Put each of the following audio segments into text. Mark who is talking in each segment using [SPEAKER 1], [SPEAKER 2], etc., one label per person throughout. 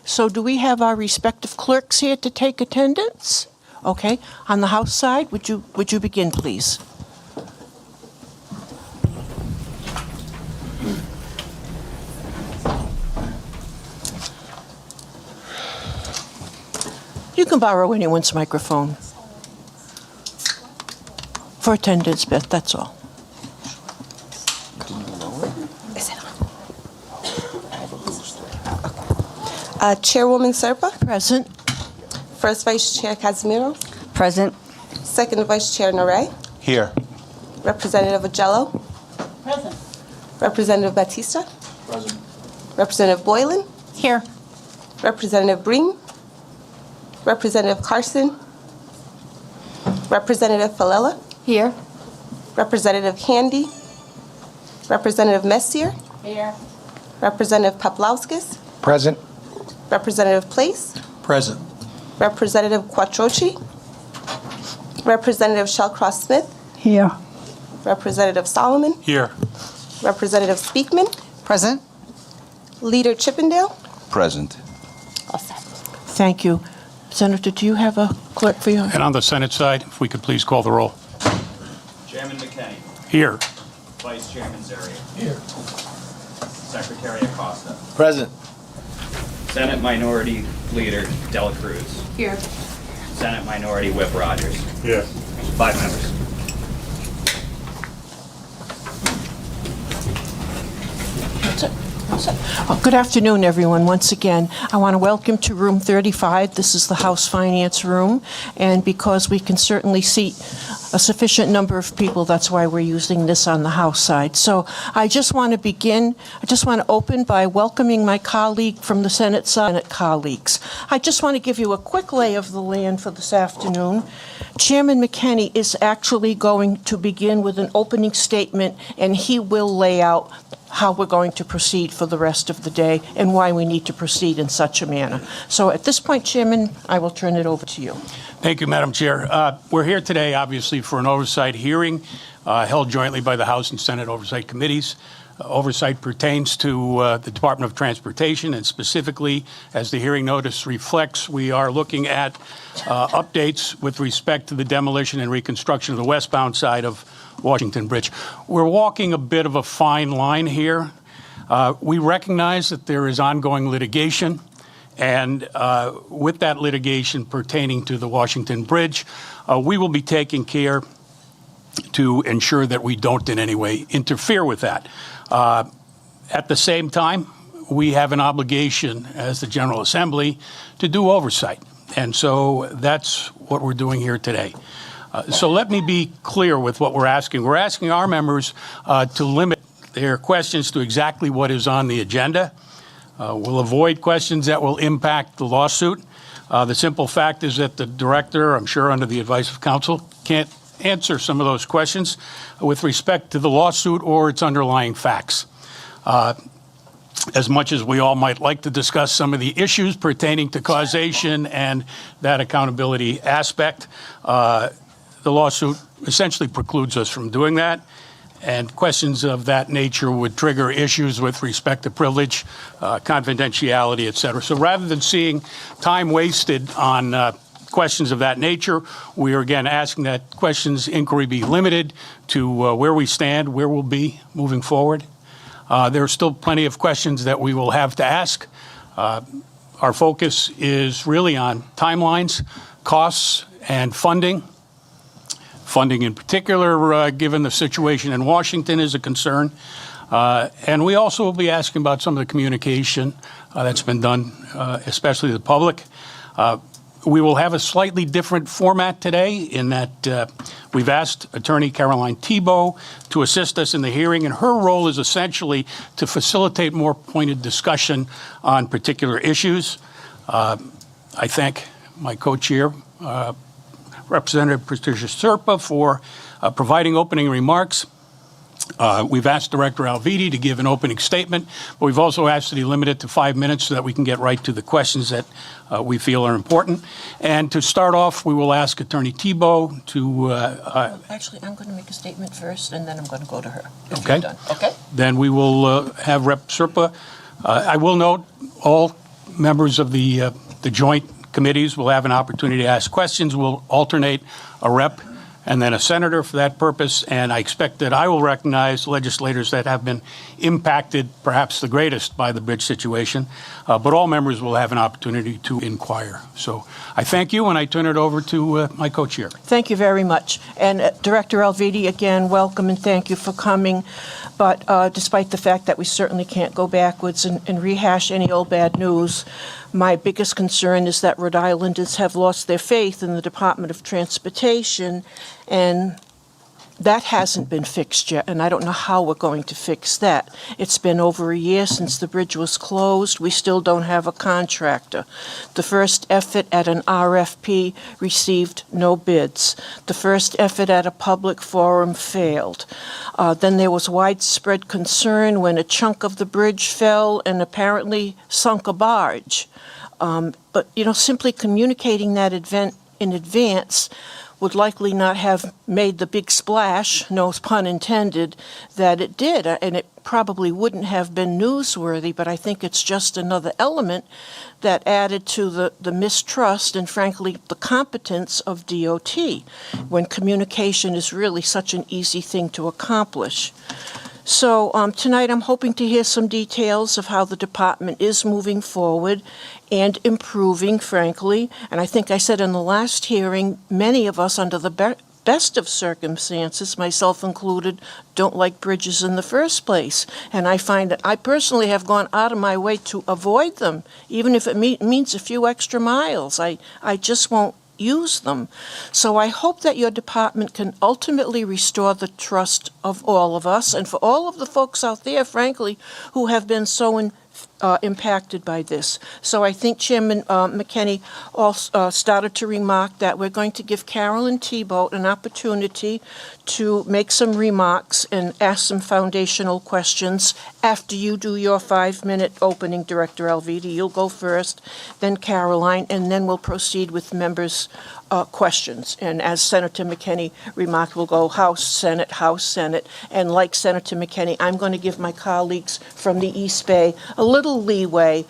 [SPEAKER 1] So do we have our respective clerks here to take attendance? Okay. On the House side, would you begin, please? You can borrow anyone's microphone. For attendance, Beth, that's all.
[SPEAKER 2] Is it on? Chairwoman Serpa.
[SPEAKER 1] Present.
[SPEAKER 2] First Vice Chair Casimiro.
[SPEAKER 3] Present.
[SPEAKER 2] Second Vice Chair Naray.
[SPEAKER 4] Here.
[SPEAKER 2] Representative Agello.
[SPEAKER 1] Present.
[SPEAKER 2] Representative Batista.
[SPEAKER 4] Present.
[SPEAKER 2] Representative Boylan.
[SPEAKER 1] Here.
[SPEAKER 2] Representative Breen. Representative Carson. Representative Falella.
[SPEAKER 3] Here.
[SPEAKER 2] Representative Handy. Representative Messier.
[SPEAKER 1] Here.
[SPEAKER 2] Representative Paplowskis.
[SPEAKER 4] Present.
[SPEAKER 2] Representative Place.
[SPEAKER 4] Present.
[SPEAKER 2] Representative Quattrochi. Representative Shellcross-Smith.
[SPEAKER 3] Here.
[SPEAKER 2] Representative Solomon.
[SPEAKER 4] Here.
[SPEAKER 2] Representative Speakman.
[SPEAKER 3] Present.
[SPEAKER 2] Leader Chippendale.
[SPEAKER 4] Present.
[SPEAKER 2] All set.
[SPEAKER 1] Thank you. Senator, do you have a clerk for you?
[SPEAKER 5] And on the Senate side, if we could please call the roll.
[SPEAKER 6] Chairman McKinney.
[SPEAKER 5] Here.
[SPEAKER 6] Vice Chairman Zaria.
[SPEAKER 4] Here.
[SPEAKER 6] Secretary Acosta.
[SPEAKER 4] Present.
[SPEAKER 6] Senate Minority Leader Dela Cruz.
[SPEAKER 1] Here.
[SPEAKER 6] Senate Minority Whip Rogers.
[SPEAKER 5] Here.
[SPEAKER 6] 5 members.
[SPEAKER 1] That's it. That's it. Good afternoon, everyone. Once again, I want to welcome to room 35. This is the House Finance Room, and because we can certainly seat a sufficient number of people, that's why we're using this on the House side. So I just want to open by welcoming my colleague from the Senate side, colleagues. I just want to give you a quick lay of the land for this afternoon. Chairman McKinney is actually going to begin with an opening statement, and he will lay out how we're going to proceed for the rest of the day and why we need to proceed in such a manner. So at this point, Chairman, I will turn it over to you.
[SPEAKER 5] Thank you, Madam Chair. We're here today, obviously, for an oversight hearing held jointly by the House and Senate Oversight Committees. Oversight pertains to the Department of Transportation, and specifically, as the hearing notice reflects, we are looking at updates with respect to the demolition and reconstruction of the westbound side of Washington Bridge. We're walking a bit of a fine line here. We recognize that there is ongoing litigation, and with that litigation pertaining to the Washington Bridge, we will be taking care to ensure that we don't in any way interfere with that. At the same time, we have an obligation as the General Assembly to do oversight, and so that's what we're doing here today. So let me be clear with what we're asking. We're asking our members to limit their questions to exactly what is on the agenda. We'll avoid questions that will impact the lawsuit. The simple fact is that the director, I'm sure under the advice of counsel, can't answer some of those questions with respect to the lawsuit or its underlying facts. As much as we all might like to discuss some of the issues pertaining to causation and that accountability aspect, the lawsuit essentially precludes us from doing that, and questions of that nature would trigger issues with respect to privilege, confidentiality, et cetera. So rather than seeing time wasted on questions of that nature, we are again asking that inquiry be limited to where we stand, where we'll be moving forward. There are still plenty of questions that we will have to ask. Our focus is really on timelines, costs, and funding. Funding in particular, given the situation in Washington, is a concern. And we also will be asking about some of the communication that's been done, especially to the public. We will have a slightly different format today in that we've asked Attorney Caroline Thibault to assist us in the hearing, and her role is essentially to facilitate more pointed discussion on particular issues. I thank my co-chair, Representative Patricia Serpa, for providing opening remarks. We've asked Director Alviti to give an opening statement, but we've also asked that he limit it to 5 minutes so that we can get right to the questions that we feel are important. And to start off, we will ask Attorney Thibault to...
[SPEAKER 1] Actually, I'm going to make a statement first, and then I'm going to go to her. If
[SPEAKER 5] Okay.
[SPEAKER 1] you're done. Okay?
[SPEAKER 5] Then we will have Rep. Serpa. I will note all members of the joint committees will have an opportunity to ask questions. We'll alternate a rep and then a senator for that purpose, and I expect that I will recognize legislators that have been impacted perhaps the greatest by the bridge situation, but all members will have an opportunity to inquire. So I thank you, and I turn it over to my co-chair.
[SPEAKER 1] Thank you very much. And Director Alviti, again, welcome and thank you for coming. But despite the fact that we certainly can't go backwards and rehash any old bad news, my biggest concern is that Rhode Islanders have lost their faith in the Department of Transportation, and that hasn't been fixed yet, and I don't know how we're going to fix that. It's been over a year since the bridge was closed. We still don't have a contractor. The first effort at an RFP received no bids. The first effort at a public forum failed. Then there was widespread concern when a chunk of the bridge fell and apparently sunk a barge. But, simply communicating that event in advance would likely not have made the big splash, no pun intended, that it did. And it probably wouldn't have been newsworthy, but I think it's just another element that added to the mistrust and, frankly, the competence of DOT, when communication is really such an easy thing to accomplish. So tonight I'm hoping to hear some details of how the department is moving forward and improving, frankly. And I think I said in the last hearing, many of us, under the best of circumstances, myself included, don't like bridges in the first place. And I find that I personally have gone out of my way to avoid them, even if it means a few extra miles. I just won't use them. So I hope that your department can ultimately restore the trust of all of us and for all of the folks out there, frankly, who have been so impacted by this. So I think Chairman McKinney also started to remark that we're going to give Carolyn Thibault an opportunity to make some remarks and ask some foundational questions after you do your 5-minute opening, Director Alviti. You'll go first, then Caroline, and then we'll proceed with members' questions. And as Senator McKinney remarked, we'll go House, Senate, House, Senate. And like Senator McKinney, I'm going to give my colleagues from the East Bay a little leeway,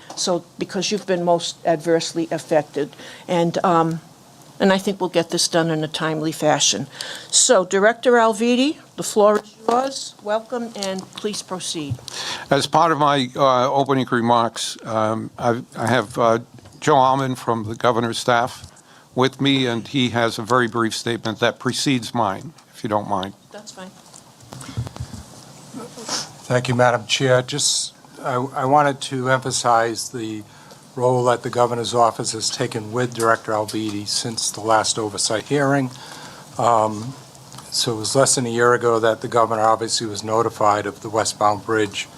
[SPEAKER 1] because you've been most adversely affected. And I think we'll get this done in a timely fashion. So, Director Alviti, the floor is yours. Welcome, and please proceed.
[SPEAKER 3] As part of my opening remarks, I have Joe Almond from the governor's staff with me, and he has a very brief statement that precedes mine, if you don't mind.
[SPEAKER 1] That's fine.
[SPEAKER 4] Thank you, Madam Chair. I wanted to emphasize the role that the governor's office has taken with Director Alviti since the last oversight hearing. So it was less than a year ago that the governor obviously was notified of the westbound bridge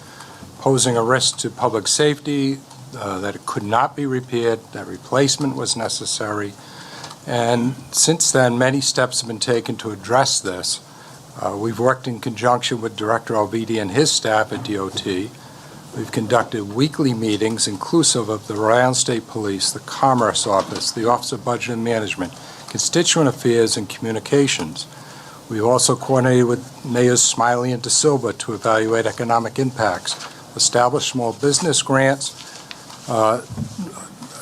[SPEAKER 4] posing a risk to public safety, that it could not be repaired, that replacement was necessary. And since then, many steps have been taken to address this. We've worked in conjunction with Director Alviti and his staff at DOT. We've conducted weekly meetings inclusive of the Rhode Island State Police, the Commerce Office, the Office of Budget and Management, Constituent Affairs, and Communications. We've also coordinated with Mayors Smiley and De Silva to evaluate economic impacts, establish small business grants,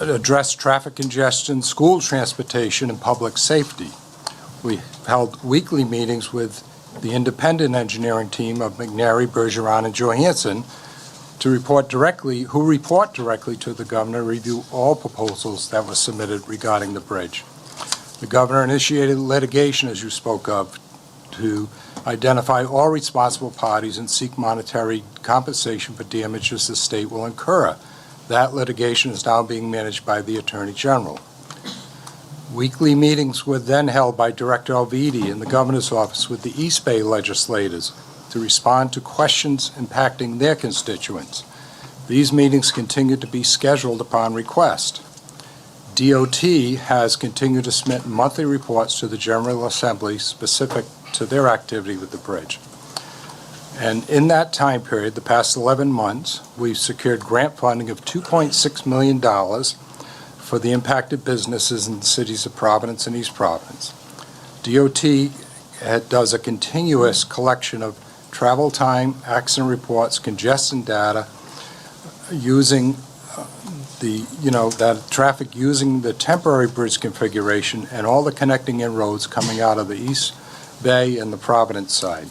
[SPEAKER 4] address traffic congestion, school transportation, and public safety. We held weekly meetings with the independent engineering team of McNary, Bergeron, and Johansson who report directly to the governor, review all proposals that were submitted regarding the bridge. The governor initiated litigation, as you spoke of, to identify all responsible parties and seek monetary compensation for damages the state will incur. That litigation is now being managed by the Attorney General. Weekly meetings were then held by Director Alviti in the governor's office with the East Bay legislators to respond to questions impacting their constituents. These meetings continue to be scheduled upon request. DOT has continued to submit monthly reports to the General Assembly specific to their activity with the bridge. And in that time period, the past 11 months, we've secured grant funding of $2.6 million for the impacted businesses in the cities of Providence and East Providence. DOT does a continuous collection of travel time, accident reports, congestion data, using that traffic using the temporary bridge configuration and all the connecting in roads coming out of the East Bay and the Providence side.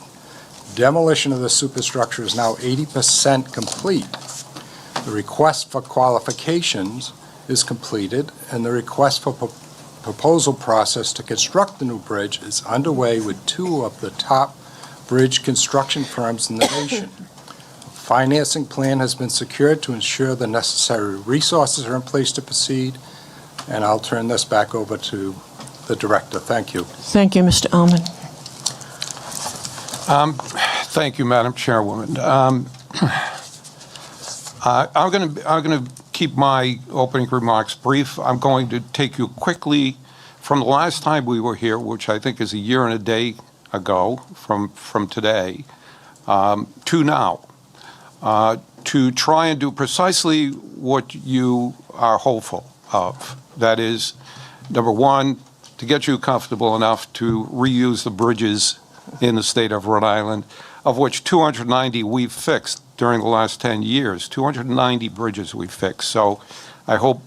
[SPEAKER 4] Demolition of the superstructure is now 80% complete. The request for qualifications is completed, and the request for proposal process to construct the new bridge is underway with 2 of the top bridge construction firms in the nation. Financing plan has been secured to ensure the necessary resources are in place to proceed, and I'll turn this back over to the director. Thank you.
[SPEAKER 1] Thank you, Mr. Ullman.
[SPEAKER 3] Thank you, Madam Chairwoman. I'm going to keep my opening remarks brief. I'm going to take you quickly from the last time we were here, which I think is a year and a day ago from today, to now, to try and do precisely what you are hopeful of. That is, number one, to get you comfortable enough to reuse the bridges in the state of Rhode Island, of which 290 we've fixed during the last 10 years, 290 bridges we've fixed. So I hope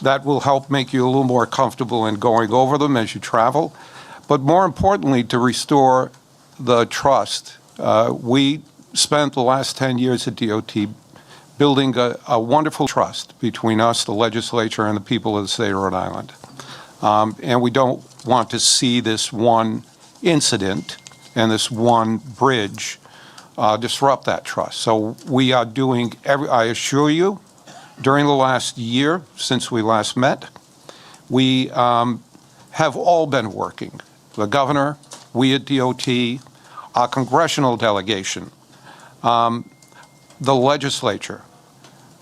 [SPEAKER 3] that will help make you a little more comfortable in going over them as you travel. But more importantly, to restore the trust. We spent the last 10 years at DOT building a wonderful trust between us, the legislature, and the people of the state of Rhode Island. And we don't want to see this one incident and this one bridge disrupt that trust. So we are doing I assure you, during the last year since we last met, we have all been working. The governor, we at DOT, our congressional delegation, the legislature,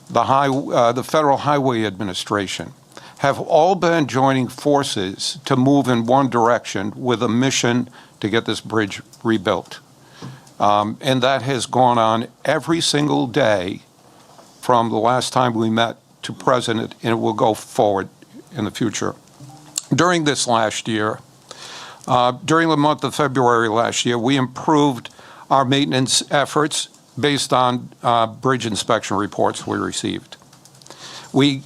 [SPEAKER 3] the Federal Highway Administration, have all been joining forces to move in one direction with a mission to get this bridge rebuilt. And that has gone on every single day from the last time we met to present, and it will go forward in the future. During this last year, during the month of February last year, we improved our maintenance efforts based on bridge inspection reports we received. We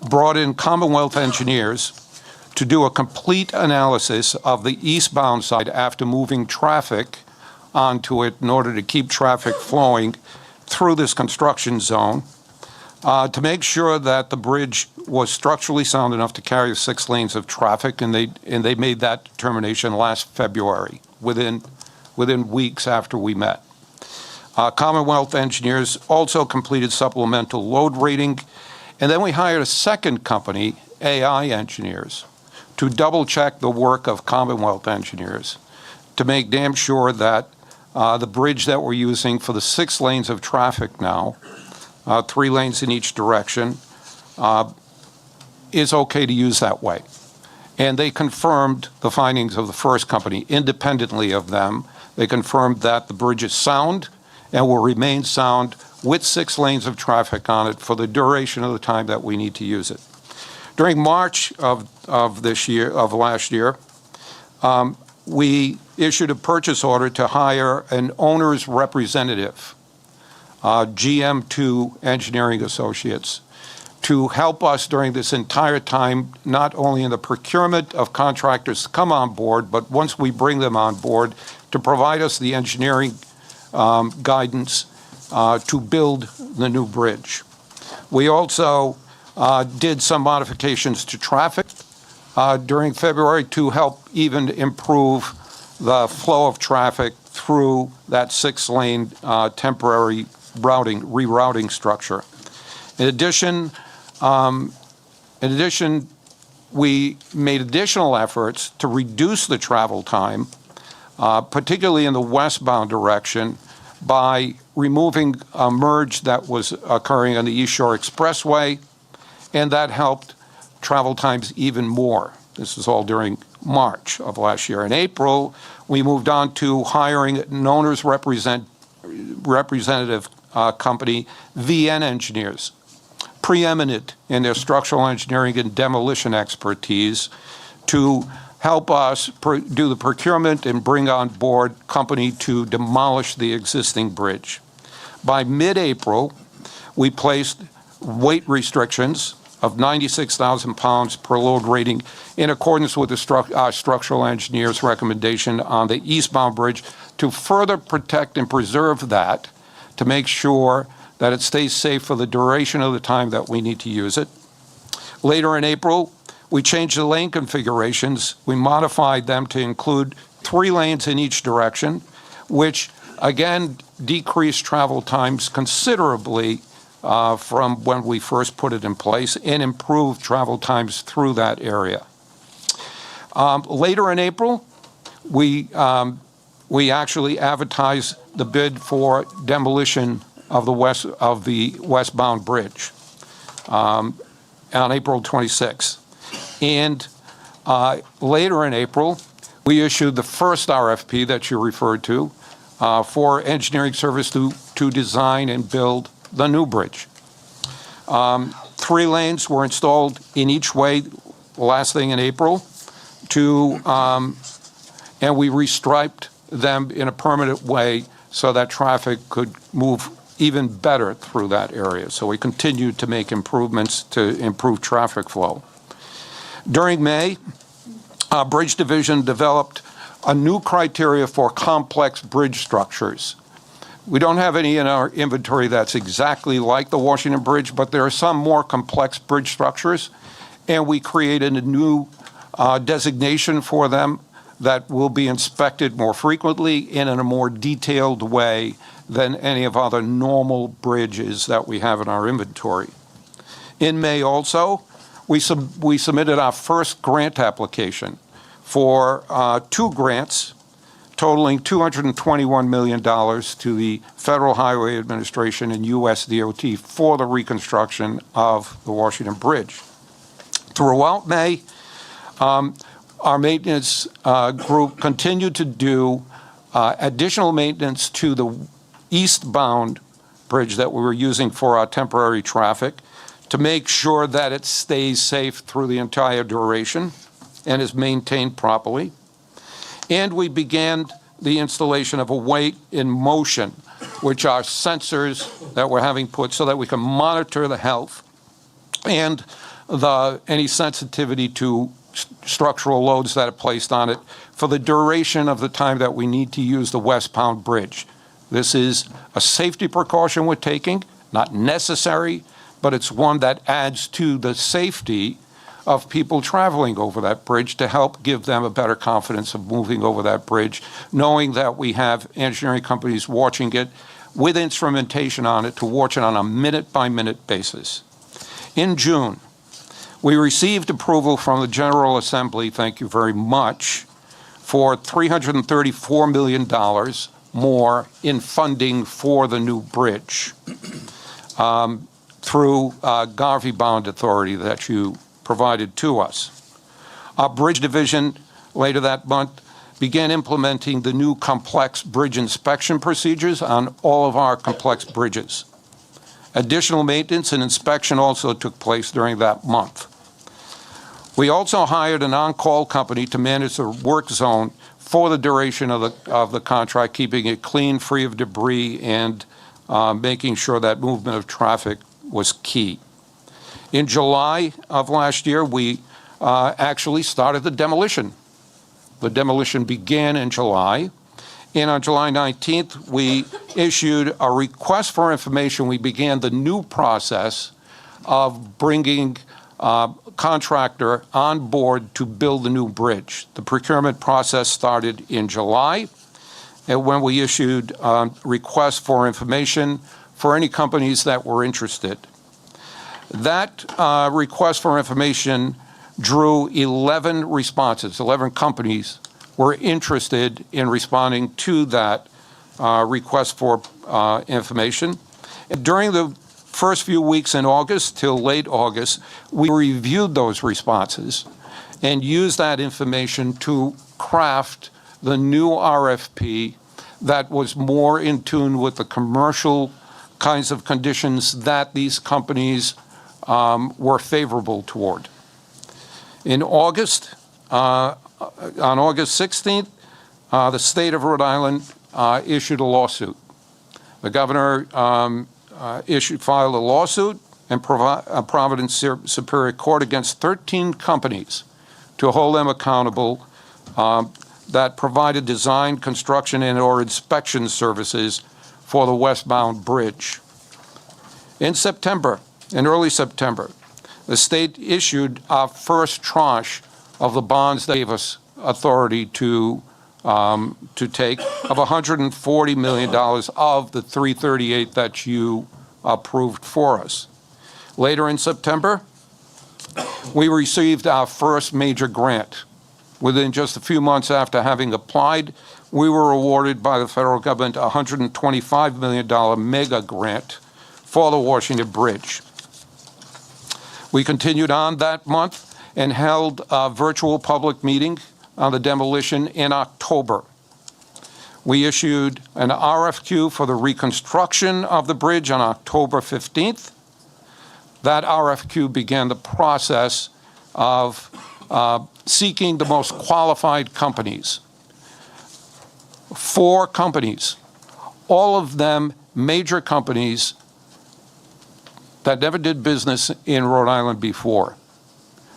[SPEAKER 3] brought in Commonwealth engineers to do a complete analysis of the eastbound side after moving traffic onto it in order to keep traffic flowing through this construction zone, to make sure that the bridge was structurally sound enough to carry 6 lanes of traffic, and they made that determination last February, within weeks after we met. Commonwealth engineers also completed supplemental load rating, and then we hired a second company, AI engineers, to double-check the work of Commonwealth engineers to make damn sure that the bridge that we're using for the 6 lanes of traffic now, 3 lanes in each direction, is okay to use that way. And they confirmed the findings of the first company independently of them. They confirmed that the bridge is sound and will remain sound with 6 lanes of traffic on it for the duration of the time that we need to use it. During March of last year, we issued a purchase order to hire an owner's representative, GM2 Engineering Associates, to help us during this entire time, not only in the procurement of contractors to come on board, but once we bring them on board, to provide us the engineering guidance to build the new bridge. We also did some modifications to traffic during February to help even improve the flow of traffic through that 6-lane temporary rerouting structure. In addition, we made additional efforts to reduce the travel time, particularly in the westbound direction, by removing a merge that was occurring on the East Shore Expressway, and that helped travel times even more. This was all during March of last year. In April, we moved on to hiring an owner's representative company, VN Engineers, preeminent in their structural engineering and demolition expertise, to help us do the procurement and bring on board company to demolish the existing bridge. By mid-April, we placed weight restrictions of 96,000 pounds per load rating in accordance with the structural engineer's recommendation on the eastbound bridge to further protect and preserve that, to make sure that it stays safe for the duration of the time that we need to use it. Later in April, we changed the lane configurations. We modified them to include 3 lanes in each direction, which again decreased travel times considerably from when we first put it in place and improved travel times through that area. Later in April, we actually advertised the bid for demolition of the westbound bridge on April 26th. And later in April, we issued the first RFP that you referred to for engineering service to design and build the new bridge. 3 lanes were installed in each way last thing in April and we restriped them in a permanent way so that traffic could move even better through that area. So we continued to make improvements to improve traffic flow. During May, our Bridge Division developed a new criteria for complex bridge structures. We don't have any in our inventory that's exactly like the Washington Bridge, but there are some more complex bridge structures, and we created a new designation for them that will be inspected more frequently and in a more detailed way than any of other normal bridges that we have in our inventory. In May also, we submitted our first grant application for 2 grants totaling $221 million to the Federal Highway Administration and U.S. DOT for the reconstruction of the Washington Bridge. Throughout May, our maintenance group continued to do additional maintenance to the eastbound bridge that we were using for our temporary traffic to make sure that it stays safe through the entire duration and is maintained properly. And we began the installation of a weight in motion, which are sensors that we're having put so that we can monitor the health and any sensitivity to structural loads that are placed on it for the duration of the time that we need to use the westbound bridge. This is a safety precaution we're taking, not necessary, but it's one that adds to the safety of people traveling over that bridge to help give them a better confidence of moving over that bridge, knowing that we have engineering companies watching it with instrumentation on it to watch it on a minute-by-minute basis. In June, we received approval from the General Assembly, thank you very much, for $334 million more in funding for the new bridge through Garvey Bond Authority that you provided to us. Our Bridge Division later that month began implementing the new complex bridge inspection procedures on all of our complex bridges. Additional maintenance and inspection also took place during that month. We also hired an on-call company to manage the work zone for the duration of the contract, keeping it clean, free of debris, and making sure that movement of traffic was key. In July of last year, we actually started the demolition. The demolition began in July, and on July 19th, we issued a request for information. We began the new process of bringing contractor on board to build the new bridge. The procurement process started in July, and when we issued requests for information for any companies that were interested. That request for information drew 11 responses. 11 companies were interested in responding to that request for information. And during the first few weeks in August till late August, we reviewed those responses and used that information to craft the new RFP that was more in tune with the commercial kinds of conditions that these companies were favorable toward. In August, on August 16th, the state of Rhode Island issued a lawsuit. The governor filed a lawsuit and Providence Superior Court against 13 companies to hold them accountable that provided design, construction, and/or inspection services for the westbound bridge. In early September, the state issued our first tranche of the bonds that gave us authority to take of $140 million of the $338 that you approved for us. Later in September, we received our first major grant. Within just a few months after having applied, we were awarded by the federal government a $125 million mega grant for the Washington Bridge. We continued on that month and held a virtual public meeting on the demolition in October. We issued an RFQ for the reconstruction of the bridge on October 15th. That RFQ began the process of seeking the most qualified companies. 4 companies, all of them major companies that never did business in Rhode Island before,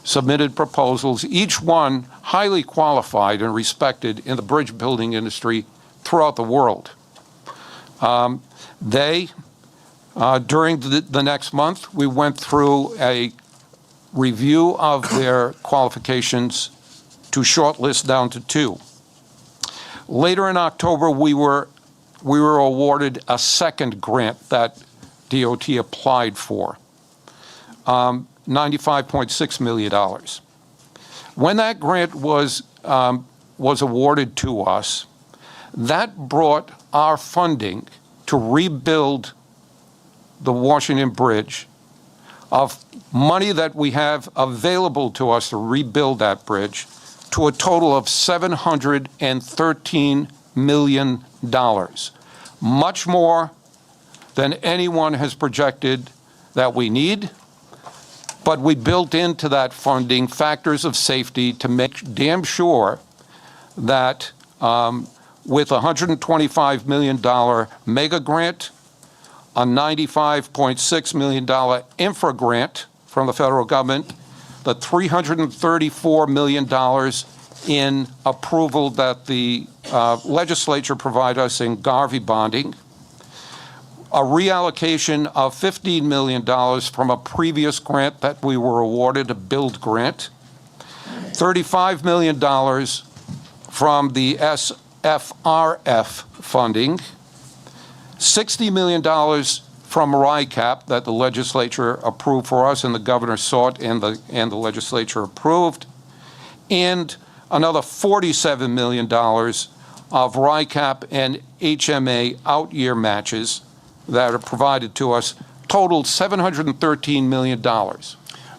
[SPEAKER 3] submitted proposals, each one highly qualified and respected in the bridge building industry throughout the world. During the next month, we went through a review of their qualifications to shortlist down to 2. Later in October, we were awarded a second grant that DOT applied for, $95.6 million. When that grant was awarded to us, that brought our funding to rebuild the Washington Bridge, of money that we have available to us to rebuild that bridge, to a total of $713 million, much more than anyone has projected that we need. But we built into that funding factors of safety to make damn sure that with a $125 million mega grant, a $95.6 million infra grant from the federal government, the $334 million in approval that the legislature provided us in Garvey bonding, a reallocation of $15 million from a previous grant that we were awarded, a build grant, $35 million from the SFRF funding, $60 million from RICAP that the legislature approved for us and the governor sought and the legislature approved, and another $47 million of RICAP and HMA out-year matches that are provided to us, totaled $713 million.
[SPEAKER 5] Mr.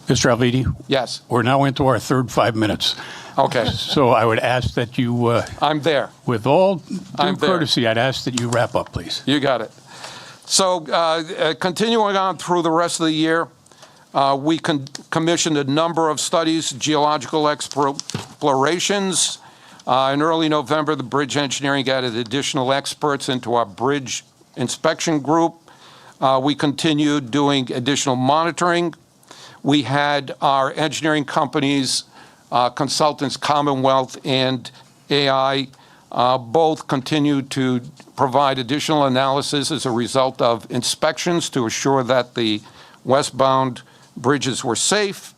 [SPEAKER 5] Alviti?
[SPEAKER 3] Yes.
[SPEAKER 5] We're now into our third 5 minutes.
[SPEAKER 3] Okay.
[SPEAKER 5] So I would ask that you,
[SPEAKER 3] I'm there.
[SPEAKER 5] with all due
[SPEAKER 3] I'm there.
[SPEAKER 5] courtesy, I'd ask that you wrap up, please.
[SPEAKER 3] You got it. So continuing on through the rest of the year, we commissioned a number of studies, geological explorations. In early November, the bridge engineering added additional experts into our bridge inspection group. We continued doing additional monitoring. We had our engineering companies, consultants, Commonwealth and AI, both continued to provide additional analysis as a result of inspections to assure that the westbound bridges were safe.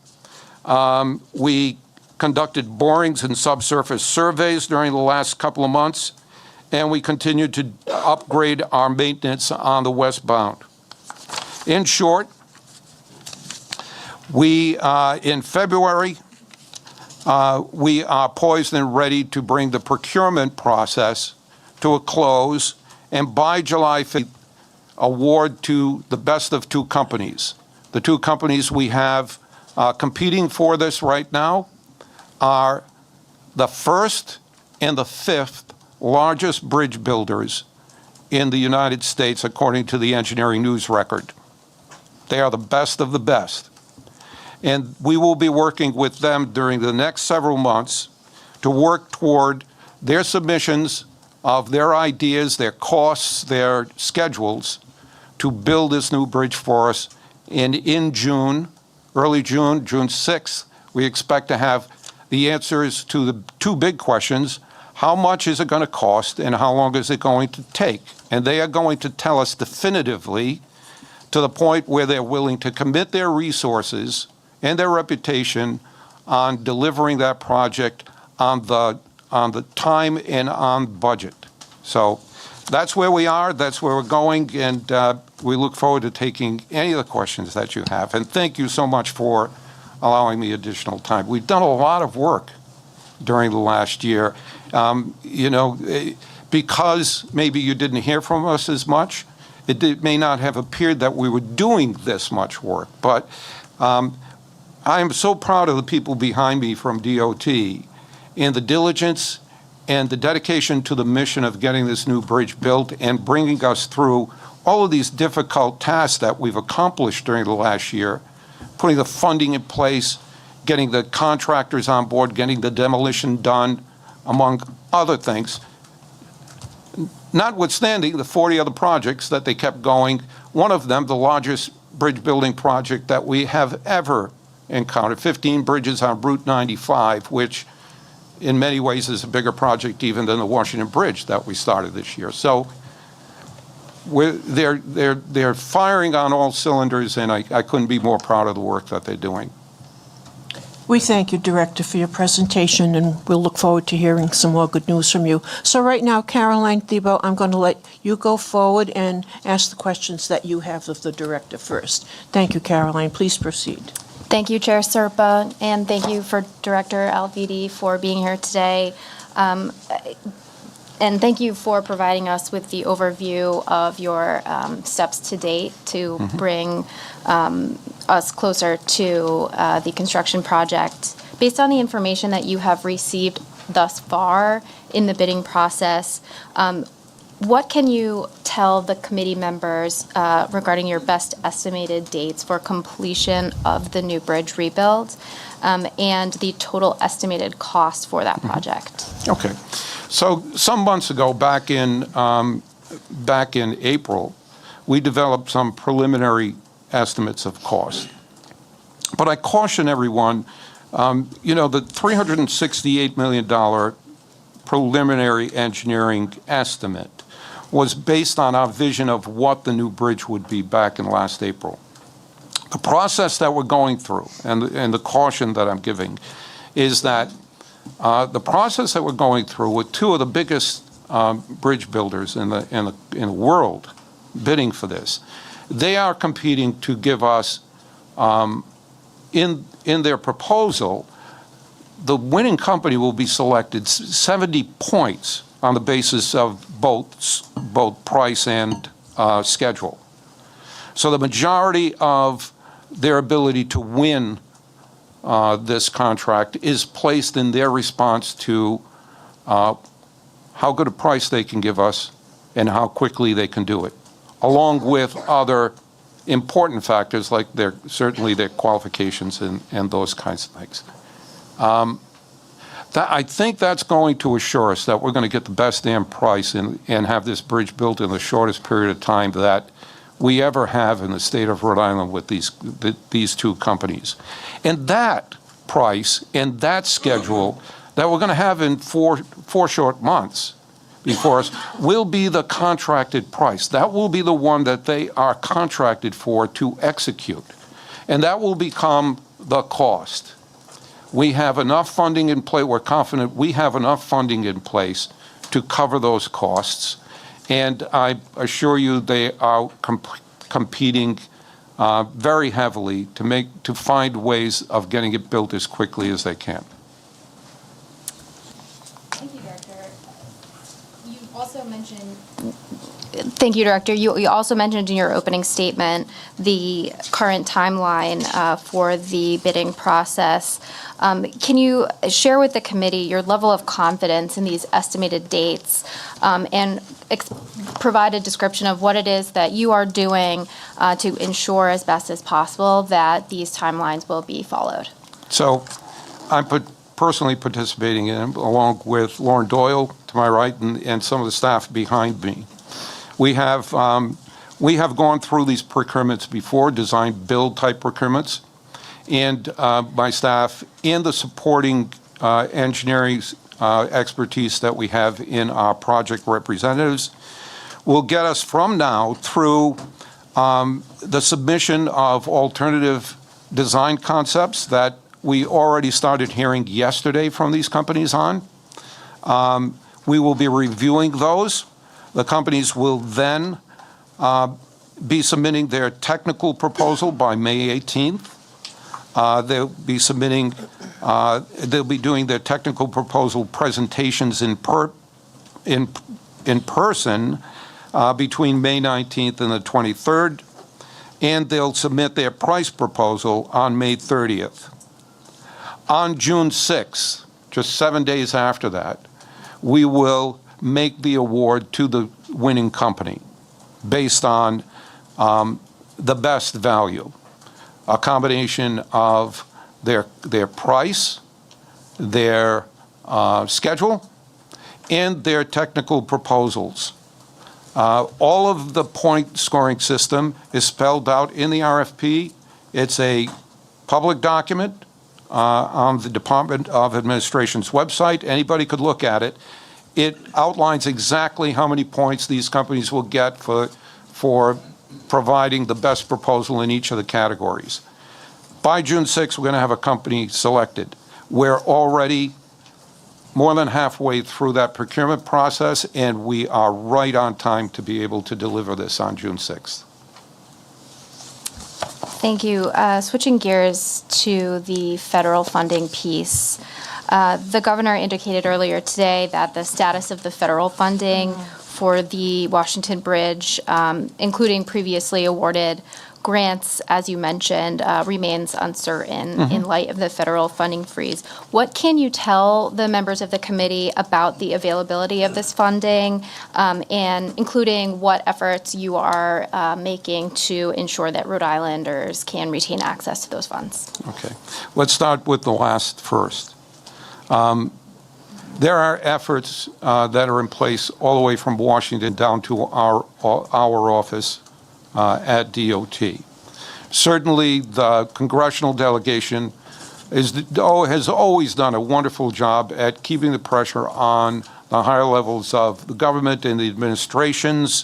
[SPEAKER 3] We conducted borings and subsurface surveys during the last couple of months, and we continued to upgrade our maintenance on the westbound. In short, we, in February, we are poised and ready to bring the procurement process to a close, and by July 5th, award to the best of 2 companies. The 2 companies we have competing for this right now are the first and the 5th largest bridge builders in the United States, according to the Engineering News Record. They are the best of the best. And we will be working with them during the next several months to work toward their submissions of their ideas, their costs, their schedules to build this new bridge for us And in June, early June, June 6th, we expect to have the answers to the two big questions. How much is it going to cost and how long is it going to take? And they are going to tell us definitively to the point where they're willing to commit their resources and their reputation on delivering that project on the time and on budget. So that's where we are, that's where we're going, and we look forward to taking any of the questions that you have. And thank you so much for allowing me additional time. We've done a lot of work during the last year. Because maybe you didn't hear from us as much, it may not have appeared that we were doing this much work. But I am so proud of the people behind me from DOT and the diligence and the dedication to the mission of getting this new bridge built and bringing us through all of these difficult tasks that we've accomplished during the last year, putting the funding in place, getting the contractors on board, getting the demolition done, among other things. Notwithstanding the 40 other projects that they kept going, one of them, the largest bridge building project that we have ever encountered, 15 bridges on Route 95, which in many ways is a bigger project even than the Washington Bridge that we started this year. So they're firing on all cylinders, and I couldn't be more proud of the work that they're doing.
[SPEAKER 1] We thank you, Director, for your presentation, and we'll look forward to hearing some more good news from you. So right now, Caroline Thiebaud, I'm going to let you go forward and ask the questions that you have of the Director first. Thank you, Caroline. Please proceed.
[SPEAKER 7] Thank you, Chair Serpa, and thank you for Director Alviti for being here today. And thank you for providing us with the overview of your steps to date to bring us closer to the construction project. Based on the information that you have received thus far in the bidding process, what can you tell the committee members regarding your best estimated dates for completion of the new bridge rebuild and the total estimated cost for that project?
[SPEAKER 3] Okay. So some months ago, back in April, we developed some preliminary estimates of cost. But I caution everyone, the $368 million preliminary engineering estimate was based on our vision of what the new bridge would be back in last April. The process that we're going through and the caution that I'm giving is that the process that we're going through with two of the biggest bridge builders in the world bidding for this, they are competing to give us, in their proposal, the winning company will be selected 70 points on the basis of both price and schedule. So the majority of their ability to win this contract is placed in their response to how good a price they can give us and how quickly they can do it, along with other important factors like certainly their qualifications and those kinds of things. I think that's going to assure us that we're going to get the best damn price and have this bridge built in the shortest period of time that we ever have in the state of Rhode Island with these two companies. And that price and that schedule that we're going to have in four short months before us will be the contracted price. That will be the one that they are contracted for to execute. And that will become the cost. We have enough funding in place. We're confident we have enough funding in place to cover those costs. And I assure you they are competing very heavily to find ways of getting it built as quickly as they can.
[SPEAKER 7] Thank you, Director. You also mentioned. Thank you, Director. You also mentioned in your opening statement the current timeline for the bidding process. Can you share with the committee your level of confidence in these estimated dates and provide a description of what it is that you are doing to ensure as best as possible that these timelines will be followed? So
[SPEAKER 3] I'm personally participating in it, along with Lauren Doyle to my right and some of the staff behind me. We have We have gone through these procurements before, design-build type procurements, and my staff and the supporting engineering expertise that we have in our project representatives will get us from now through the submission of alternative design concepts that we already started hearing yesterday from these companies on. We will be reviewing those. The companies will then be submitting their technical proposal by May 18th. They'll be submitting, they'll be doing their technical proposal presentations in person between May 19th and the 23rd, and they'll submit their price proposal on May 30th. On June 6th, just 7 days after that, we will make the award to the winning company based on the best value, a combination of their price, their schedule, and their technical proposals. All of the point scoring system is spelled out in the RFP. It's a public document on the Department of Administration's website. Anybody could look at it. It outlines exactly how many points these companies will get for providing the best proposal in each of the categories. By June 6th, we're going to have a company selected. We're already more than halfway through that procurement process, and we are right on time to be able to deliver this on June 6th.
[SPEAKER 7] Thank you. Switching gears to the federal funding piece. The governor indicated earlier today that the status of the federal funding for the Washington Bridge, including previously awarded grants, as you mentioned, remains uncertain in light of the federal funding freeze. What can you tell the members of the committee about the availability of this funding, and including what efforts you are making to ensure that Rhode Islanders can retain access to those funds?
[SPEAKER 3] Okay. Let's start with the last first. There are efforts that are in place all the way from Washington down to our office at DOT. Certainly, the congressional delegation has always done a wonderful job at keeping the pressure on the higher levels of the government and the administrations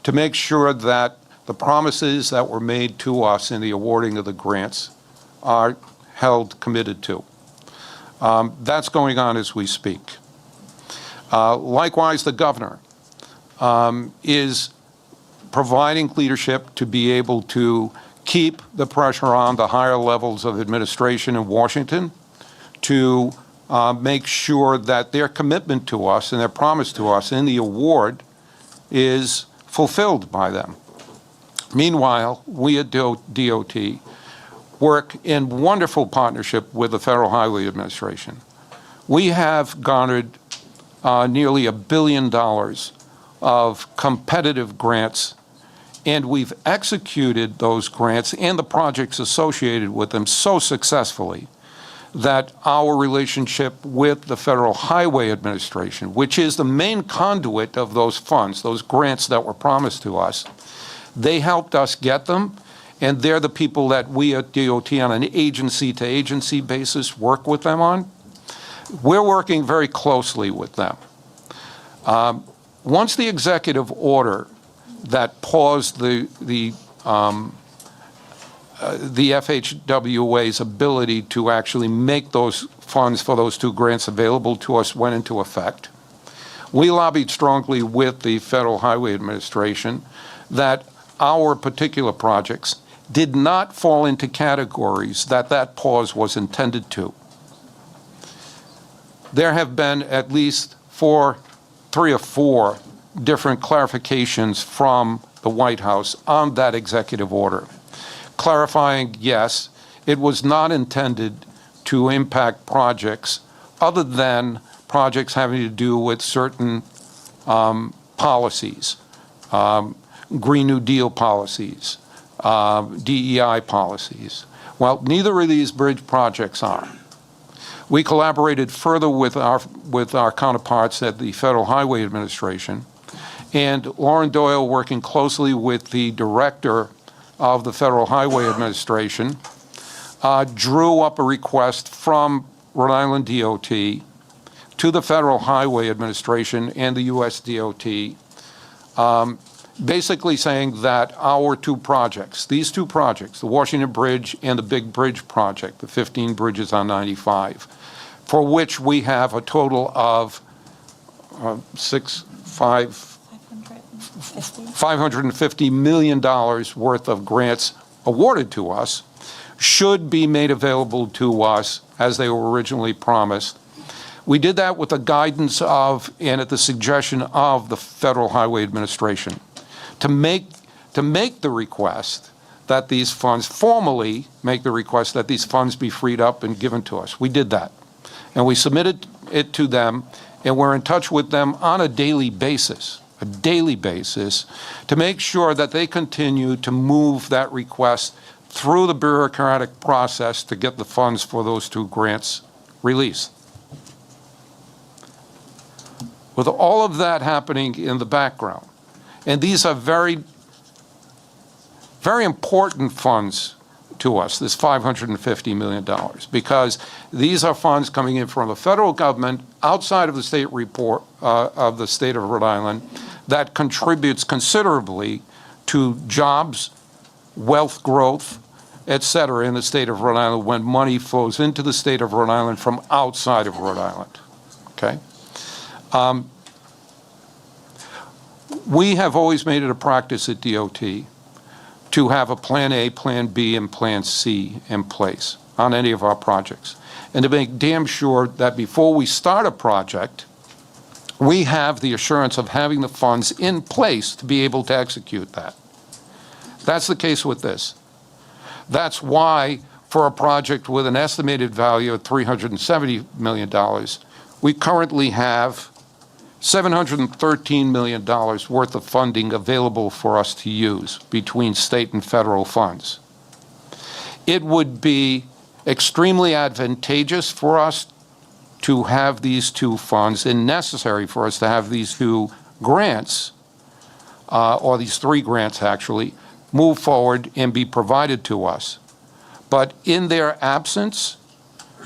[SPEAKER 3] to make sure that the promises that were made to us in the awarding of the grants are held committed to. That's going on as we speak. Likewise, the governor is providing leadership to be able to keep the pressure on the higher levels of administration in Washington to make sure that their commitment to us and their promise to us in the award is fulfilled by them. Meanwhile, we at DOT work in wonderful partnership with the Federal Highway Administration. We have garnered nearly $1 billion of competitive grants, and we've executed those grants and the projects associated with them so successfully that our relationship with the Federal Highway Administration, which is the main conduit of those funds, those grants that were promised to us, they helped us get them, and they're the people that we at DOT on an agency-to-agency basis work with them on. We're working very closely with them. Once the executive order that paused the FHWA's ability to actually make those funds for those two grants available to us went into effect, we lobbied strongly with the Federal Highway Administration that our particular projects did not fall into categories that pause was intended to. There have been at least 3 or 4 different clarifications from the White House on that executive order, clarifying, yes, it was not intended to impact projects other than projects having to do with certain policies, Green New Deal policies, DEI policies. Well, neither of these bridge projects are. We collaborated further with our counterparts at the Federal Highway Administration, And Lauren Doyle, working closely with the director of the Federal Highway Administration, drew up a request from Rhode Island DOT to the Federal Highway Administration and the US DOT, basically saying that our two projects, these two projects, the Washington Bridge and the Big Bridge project, the 15 bridges on 95, for which we have a total of $550 million worth of grants awarded to us, should be made available to us as they were originally promised. We did that with the guidance of and at the suggestion of the Federal Highway Administration to make the request that these funds, formally make the request that these funds be freed up and given to us. We did that. And we submitted it to them, and we're in touch with them on a daily basis, to make sure that they continue to move that request through the bureaucratic process to get the funds for those two grants released. With all of that happening in the background, and these are very, very important funds to us, this $550 million, because these are funds coming in from the federal government outside of the state report of the state of Rhode Island that contributes considerably to jobs, wealth growth, et cetera, in the state of Rhode Island when money flows into the state of Rhode Island from outside of Rhode Island, okay? We have always made it a practice at DOT to have a Plan A, Plan B, and Plan C in place on any of our projects, and to make damn sure that before we start a project, we have the assurance of having the funds in place to be able to execute that. That's the case with this. That's why, for a project with an estimated value of $370 million, we currently have $713 million worth of funding available for us to use between state and federal funds. It would be extremely advantageous for us to have these two funds, and necessary for us to have these two grants, or these three grants actually, move forward and be provided to us. But in their absence,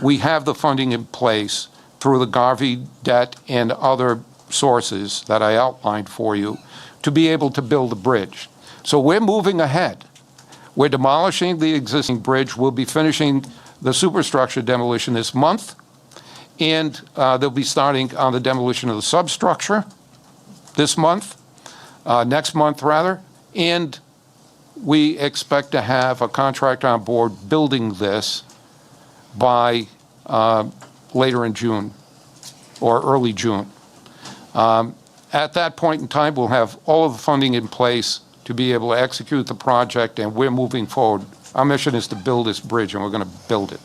[SPEAKER 3] we have the funding in place through the Garvey debt and other sources that I outlined for you to be able to build a bridge. So we're moving ahead. We're demolishing the existing bridge. We'll be finishing the superstructure demolition this month, and they'll be starting on the demolition of the substructure this month, next month rather, and we expect to have a contractor on board building this by later in June or early June. At that point in time, we'll have all of the funding in place to be able to execute the project, and we're moving forward. Our mission is to build this bridge, and we're going to build it.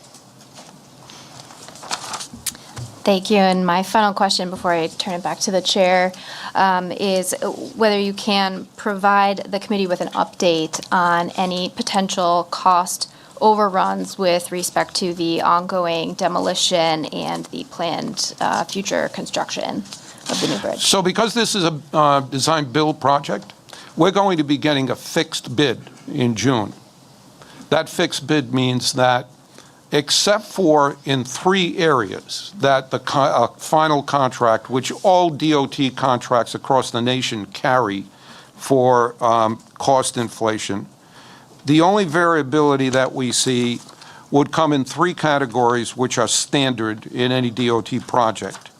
[SPEAKER 7] Thank you. And my final question before I turn it back to the chair is whether you can provide the committee with an update on any potential cost overruns with respect to the ongoing demolition and the planned future construction of the new bridge.
[SPEAKER 3] So because this is a design-build project, we're going to be getting a fixed bid in June. That fixed bid means that except for in 3 areas that the final contract, which all DOT contracts across the nation carry for cost inflation, the only variability that we see would come in 3 categories which are standard in any DOT project: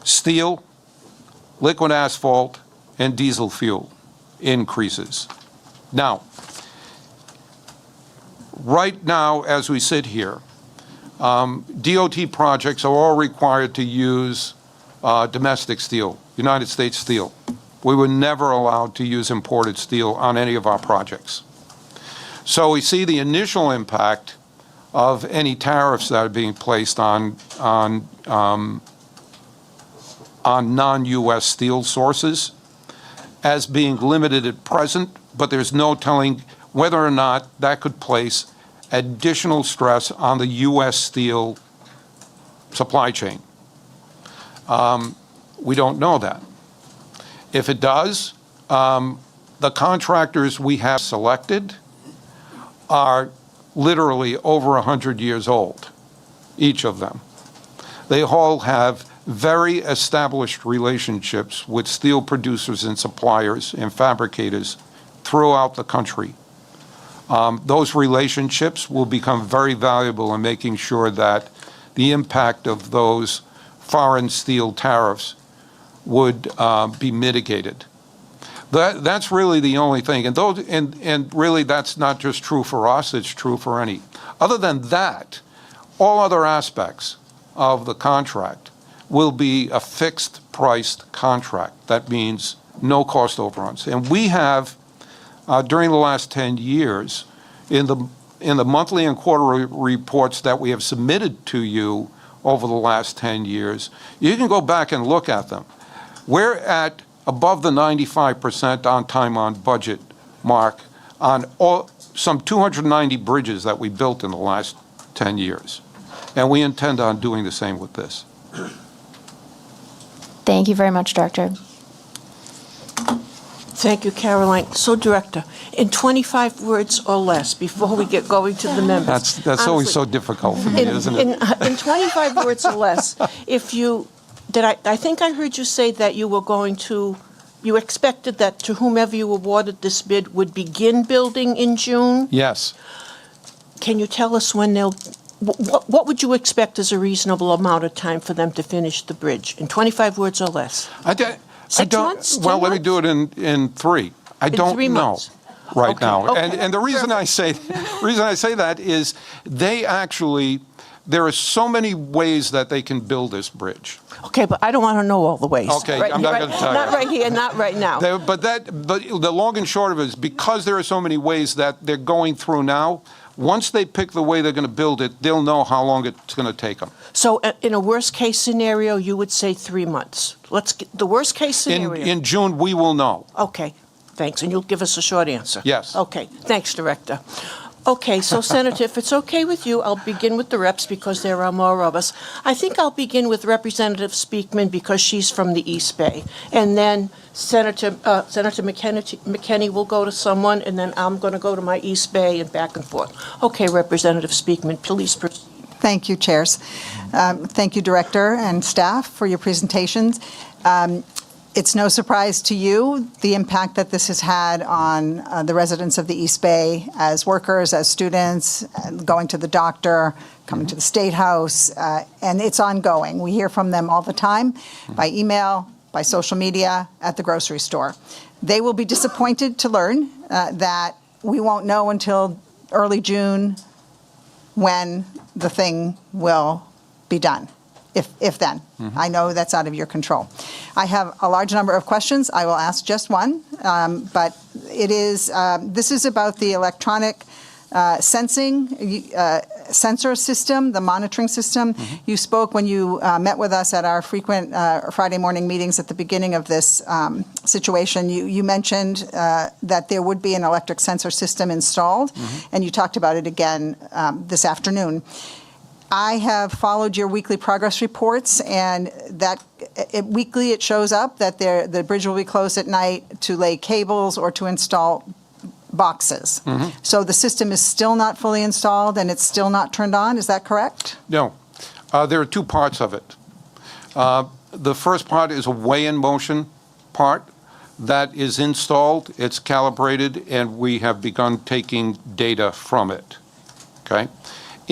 [SPEAKER 3] steel, liquid asphalt, and diesel fuel increases. Now, right now, as we sit here, DOT projects are all required to use domestic steel, United States steel. We were never allowed to use imported steel on any of our projects. So we see the initial impact of any tariffs that are being placed on non-U.S. steel sources as being limited at present, but there's no telling whether or not that could place additional stress on the U.S. steel supply chain. We don't know that. If it does, The contractors we have selected are literally over 100 years old, each of them. They all have very established relationships with steel producers and suppliers and fabricators throughout the country. Those relationships will become very valuable in making sure that the impact of those foreign steel tariffs would be mitigated. That's really the only thing. And really, that's not just true for us, it's true for any. Other than that, all other aspects of the contract will be a fixed-priced contract. That means no cost overruns. And we have, during the last 10 years, in the monthly and quarterly reports that we have submitted to you over the last 10 years, you can go back and look at them. We're at above the 95% on time, on budget mark on some 290 bridges that we built in the last 10 years. And we intend on doing the same with this.
[SPEAKER 7] Thank you very much, Director.
[SPEAKER 1] Thank you, Caroline. So, Director, in 25 words or less, before we get going to the members.
[SPEAKER 3] That's always so
[SPEAKER 1] honestly,
[SPEAKER 3] difficult for me, isn't it?
[SPEAKER 1] In 25 words or less, I think I heard you say that you expected that to whomever you awarded this bid would begin building in June?
[SPEAKER 3] Yes.
[SPEAKER 1] Can you tell us when what would you expect as a reasonable amount of time for them to finish the bridge? In 25 words or less?
[SPEAKER 3] I
[SPEAKER 1] 6
[SPEAKER 3] don't.
[SPEAKER 1] months? 10
[SPEAKER 3] Well, let me
[SPEAKER 1] months?
[SPEAKER 3] do it in three. I don't
[SPEAKER 1] 3
[SPEAKER 3] know
[SPEAKER 1] months.
[SPEAKER 3] right
[SPEAKER 1] Okay,
[SPEAKER 3] now.
[SPEAKER 1] okay.
[SPEAKER 3] And the reason I say that is there are so many ways that they can build this bridge.
[SPEAKER 1] Okay, but I don't want to know all the ways.
[SPEAKER 3] Okay, I'm not gonna tell you.
[SPEAKER 1] Not right here, not right now.
[SPEAKER 3] But the long and short of it is because there are so many ways that they're going through now, once they pick the way they're going to build it, they'll know how long it's going to take them.
[SPEAKER 1] So in a worst-case scenario, you would say 3 months. Let's get the worst-case scenario.
[SPEAKER 3] In June, we will know.
[SPEAKER 1] Okay, thanks, and you'll give us a short answer.
[SPEAKER 3] Yes.
[SPEAKER 1] Okay, thanks, Director. Okay, so Senator, if it's okay with you, I'll begin with the reps because there are more of us. I think I'll begin with Representative Speakman because she's from the East Bay. And then Senator McKinney will go to someone, and then I'm going to go to my East Bay and back and forth. Okay, Representative Speakman, please proceed.
[SPEAKER 8] Thank you, Chairs. Thank you, Director and staff, for your presentations. It's no surprise to you the impact that this has had on the residents of the East Bay as workers, as students, going to the doctor, coming to the State House, and it's ongoing. We hear from them all the time by email, by social media, at the grocery store. They will be disappointed to learn that we won't know until early June when the thing will be done. If then. I know that's out of your control. I have a large number of questions. I will ask just one, but this is about the electronic sensor system, the monitoring system. You spoke when you met with us at our frequent Friday morning meetings at the beginning of this situation. You mentioned that there would be an electric sensor system installed, and you talked about it again this afternoon. I have followed your weekly progress reports, and weekly it shows up that the bridge will be closed at night to lay cables or to install boxes. So the system is still not fully installed and it's still not turned on. Is that correct?
[SPEAKER 3] No. There are two parts of it. The first part is a weigh-in motion part that is installed, it's calibrated, and we have begun taking data from it. Okay?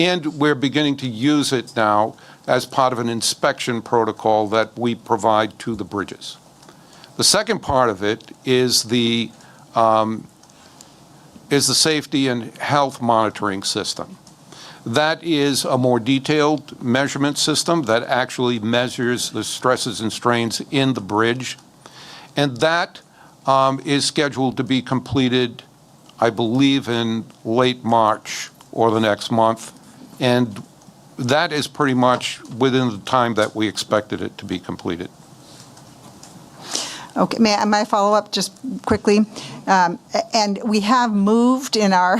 [SPEAKER 3] And we're beginning to use it now as part of an inspection protocol that we provide to the bridges. The second part of it is the safety and health monitoring system. That is a more detailed measurement system that actually measures the stresses and strains in the bridge. And that is scheduled to be completed, I believe, in late March or the next month. And that is pretty much within the time that we expected it to be completed.
[SPEAKER 8] Okay, may I follow up just quickly? And we have moved in our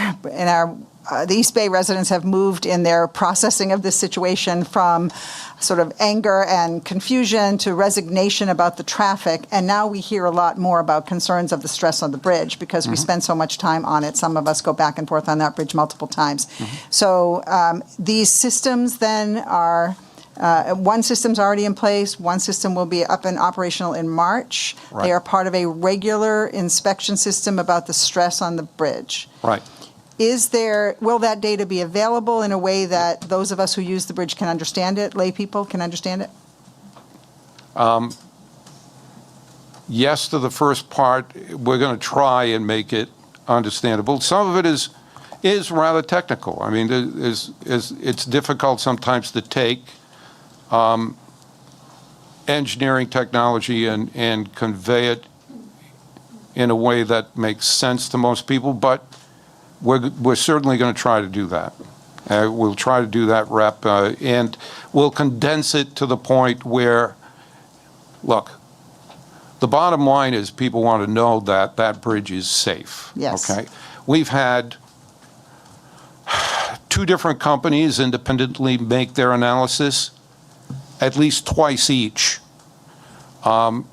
[SPEAKER 8] the East Bay residents have moved in their processing of this situation from sort of anger and confusion to resignation about the traffic. And now we hear a lot more about concerns of the stress on the bridge because we spend so much time on it. Some of us go back and forth on that bridge multiple times. So these systems then are, one system's already in place, one system will be up and operational in March.
[SPEAKER 3] Right.
[SPEAKER 8] They are part of a regular inspection system about the stress on the bridge.
[SPEAKER 3] Right.
[SPEAKER 8] Will that data be available in a way that those of us who use the bridge can understand it, lay people can understand it?
[SPEAKER 3] Yes to the first part. We're going to try and make it understandable. Some of it is rather technical. I mean, it's difficult sometimes to take engineering technology and convey it in a way that makes sense to most people, but we're certainly going to try to do that. We'll try to do that, Rep, and we'll condense it to the point where, look, the bottom line is people want to know that that bridge is safe.
[SPEAKER 8] Yes.
[SPEAKER 3] Okay. We've had 2 different companies independently make their analysis, at least twice each.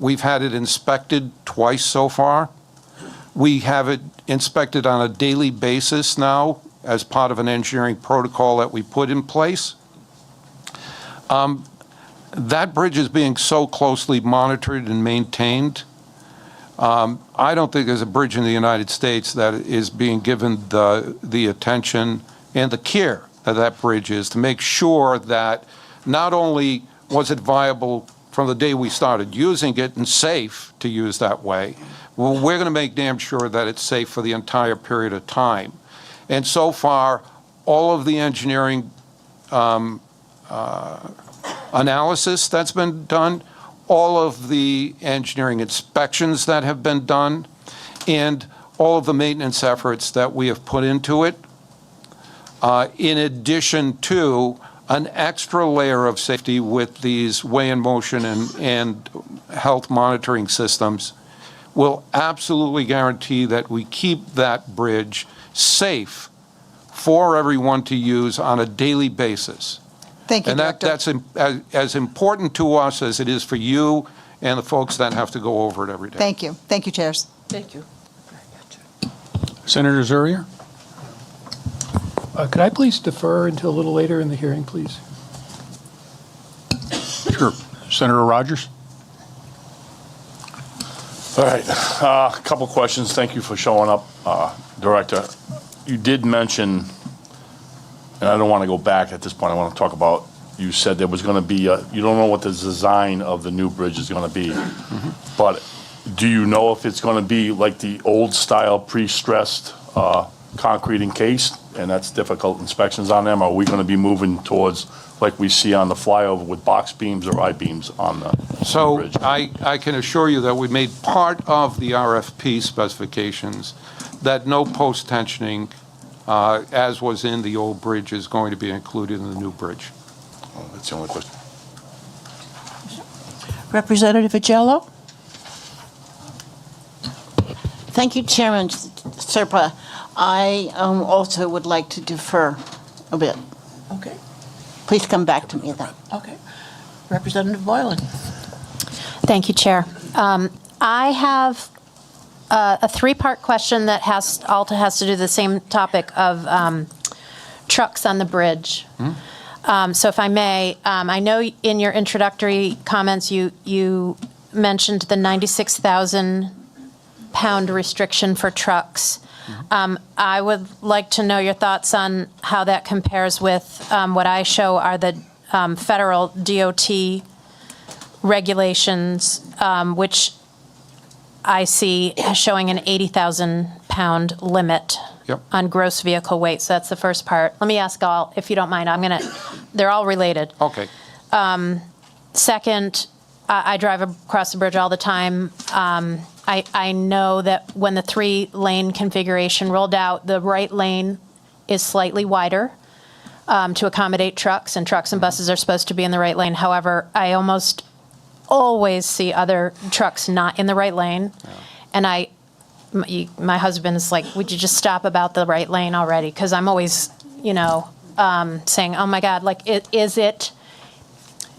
[SPEAKER 3] We've had it inspected twice so far. We have it inspected on a daily basis now as part of an engineering protocol that we put in place. That bridge is being so closely monitored and maintained. I don't think there's a bridge in the United States that is being given the attention and the care that bridge is to make sure that not only was it viable from the day we started using it and safe to use that way, well, we're going to make damn sure that it's safe for the entire period of time. And so far, all of the engineering analysis that's been done, all of the engineering inspections that have been done, and all of the maintenance efforts that we have put into it, in addition to an extra layer of safety with these weigh-in-motion and health monitoring systems, will absolutely guarantee that we keep that bridge safe for everyone to use on a daily basis.
[SPEAKER 8] Thank you,
[SPEAKER 3] And
[SPEAKER 8] Director.
[SPEAKER 3] that's as important to us as it is for you and the folks that have to go over it every day.
[SPEAKER 8] Thank you. Thank you, Chairs.
[SPEAKER 1] Thank you.
[SPEAKER 5] Senator Zurier?
[SPEAKER 9] Could I please defer until a little later in the hearing, please?
[SPEAKER 5] Sure. Senator Rogers?
[SPEAKER 10] All right, a couple questions. Thank you for showing up, Director. You did mention, and I don't want to go back at this point, I want to talk about, you said there was going to be, you don't know what the design of the new bridge is going to be, but do you know if it's going to be like the old style pre-stressed concrete encased, and that's difficult inspections on them? Or are we going to be moving towards like we see on the flyover with box beams or I-beams on the
[SPEAKER 3] So
[SPEAKER 10] bridge?
[SPEAKER 3] I can assure you that we made part of the RFP specifications that no post-tensioning, as was in the old bridge, is going to be included in the new bridge.
[SPEAKER 10] Oh, that's the only question.
[SPEAKER 1] Representative Agello?
[SPEAKER 11] Thank you, Chairman Serpa. I also would like to defer a bit.
[SPEAKER 1] Okay.
[SPEAKER 11] Please come back to me then.
[SPEAKER 1] Okay. Representative Boylan?
[SPEAKER 7] Thank you, Chair. I have a 3-part question that has to do the same topic of trucks on the bridge. So if I may, I know in your introductory comments you mentioned the 96,000 pound restriction for trucks. I would like to know your thoughts on how that compares with what I show are the federal DOT regulations, which I see showing an 80,000 pound limit on gross vehicle weight. So that's the first part. Let me ask all, if you don't mind, they're all related.
[SPEAKER 3] Okay.
[SPEAKER 7] Second, I drive across the bridge all the time. I know that when the 3-lane configuration rolled out, the right lane is slightly wider to accommodate trucks, and trucks and buses are supposed to be in the right lane. However, I almost always see other trucks not in the right lane, and I
[SPEAKER 12] my husband's like, would you just stop about the right lane already? Because I'm always, saying, oh my God, like,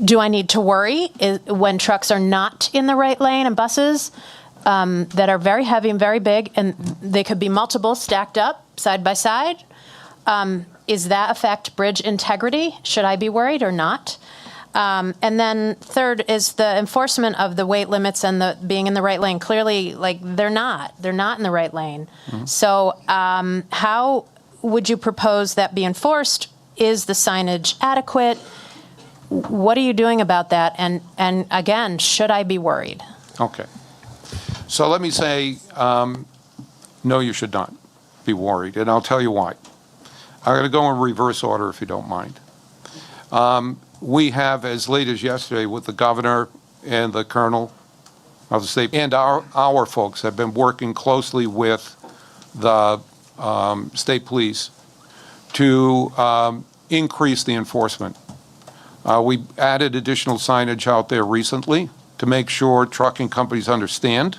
[SPEAKER 12] do I need to worry when trucks are not in the right lane and buses that are very heavy and very big, and they could be multiple stacked up side by side? Is that affect bridge integrity? Should I be worried or not? And then third is the enforcement of the weight limits and the being in the right lane. Clearly, like, they're not in the right lane. So how would you propose that be enforced? Is the signage adequate? What are you doing about that? And again, should I be worried?
[SPEAKER 3] Okay. So let me say, no, you should not be worried, and I'll tell you why. I'm going to go in reverse order, if you don't mind. We have, as late as yesterday, with the governor and the colonel of the state, and our folks have been working closely with the state police to increase the enforcement. We added additional signage out there recently to make sure trucking companies understand.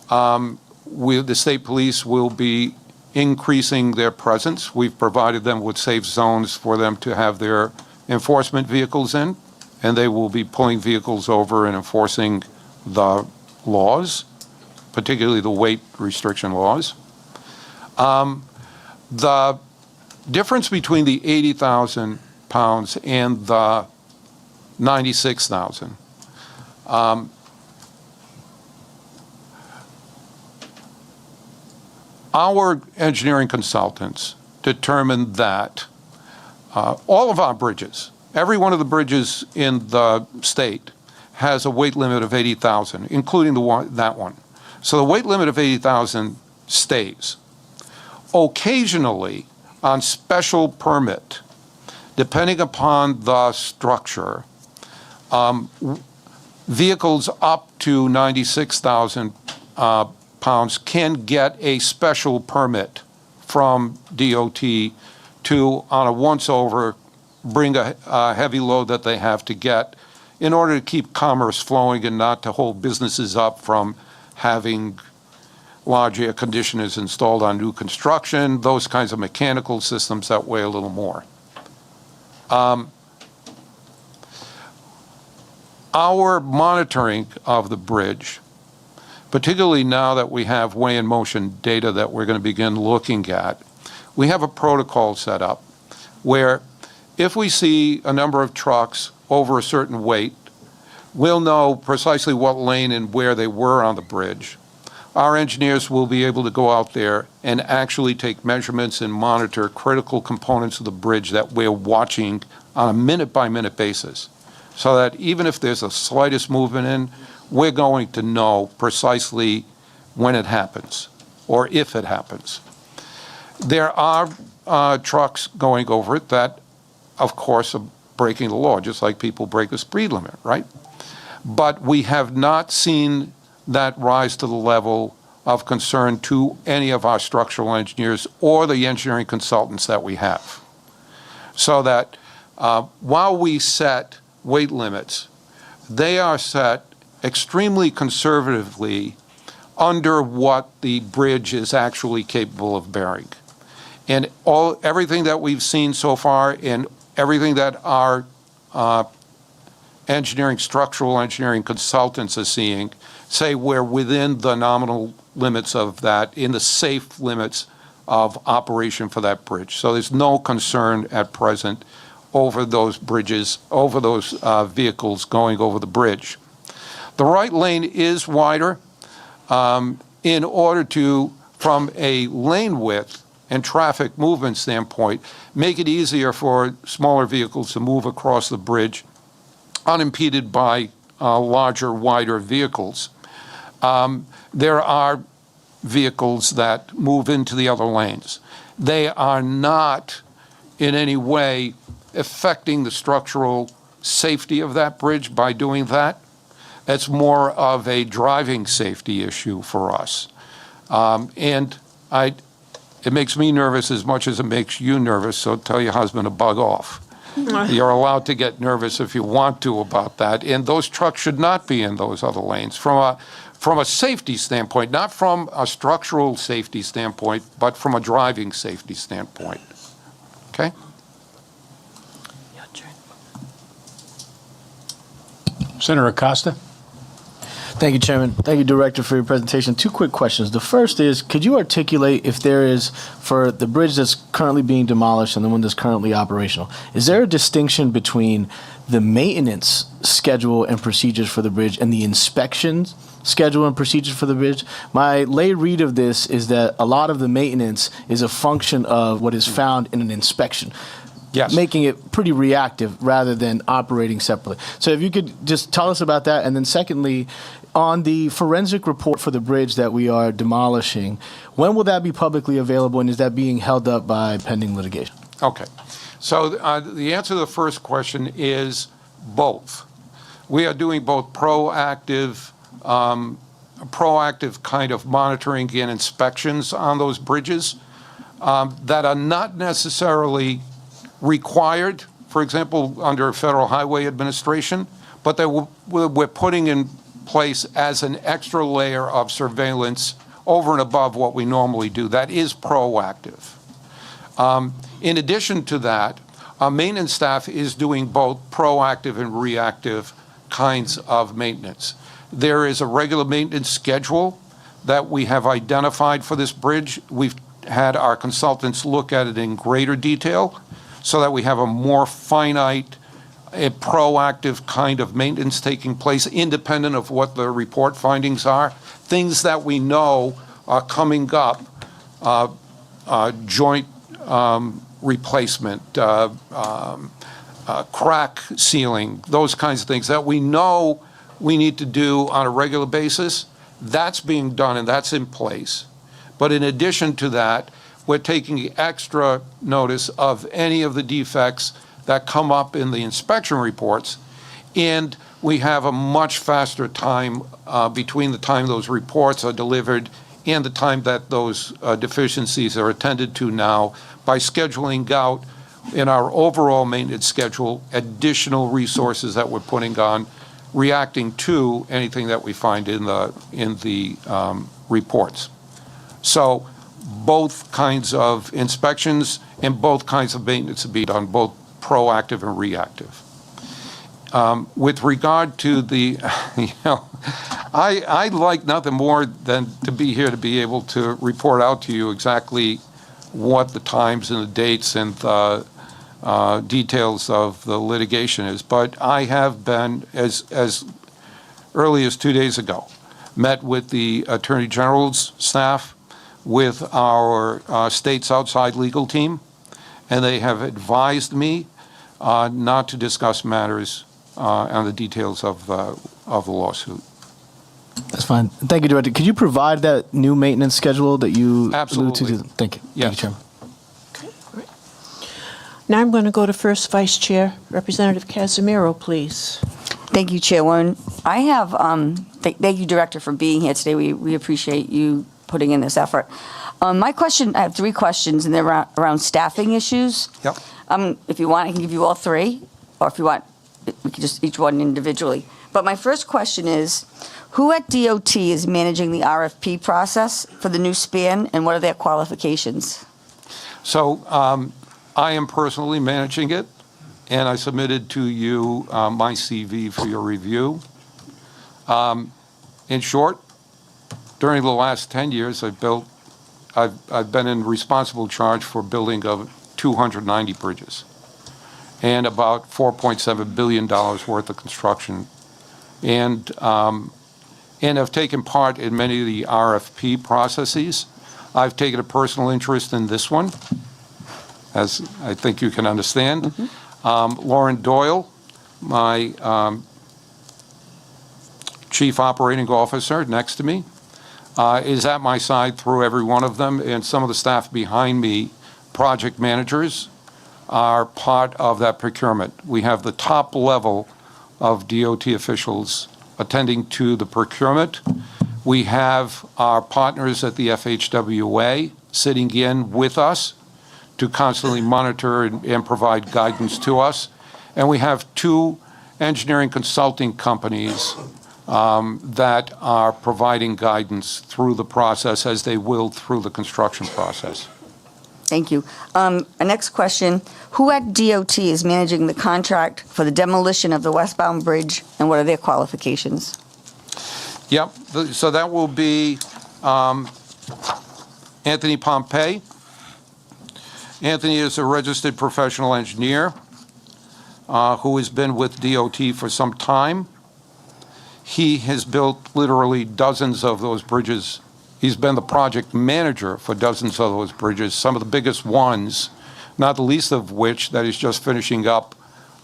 [SPEAKER 3] The state police will be increasing their presence. We've provided them with safe zones for them to have their enforcement vehicles in, and they will be pulling vehicles over and enforcing the laws, particularly the weight restriction laws. The difference between the 80,000 pounds and the 96,000, our engineering consultants determined that all of our bridges, every one of the bridges in the state, has a weight limit of 80,000, including that one. So the weight limit of 80,000 stays. Occasionally, on special permit, depending upon the structure, vehicles up to 96,000 pounds can get a special permit from DOT to, on a once-over, bring a heavy load that they have to get in order to keep commerce flowing and not to hold businesses up from having large air conditioners installed on new construction, those kinds of mechanical systems that weigh a little more. Our monitoring of the bridge, particularly now that we have weigh in motion data that we're going to begin looking at, we have a protocol set up where if we see a number of trucks over a certain weight, we'll know precisely what lane and where they were on the bridge. Our engineers will be able to go out there and actually take measurements and monitor critical components of the bridge that we're watching on a minute-by-minute basis, so that even if there's the slightest movement in, we're going to know precisely when it happens or if it happens. There are trucks going over it that, of course, are breaking the law, just like people break the speed limit, right? But we have not seen that rise to the level of concern to any of our structural engineers or the engineering consultants that we have. So that while we set weight limits, they are set extremely conservatively under what the bridge is actually capable of bearing. And everything that we've seen so far and everything that our structural engineering consultants are seeing say we're within the nominal limits of that, in the safe limits of operation for that bridge. So there's no concern at present over those bridges, over those vehicles going over the bridge. The right lane is wider in order to, from a lane width and traffic movement standpoint, make it easier for smaller vehicles to move across the bridge unimpeded by larger, wider vehicles. There are vehicles that move into the other lanes. They are not in any way affecting the structural safety of that bridge by doing that. It's more of a driving safety issue for us. And it makes me nervous as much as it makes you nervous, so tell your husband to bug off. You're allowed to get nervous if you want to about that, and those trucks should not be in those other lanes. From from a safety standpoint, not from a structural safety standpoint, but from a driving safety standpoint. Okay?
[SPEAKER 5] Senator Acosta?
[SPEAKER 13] Thank you, Chairman. Thank you, Director, for your presentation. Two quick questions. The first is, could you articulate if there is, for the bridge that's currently being demolished and the one that's currently operational, is there a distinction between the maintenance schedule and procedures for the bridge and the inspections schedule and procedures for the bridge? My lay read of this is that a lot of the maintenance is a function of what is found in an inspection.
[SPEAKER 3] Yes.
[SPEAKER 13] Making it pretty reactive rather than operating separately. So if you could just tell us about that. And then secondly, on the forensic report for the bridge that we are demolishing, when will that be publicly available, and is that being held up by pending litigation?
[SPEAKER 3] Okay. So the answer to the first question is both. We are doing both proactive kind of monitoring and inspections on those bridges that are not necessarily required, for example, under Federal Highway Administration, but that we're putting in place as an extra layer of surveillance over and above what we normally do. That is proactive. In addition to that, our maintenance staff is doing both proactive and reactive kinds of maintenance. There is a regular maintenance schedule that we have identified for this bridge. We've had our consultants look at it in greater detail so that we have a more finite, a proactive kind of maintenance taking place independent of what the report findings are. Things that we know are coming up, joint replacement, crack sealing, those kinds of things that we know we need to do on a regular basis. That's being done and that's in place. But in addition to that, we're taking extra notice of any of the defects that come up in the inspection reports, and we have a much faster time between the time those reports are delivered and the time that those deficiencies are attended to now by scheduling out in our overall maintenance schedule additional resources that we're putting on, reacting to anything that we find in the reports. So both kinds of inspections and both kinds of maintenance to be done, both proactive and reactive. With regard to the, I like nothing more than to be here to be able to report out to you exactly what the times and the dates and the details of the litigation is. But I have been, as early as 2 days ago, met with the Attorney General's staff, with our state's outside legal team, and they have advised me not to discuss matters on the details of the lawsuit.
[SPEAKER 13] That's fine. Thank you, Director. Could you provide that new maintenance schedule that you alluded to?
[SPEAKER 3] Absolutely.
[SPEAKER 13] Thank you.
[SPEAKER 3] Yes.
[SPEAKER 13] Thank you, Chairman.
[SPEAKER 1] Okay, all right. Now I'm going to go to First Vice Chair, Representative Casimiro, please.
[SPEAKER 14] Thank you, Chairwoman. I have, thank you, Director, for being here today. We appreciate you putting in this effort. My question, I have 3 questions, and they're around staffing issues.
[SPEAKER 3] Yep.
[SPEAKER 14] If you want, I can give you all 3, or if you want, we can just each one individually. But my first question is, who at DOT is managing the RFP process for the new span, and what are their qualifications?
[SPEAKER 3] So I am personally managing it, and I submitted to you my CV for your review. In short, during the last 10 years, I've been in responsible charge for building of 290 bridges and about $4.7 billion worth of construction, and have taken part in many of the RFP processes. I've taken a personal interest in this one, as I think you can understand. Mm-hmm. Lauren Doyle, my Chief Operating Officer next to me, is at my side through every one of them, and some of the staff behind me, project managers, are part of that procurement. We have the top level of DOT officials attending to the procurement. We have our partners at the FHWA sitting in with us to constantly monitor and provide guidance to us. And we have 2 engineering consulting companies that are providing guidance through the process as they will through the construction process.
[SPEAKER 14] Thank you. Our next question, who at DOT is managing the contract for the demolition of the westbound bridge, and what are their qualifications?
[SPEAKER 3] Yep, so that will be Anthony Pompey. Anthony is a registered professional engineer who has been with DOT for some time. He has built literally dozens of those bridges. He's been the project manager for dozens of those bridges, some of the biggest ones, not the least of which that is just finishing up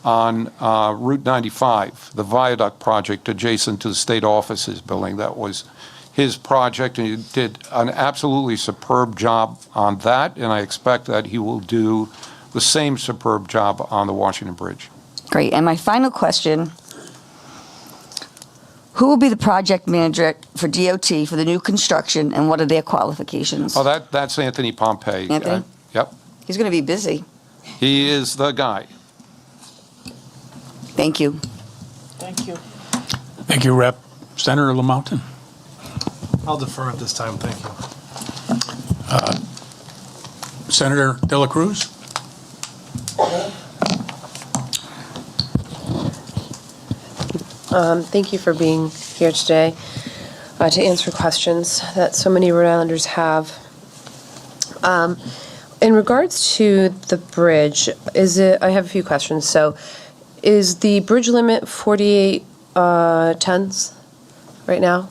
[SPEAKER 3] on Route 95, the viaduct project adjacent to the state offices building. That was his project, and he did an absolutely superb job on that, and I expect that he will do the same superb job on the Washington Bridge.
[SPEAKER 14] Great. And my final question, who will be the project manager for DOT for the new construction, and what are their qualifications?
[SPEAKER 3] Oh, that's Anthony Pompey.
[SPEAKER 14] Anthony?
[SPEAKER 3] Yep.
[SPEAKER 14] He's going to be busy.
[SPEAKER 3] He is the guy.
[SPEAKER 14] Thank you.
[SPEAKER 1] Thank you.
[SPEAKER 5] Thank you, Rep. Senator LaMountain.
[SPEAKER 15] I'll defer at this time, thank you.
[SPEAKER 5] Senator De La Cruz.
[SPEAKER 16] Thank you for being here today to answer questions that so many Rhode Islanders have. In regards to the bridge, I have a few questions. So is the bridge limit 48 tons right now?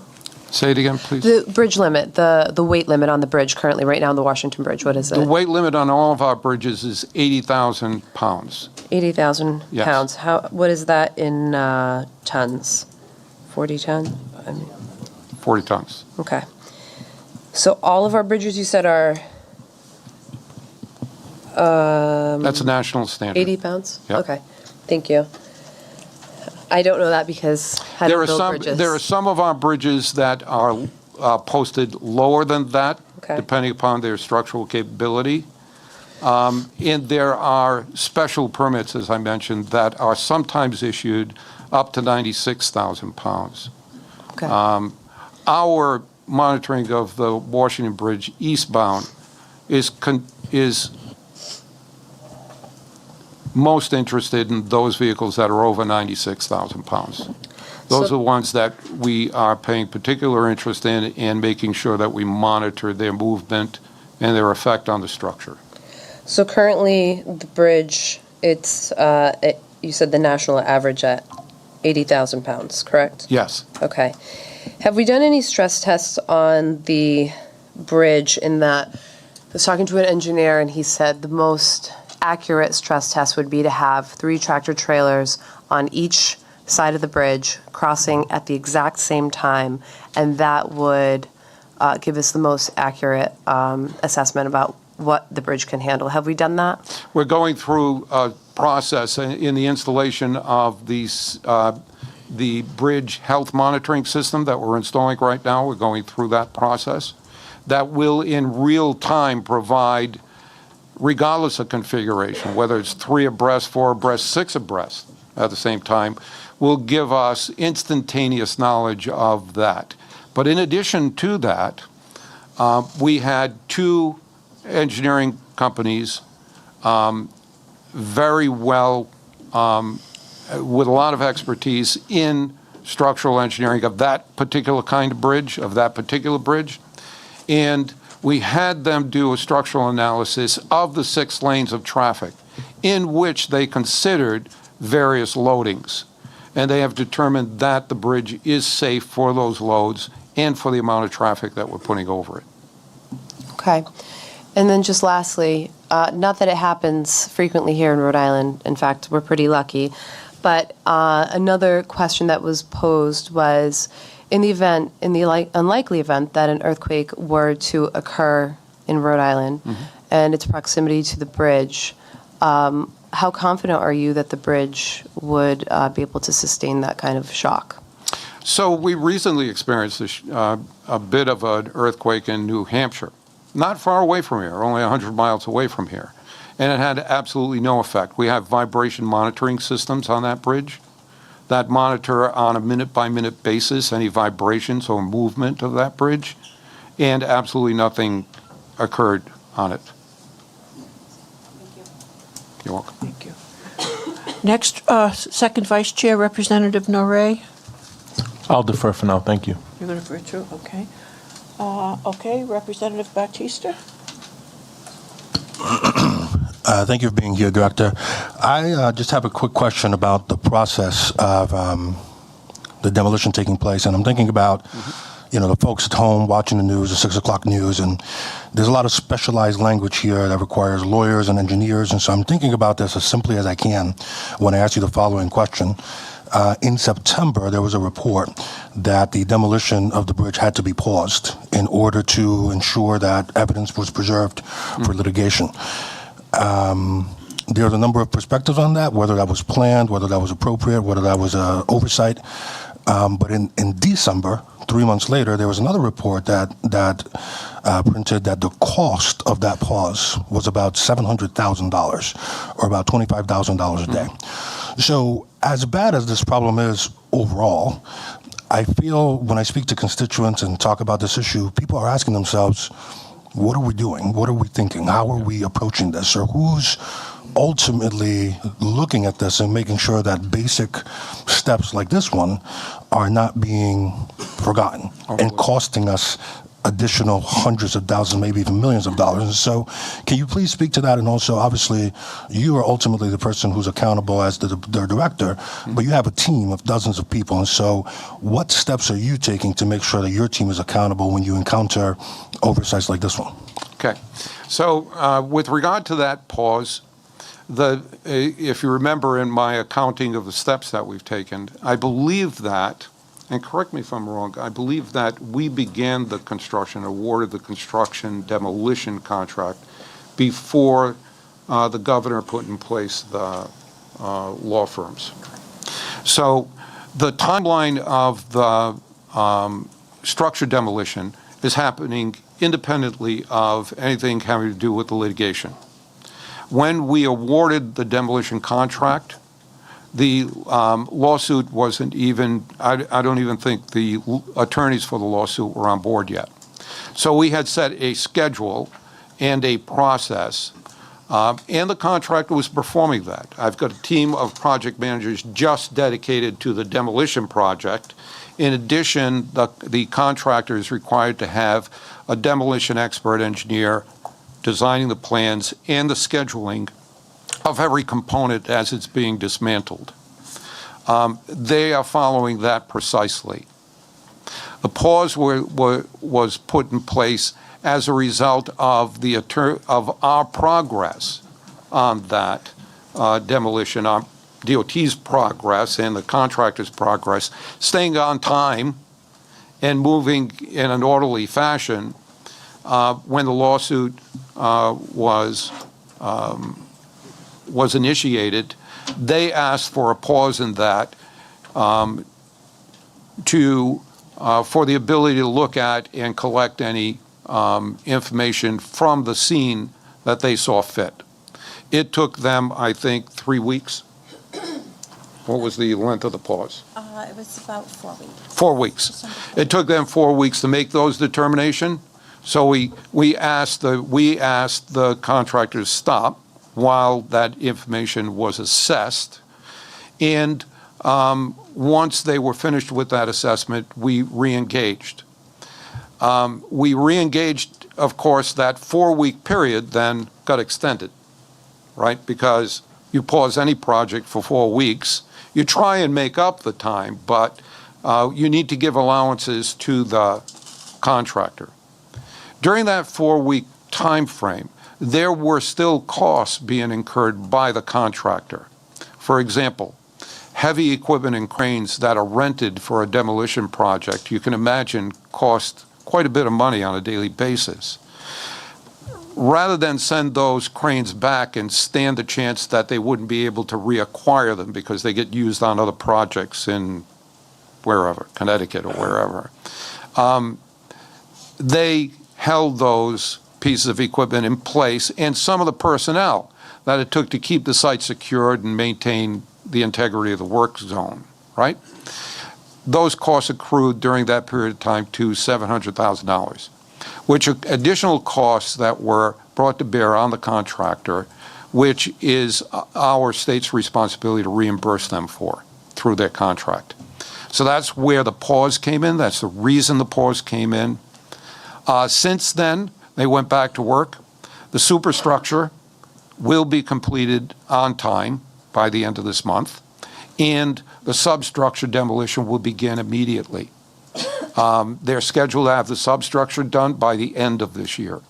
[SPEAKER 3] Say it again, please.
[SPEAKER 16] The bridge limit, the weight limit on the bridge currently right now on the Washington Bridge, what is it?
[SPEAKER 3] The weight limit on all of our bridges is 80,000 pounds.
[SPEAKER 16] 80,000
[SPEAKER 3] Yes.
[SPEAKER 16] pounds. What is that in tons? 40 ton?
[SPEAKER 3] 40 tons.
[SPEAKER 16] Okay. So all of our bridges you said are
[SPEAKER 3] That's a national standard.
[SPEAKER 16] 80 pounds?
[SPEAKER 3] Yep.
[SPEAKER 16] Okay. Thank you. I don't know that because I don't build bridges.
[SPEAKER 3] There are some of our bridges that are posted lower than that,
[SPEAKER 16] Okay.
[SPEAKER 3] depending upon their structural capability. And there are special permits, as I mentioned, that are sometimes issued up to 96,000 pounds.
[SPEAKER 16] Okay.
[SPEAKER 3] Our monitoring of the Washington Bridge eastbound is most interested in those vehicles that are over 96,000 pounds. Those are the ones that we are paying particular interest in and making sure that we monitor their movement and their effect on the structure.
[SPEAKER 16] So currently the bridge, it's, you said the national average at 80,000 pounds, correct?
[SPEAKER 3] Yes.
[SPEAKER 16] Okay. Have we done any stress tests on the bridge in that, I was talking to an engineer and he said the most accurate stress test would be to have 3 tractor trailers on each side of the bridge crossing at the exact same time, and that would give us the most accurate assessment about what the bridge can handle. Have we done that?
[SPEAKER 3] We're going through a process in the installation of the bridge health monitoring system that we're installing right now. We're going through that process. That will in real time provide, regardless of configuration, whether it's 3 abreast, 4 abreast, 6 abreast at the same time, will give us instantaneous knowledge of that. But in addition to that, we had 2 engineering companies very well, with a lot of expertise in structural engineering of that particular kind of bridge, and we had them do a structural analysis of the 6 lanes of traffic in which they considered various loadings. And they have determined that the bridge is safe for those loads and for the amount of traffic that we're putting over it.
[SPEAKER 16] Okay. And then just lastly, not that it happens frequently here in Rhode Island, in fact, we're pretty lucky, but another question that was posed was, in the unlikely event that an earthquake were to occur in Rhode Island and its proximity to the bridge, how confident are you that the bridge would be able to sustain that kind of shock?
[SPEAKER 3] So we recently experienced a bit of an earthquake in New Hampshire, not far away from here, only 100 miles away from here, and it had absolutely no effect. We have vibration monitoring systems on that bridge that monitor on a minute-by-minute basis any vibrations or movement of that bridge, and absolutely nothing occurred on it. You're welcome.
[SPEAKER 1] Thank you. Next, Second Vice Chair, Representative Norrie.
[SPEAKER 15] I'll defer for now, thank you.
[SPEAKER 1] You're going to refer to, okay. Okay, Representative Bautista.
[SPEAKER 15] Thank you for being here, Director. I just have a quick question about the process of the demolition taking place, and I'm thinking about, the folks at home watching the news, the 6 o'clock news, and there's a lot of specialized language here that requires lawyers and engineers, and so I'm thinking about this as simply as I can when I ask you the following question. In September, there was a report that the demolition of the bridge had to be paused in order to ensure that evidence was preserved for litigation. There's a number of perspectives on that, whether that was planned, whether that was appropriate, whether that was oversight. But in December, 3 months later, there was another report that printed that the cost of that pause was about $700,000, or about $25,000 a day. So as bad as this problem is overall, I feel when I speak to constituents and talk about this issue, people are asking themselves, what are we doing? What are we thinking? How are we approaching this? Or who's ultimately looking at this and making sure that basic steps like this one are not being forgotten and costing us additional hundreds of thousands, maybe even millions of dollars. And so can you please speak to that? And also, obviously, you are ultimately the person who's accountable as the director, but you have a team of dozens of people. And so what steps are you taking to make sure that your team is accountable when you encounter oversights like this one?
[SPEAKER 3] Okay. So with regard to that pause, if you remember in my accounting of the steps that we've taken, I believe that, and correct me if I'm wrong, I believe that we began the construction, awarded the construction demolition contract before the governor put in place the law firms. So the timeline of the structure demolition is happening independently of anything having to do with the litigation. When we awarded the demolition contract, the lawsuit wasn't even, I don't even think the attorneys for the lawsuit were on board yet. So we had set a schedule and a process, and the contractor was performing that. I've got a team of project managers just dedicated to the demolition project. In addition, the contractor is required to have a demolition expert engineer designing the plans and the scheduling of every component as it's being dismantled. They are following that precisely. The pause was put in place as a result of our progress on that demolition, our DOT's progress and the contractor's progress, staying on time and moving in an orderly fashion. When the lawsuit was initiated, they asked for a pause in that for the ability to look at and collect any information from the scene that they saw fit. It took them, I think, 3 weeks. What was the length of the pause?
[SPEAKER 2] It was about 4 weeks.
[SPEAKER 3] 4 weeks. It took them 4 weeks to make those determinations. So we asked the contractors to stop while that information was assessed, and once they were finished with that assessment, we re-engaged. We re-engaged, of course, that 4-week period then got extended, right? Because you pause any project for 4 weeks, you try and make up the time, but you need to give allowances to the contractor. During that 4-week time frame, there were still costs being incurred by the contractor. For example, heavy equipment and cranes that are rented for a demolition project, you can imagine, cost quite a bit of money on a daily basis. Rather than send those cranes back and stand the chance that they wouldn't be able to reacquire them because they get used on other projects in wherever, Connecticut or wherever, they held those pieces of equipment in place and some of the personnel that it took to keep the site secured and maintain the integrity of the work zone, right? Those costs accrued during that period of time to $700,000, which are additional costs that were brought to bear on the contractor, which is our state's responsibility to reimburse them for through their contract. So that's where the pause came in. That's the reason the pause came in. Since then, they went back to work. The superstructure will be completed on time by the end of this month, and the substructure demolition will begin immediately. They're scheduled to have the substructure done by the end of this year.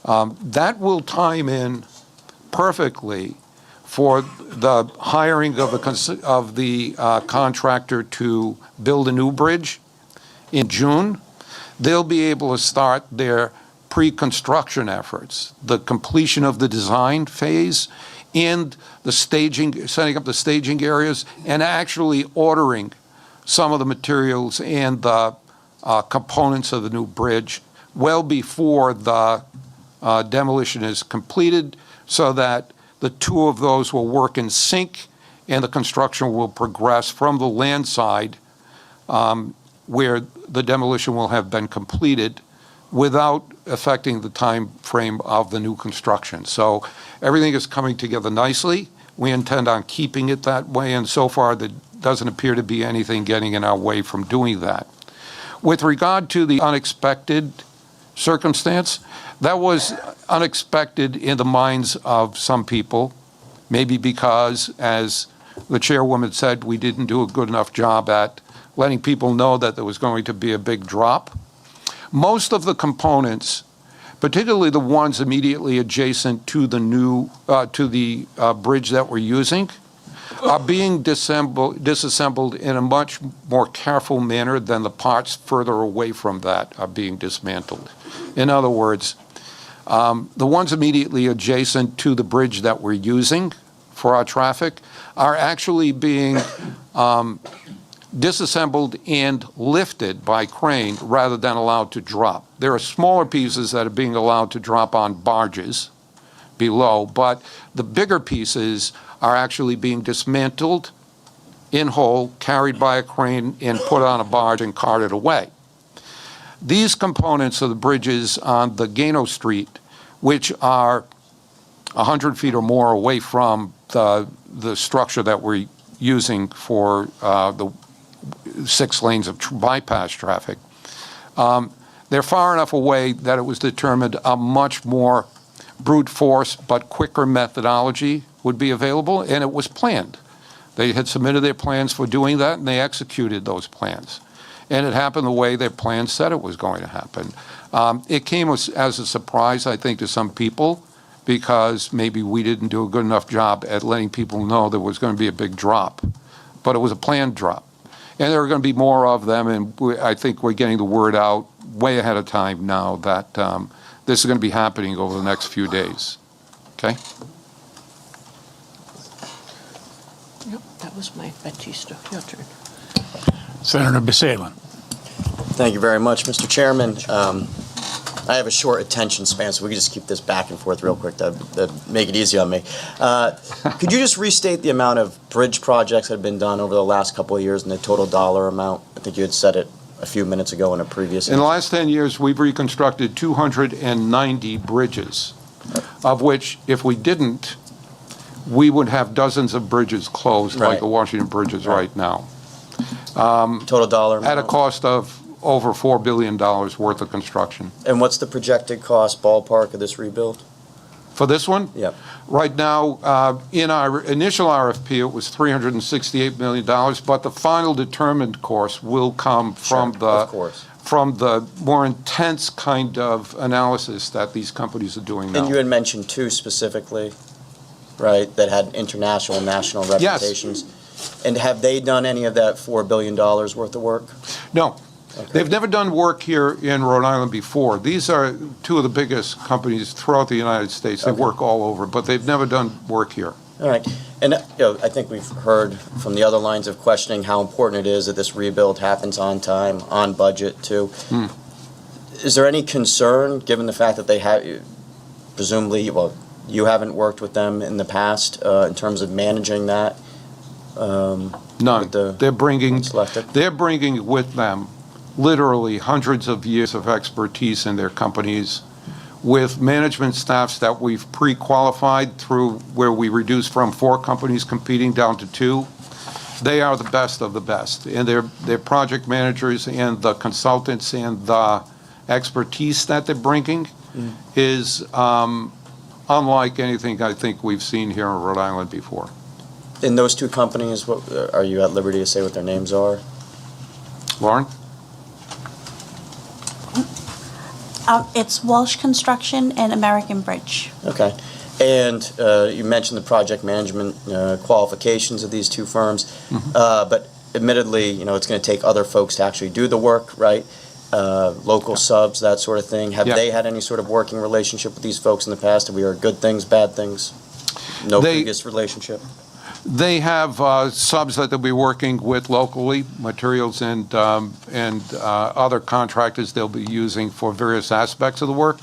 [SPEAKER 3] That will time in perfectly for the hiring of the contractor to build a new bridge in June. They'll be able to start their pre-construction efforts, the completion of the design phase, and the staging, setting up the staging areas, and actually ordering some of the materials and the components of the new bridge well before the demolition is completed, so that the two of those will work in sync and the construction will progress from the land side where the demolition will have been completed without affecting the time frame of the new construction. So everything is coming together nicely. We intend on keeping it that way, and so far there doesn't appear to be anything getting in our way from doing that. With regard to the unexpected circumstance, that was unexpected in the minds of some people, maybe because, as the chairwoman said, we didn't do a good enough job at letting people know that there was going to be a big drop. Most of the components, particularly the ones immediately adjacent to the new bridge that we're using, are being disassembled in a much more careful manner than the parts further away from that are being dismantled. In other words, the ones immediately adjacent to the bridge that we're using for our traffic are actually being disassembled and lifted by crane rather than allowed to drop. There are smaller pieces that are being allowed to drop on barges below, but the bigger pieces are actually being dismantled in whole, carried by a crane, and put on a barge and carted away. These components of the bridges on the Gano Street, which are 100 feet or more away from the structure that we're using for the 6 lanes of bypass traffic, they're far enough away that it was determined a much more brute force but quicker methodology would be available, and it was planned. They had submitted their plans for doing that, and they executed those plans. And it happened the way their plans said it was going to happen. It came as a surprise, I think, to some people, because maybe we didn't do a good enough job at letting people know there was going to be a big drop. But it was a planned drop. And there are going to be more of them, and I think we're getting the word out way ahead of time now that this is going to be happening over the next few days. Okay?
[SPEAKER 1] Yep, that was Mike Batista. Your turn.
[SPEAKER 5] Senator Basalan.
[SPEAKER 17] Thank you very much, Mr. Chairman. I have a short attention span, so we can just keep this back and forth real quick. That'd make it easy on me. Could you just restate the amount of bridge projects that have been done over the last couple of years and the total dollar amount? I think you had said it a few minutes ago in a previous.
[SPEAKER 3] In the last 10 years, we've reconstructed 290 bridges, of which, if we didn't, we would have dozens of bridges closed, like the Washington bridges right now.
[SPEAKER 17] Total dollar amount?
[SPEAKER 3] At a cost of over $4 billion worth of construction.
[SPEAKER 17] And what's the projected cost ballpark of this rebuild?
[SPEAKER 3] For this one?
[SPEAKER 17] Yep.
[SPEAKER 3] Right now, in our initial RFP, it was $368 million, but the final determined cost will come from the more intense kind of analysis that these companies are doing now.
[SPEAKER 17] And you had mentioned 2 specifically, right, that had international and national reputations. Yes. And have they done any of that $4 billion worth of work?
[SPEAKER 3] No. Okay. They've never done work here in Rhode Island before. These are 2 of the biggest companies throughout the United States. They work all over, but they've never done work here.
[SPEAKER 17] All right. And I think we've heard from the other lines of questioning how important it is that this rebuild happens on time, on budget, too. Is there any concern, given the fact that they have, presumably, well, you haven't worked with them in the past in terms of managing that?
[SPEAKER 3] None. They're bringing
[SPEAKER 17] selected?
[SPEAKER 3] they're bringing with them literally hundreds of years of expertise in their companies, with management staffs that we've pre-qualified through where we reduced from 4 companies competing down to 2. They are the best of the best, and their project managers and the consultants and the expertise that they're bringing is unlike anything I think we've seen here in Rhode Island before.
[SPEAKER 17] In those 2 companies, what, are you at liberty to say what their names are?
[SPEAKER 3] Lauren?
[SPEAKER 2] It's Walsh Construction and American Bridge.
[SPEAKER 17] Okay. And you mentioned the project management qualifications of these 2 firms, but admittedly, it's going to take other folks to actually do the work, right? Local subs, that sort of thing. Have they had any sort of working relationship with these folks in the past? Have we heard good things, bad things? No previous relationship?
[SPEAKER 3] They have subs that they'll be working with locally, materials and other contractors they'll be using for various aspects of the work.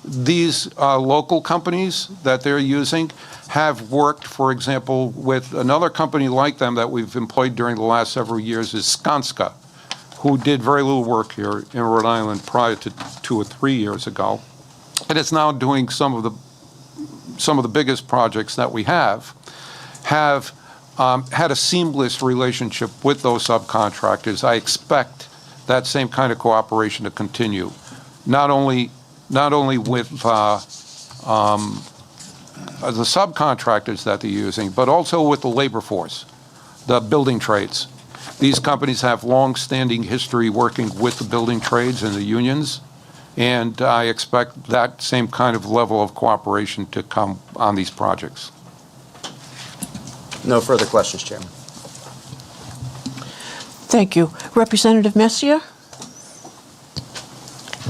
[SPEAKER 3] These local companies that they're using have worked, for example, with another company like them that we've employed during the last several years is Skanska, who did very little work here in Rhode Island prior to 2 or 3 years ago, and it's now doing some of the biggest projects that we have had a seamless relationship with those subcontractors. I expect that same kind of cooperation to continue, not only with the subcontractors that they're using, but also with the labor force, the building trades. These companies have long-standing history working with the building trades and the unions, and I expect that same kind of level of cooperation to come on these projects.
[SPEAKER 17] No further questions, Chairman.
[SPEAKER 1] Thank you. Representative Messier?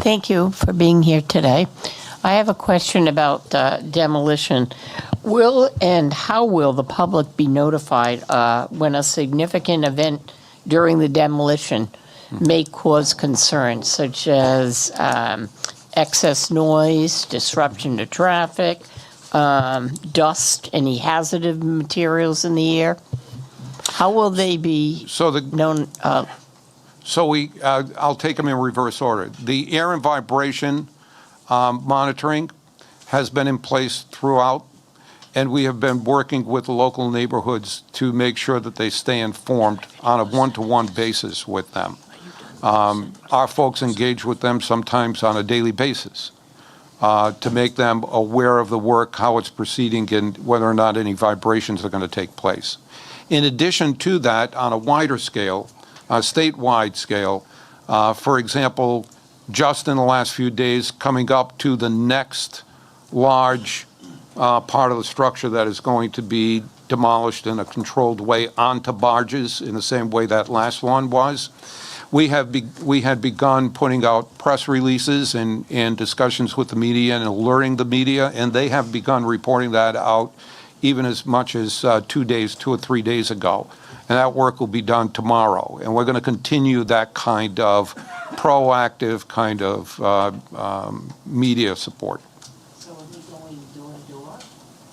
[SPEAKER 11] Thank you for being here today. I have a question about demolition. Will and how will the public be notified when a significant event during the demolition may cause concern, such as excess noise, disruption to traffic, dust, any hazardous materials in the air? How will they be known?
[SPEAKER 3] I'll take them in reverse order. The air and vibration monitoring has been in place throughout, and we have been working with the local neighborhoods to make sure that they stay informed on a one-to-one basis with them. Our folks engage with them sometimes on a daily basis to make them aware of the work, how it's proceeding, and whether or not any vibrations are going to take place. In addition to that, on a wider scale, a statewide scale, for example, just in the last few days, coming up to the next large part of the structure that is going to be demolished in a controlled way onto barges in the same way that last one was. We had begun putting out press releases and discussions with the media and alerting the media, and they have begun reporting that out even as much as 2 or 3 days ago. And that work will be done tomorrow. And we're going to continue that kind of proactive kind of media support.
[SPEAKER 11] So are they going door to door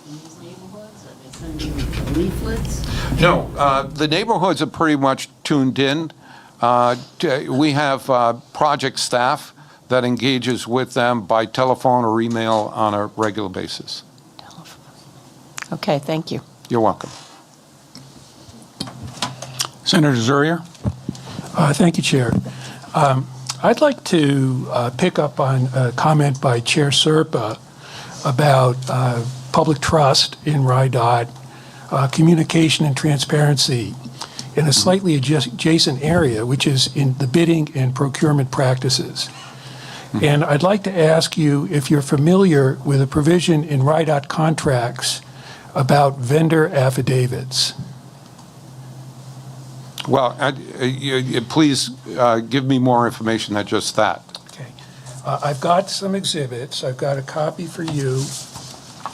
[SPEAKER 11] in these neighborhoods? Are they sending leaflets?
[SPEAKER 3] No, the neighborhoods are pretty much tuned in. We have project staff that engages with them by telephone or email on a regular basis.
[SPEAKER 11] Okay, thank you.
[SPEAKER 3] You're welcome.
[SPEAKER 5] Senator Zurier?
[SPEAKER 9] Thank you, Chair. I'd like to pick up on a comment by Chair Serpa about public trust in RIDOT, communication and transparency in a slightly adjacent area, which is in the bidding and procurement practices. And I'd like to ask you if you're familiar with a provision in RIDOT contracts about vendor affidavits.
[SPEAKER 3] Well, please give me more information than just that.
[SPEAKER 9] Okay. I've got some exhibits. I've got a copy for you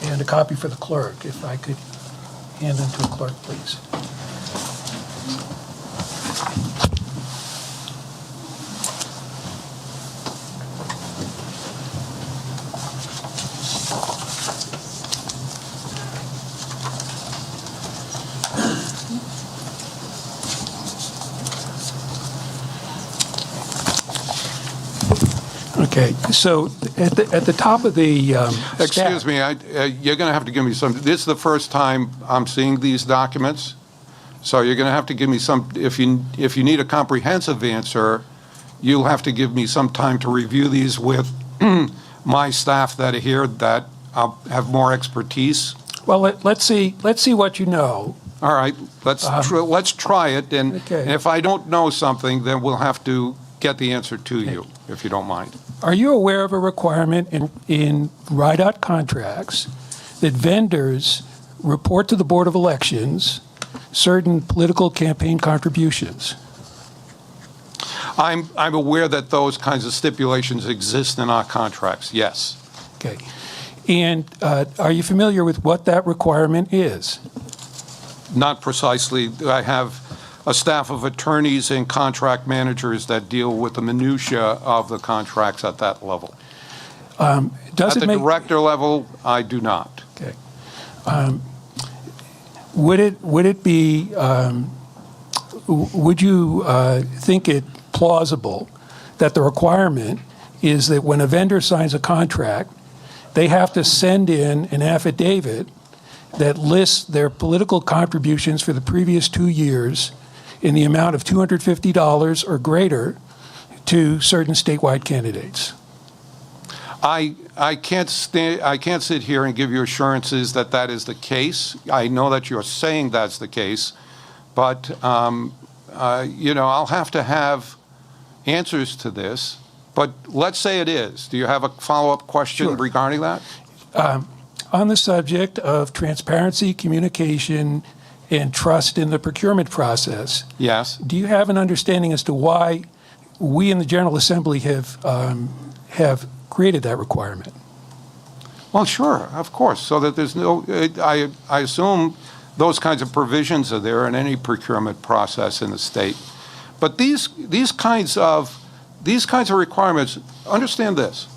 [SPEAKER 9] and a copy for the clerk. If I could hand them to a clerk, please. Okay, so at the top of the
[SPEAKER 3] Excuse me, you're going to have to give me some, this is the first time I'm seeing these documents, so you're going to have to give me some, if you need a comprehensive answer, you'll have to give me some time to review these with my staff that are here that have more expertise.
[SPEAKER 9] Well, let's see what you know.
[SPEAKER 3] All right, let's try it, and if I don't know something, then we'll have to get the answer to you, if you don't mind.
[SPEAKER 9] Are you aware of a requirement in RIDOT contracts that vendors report to the Board of Elections certain political campaign contributions?
[SPEAKER 3] I'm aware that those kinds of stipulations exist in our contracts, yes.
[SPEAKER 9] Okay. And are you familiar with what that requirement is?
[SPEAKER 3] Not precisely. I have a staff of attorneys and contract managers that deal with the minutia of the contracts at that level. At the director level, I do not.
[SPEAKER 9] Okay. Would it be? Would you think it plausible that the requirement is that when a vendor signs a contract, they have to send in an affidavit that lists their political contributions for the previous 2 years in the amount of $250 or greater to certain statewide candidates?
[SPEAKER 3] I can't sit here and give you assurances that that is the case. I know that you're saying that's the case, but I'll have to have answers to this. But let's say it is. Do you have a follow-up question regarding that?
[SPEAKER 9] On the subject of transparency, communication, and trust in the procurement process.
[SPEAKER 3] Yes.
[SPEAKER 9] Do you have an understanding as to why we in the General Assembly have created that requirement?
[SPEAKER 3] Well, sure, of course, so that there's no, I assume those kinds of provisions are there in any procurement process in the state. But these kinds of requirements, understand this.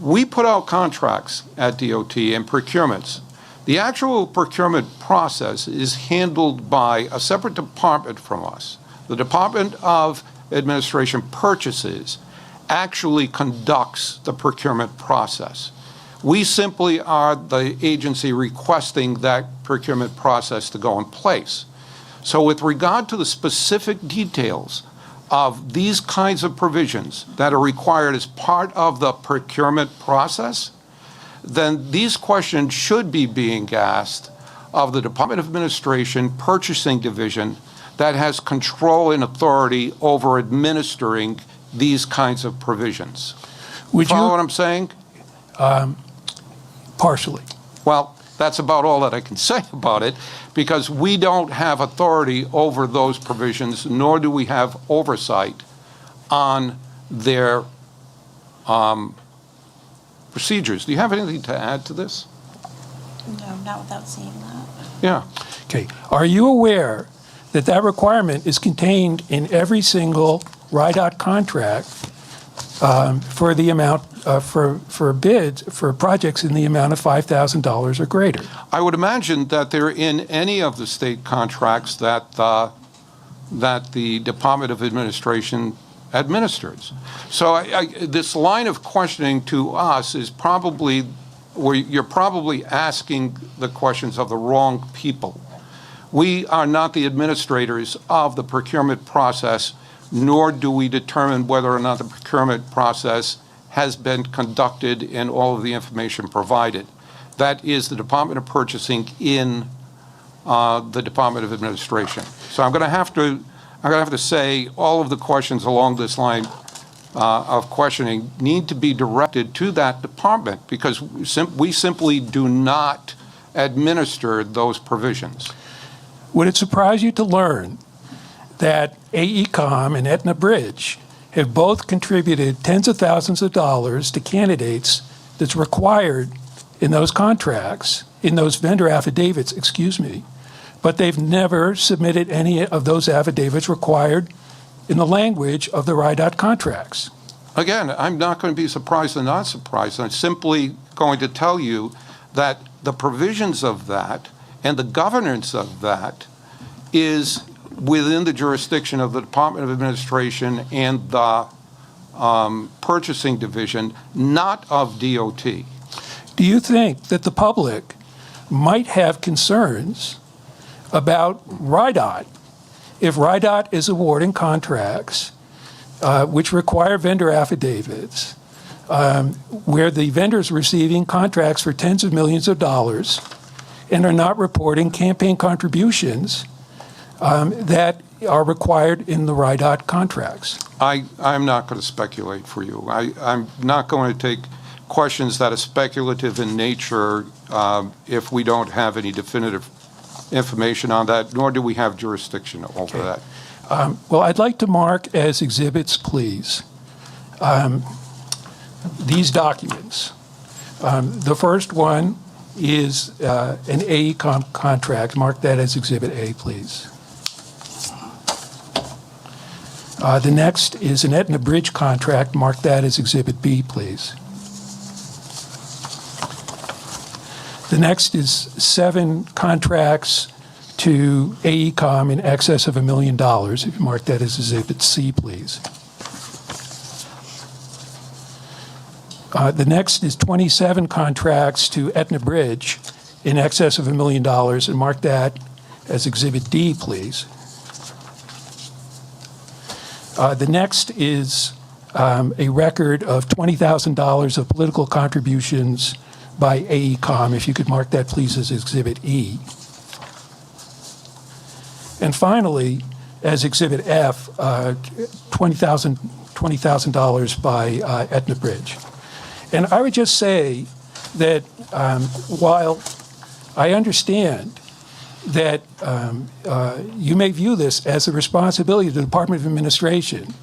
[SPEAKER 3] We put out contracts at DOT and procurements. The actual procurement process is handled by a separate department from us. The Department of Administration Purchases actually conducts the procurement process. We simply are the agency requesting that procurement process to go in place. So with regard to the specific details of these kinds of provisions that are required as part of the procurement process, then these questions should be being asked of the Department of Administration Purchasing Division that has control and authority over administering these kinds of provisions. Follow what I'm saying?
[SPEAKER 9] Partially.
[SPEAKER 3] Well, that's about all that I can say about it, because we don't have authority over those provisions, nor do we have oversight on their procedures. Do you have anything to add to this?
[SPEAKER 2] No, not without seeing that.
[SPEAKER 3] Yeah.
[SPEAKER 9] Okay. Are you aware that that requirement is contained in every single RIDOT contract for the amount for bids for projects in the amount of $5,000 or greater?
[SPEAKER 3] I would imagine that they're in any of the state contracts that the Department of Administration administers. So this line of questioning to us is probably where you're probably asking the questions of the wrong people. We are not the administrators of the procurement process, nor do we determine whether or not the procurement process has been conducted and all of the information provided. That is the Department of Purchasing in the Department of Administration. So I'm going to have to say all of the questions along this line of questioning need to be directed to that department, because we simply do not administer those provisions.
[SPEAKER 9] Would it surprise you to learn that AECOM and Aetna Bridge have both contributed tens of thousands of dollars to candidates that's required in those contracts, in those vendor affidavits, but they've never submitted any of those affidavits required in the language of the RIDOT contracts?
[SPEAKER 3] Again, I'm not going to be surprised or not surprised. I'm simply going to tell you that the provisions of that and the governance of that is within the jurisdiction of the Department of Administration and the purchasing division, not of DOT.
[SPEAKER 9] Do you think that the public might have concerns about RIDOT if RIDOT is awarding contracts which require vendor affidavits, where the vendor's receiving contracts for tens of millions of dollars and are not reporting campaign contributions that are required in the RIDOT contracts?
[SPEAKER 3] I'm not going to speculate for you. I'm not going to take questions that are speculative in nature if we don't have any definitive information on that, nor do we have jurisdiction over that.
[SPEAKER 9] Well, I'd like to mark as exhibits, please, these documents. The first one is an AECOM contract. Mark that as Exhibit A, please. The next is an Etna Bridge contract. Mark that as Exhibit B, please. The next is 7 contracts to AECOM in excess of $1 million. If you mark that as Exhibit C, please. The next is 27 contracts to Etna Bridge in excess of $1 million, and mark that as Exhibit D, please. The next is a record of $20,000 of political contributions by AECOM. If you could mark that, please, as Exhibit E. And finally, as Exhibit F, $20,000 by Etna Bridge. And I would just say that while I understand that you may view this as the responsibility of the Department of Administration,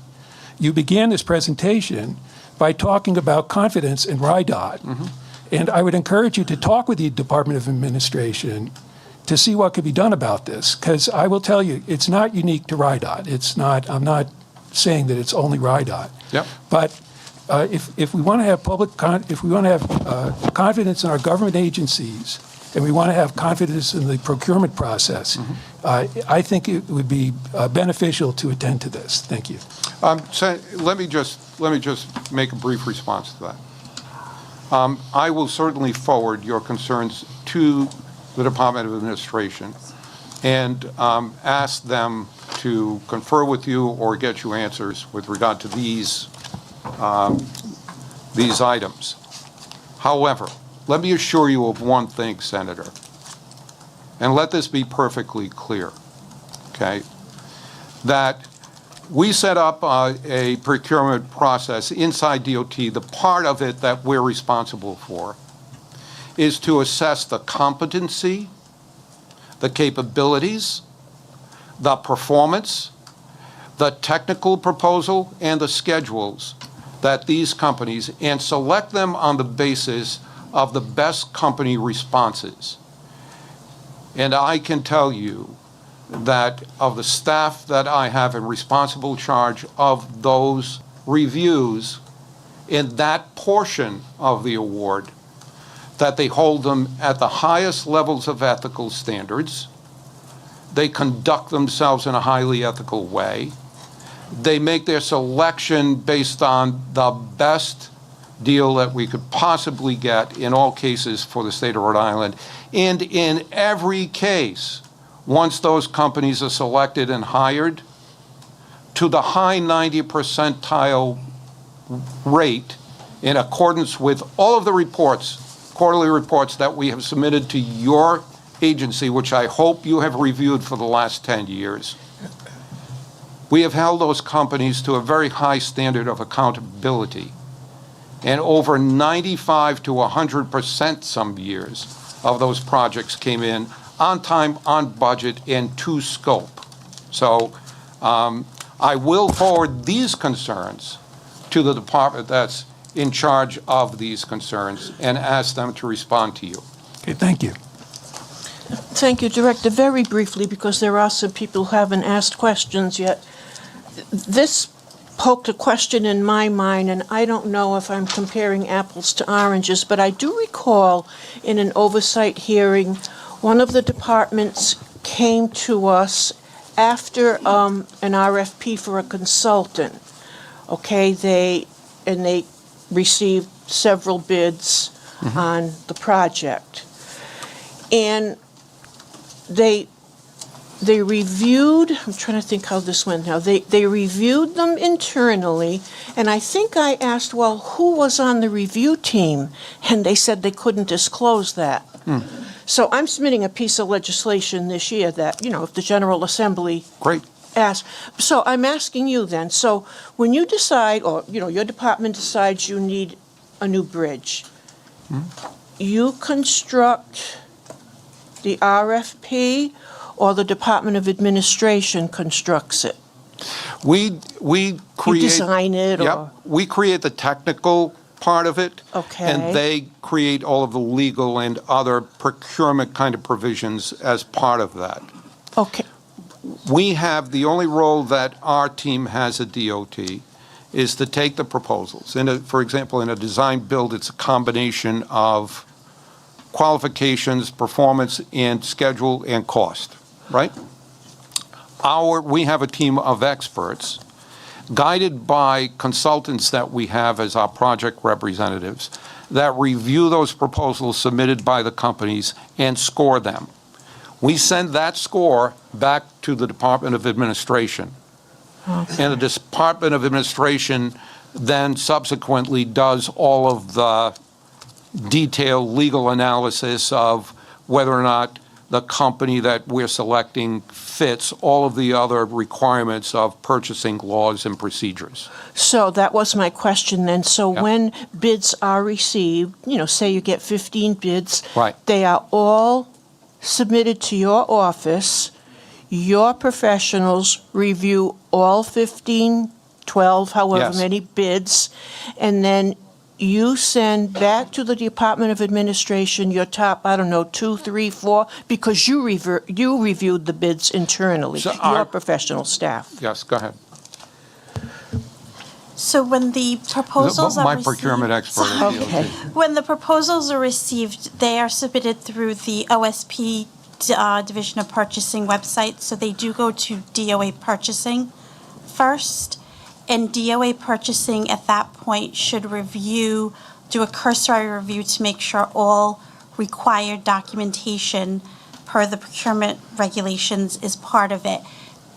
[SPEAKER 9] you began this presentation by talking about confidence in RIDOT. Mm-hmm. And I would encourage you to talk with the Department of Administration to see what could be done about this, because I will tell you, it's not unique to RIDOT. It's not. I'm not saying that it's only RIDOT.
[SPEAKER 3] Yep.
[SPEAKER 9] But if we want to have confidence in our government agencies, and we want to have confidence in the procurement process, mm-hmm. I think it would be beneficial to attend to this. Thank you.
[SPEAKER 3] So let me just make a brief response to that. I will certainly forward your concerns to the Department of Administration and ask them to confer with you or get you answers with regard to these items. However, let me assure you of one thing, Senator, and let this be perfectly clear, okay, that we set up a procurement process inside DOT. The part of it that we're responsible for is to assess the competency, the capabilities, the performance, the technical proposal, and the schedules that these companies, and select them on the basis of the best company responses. And I can tell you that of the staff that I have in responsible charge of those reviews in that portion of the award, that they hold them at the highest levels of ethical standards. They conduct themselves in a highly ethical way. They make their selection based on the best deal that we could possibly get in all cases for the state of Rhode Island. And in every case, once those companies are selected and hired, to the high 90 percentile rate in accordance with all of the reports, quarterly reports that we have submitted to your agency, which I hope you have reviewed for the last 10 years. We have held those companies to a very high standard of accountability. And over 95 to 100% some years of those projects came in on time, on budget, and to scope. So I will forward these concerns to the department that's in charge of these concerns and ask them to respond to you.
[SPEAKER 9] Okay, thank you.
[SPEAKER 1] Thank you, Director. Very briefly, because there are some people who haven't asked questions yet. This poked a question in my mind, and I don't know if I'm comparing apples to oranges, but I do recall in an oversight hearing, one of the departments came to us after an RFP for a consultant Okay, they received several bids on the project. And they reviewed, I'm trying to think how this went now. They reviewed them internally, and I think I asked, well, who was on the review team? And they said they couldn't disclose that. So I'm submitting a piece of legislation this year that, if the General Assembly
[SPEAKER 3] Great.
[SPEAKER 1] asks. So I'm asking you then, so when you decide, or, your department decides you need a new bridge, you construct the RFP, or the Department of Administration constructs it?
[SPEAKER 3] We create.
[SPEAKER 1] You design it,
[SPEAKER 3] Yep.
[SPEAKER 1] or?
[SPEAKER 3] We create the technical part of it.
[SPEAKER 1] Okay.
[SPEAKER 3] And they create all of the legal and other procurement kind of provisions as part of that.
[SPEAKER 1] Okay.
[SPEAKER 3] We have, the only role that our team has at DOT is to take the proposals. For example, in a design build, it's a combination of qualifications, performance, and schedule and cost, right? We have a team of experts guided by consultants that we have as our project representatives that review those proposals submitted by the companies and score them. We send that score back to the Department of Administration.
[SPEAKER 1] Okay.
[SPEAKER 3] And the Department of Administration then subsequently does all of the detailed legal analysis of whether or not the company that we're selecting fits all of the other requirements of purchasing laws and procedures.
[SPEAKER 1] So that was my question then. So
[SPEAKER 3] Yep.
[SPEAKER 1] when bids are received, say you get 15 bids.
[SPEAKER 3] Right.
[SPEAKER 1] They are all submitted to your office. Your professionals review all 15, 12, however
[SPEAKER 3] Yes.
[SPEAKER 1] many bids, and then you send back to the Department of Administration your top, 2, 3, 4, because you reviewed the bids internally,
[SPEAKER 3] So
[SPEAKER 1] your professional staff.
[SPEAKER 3] Yes, go ahead.
[SPEAKER 2] So when the proposals are
[SPEAKER 3] My
[SPEAKER 2] received.
[SPEAKER 3] procurement expert at DOT.
[SPEAKER 1] Okay.
[SPEAKER 2] When the proposals are received, they are submitted through the OSP Division of Purchasing website, so they do go to DOA Purchasing first, and DOA Purchasing at that point should do a cursory review to make sure all required documentation per the procurement regulations is part of it.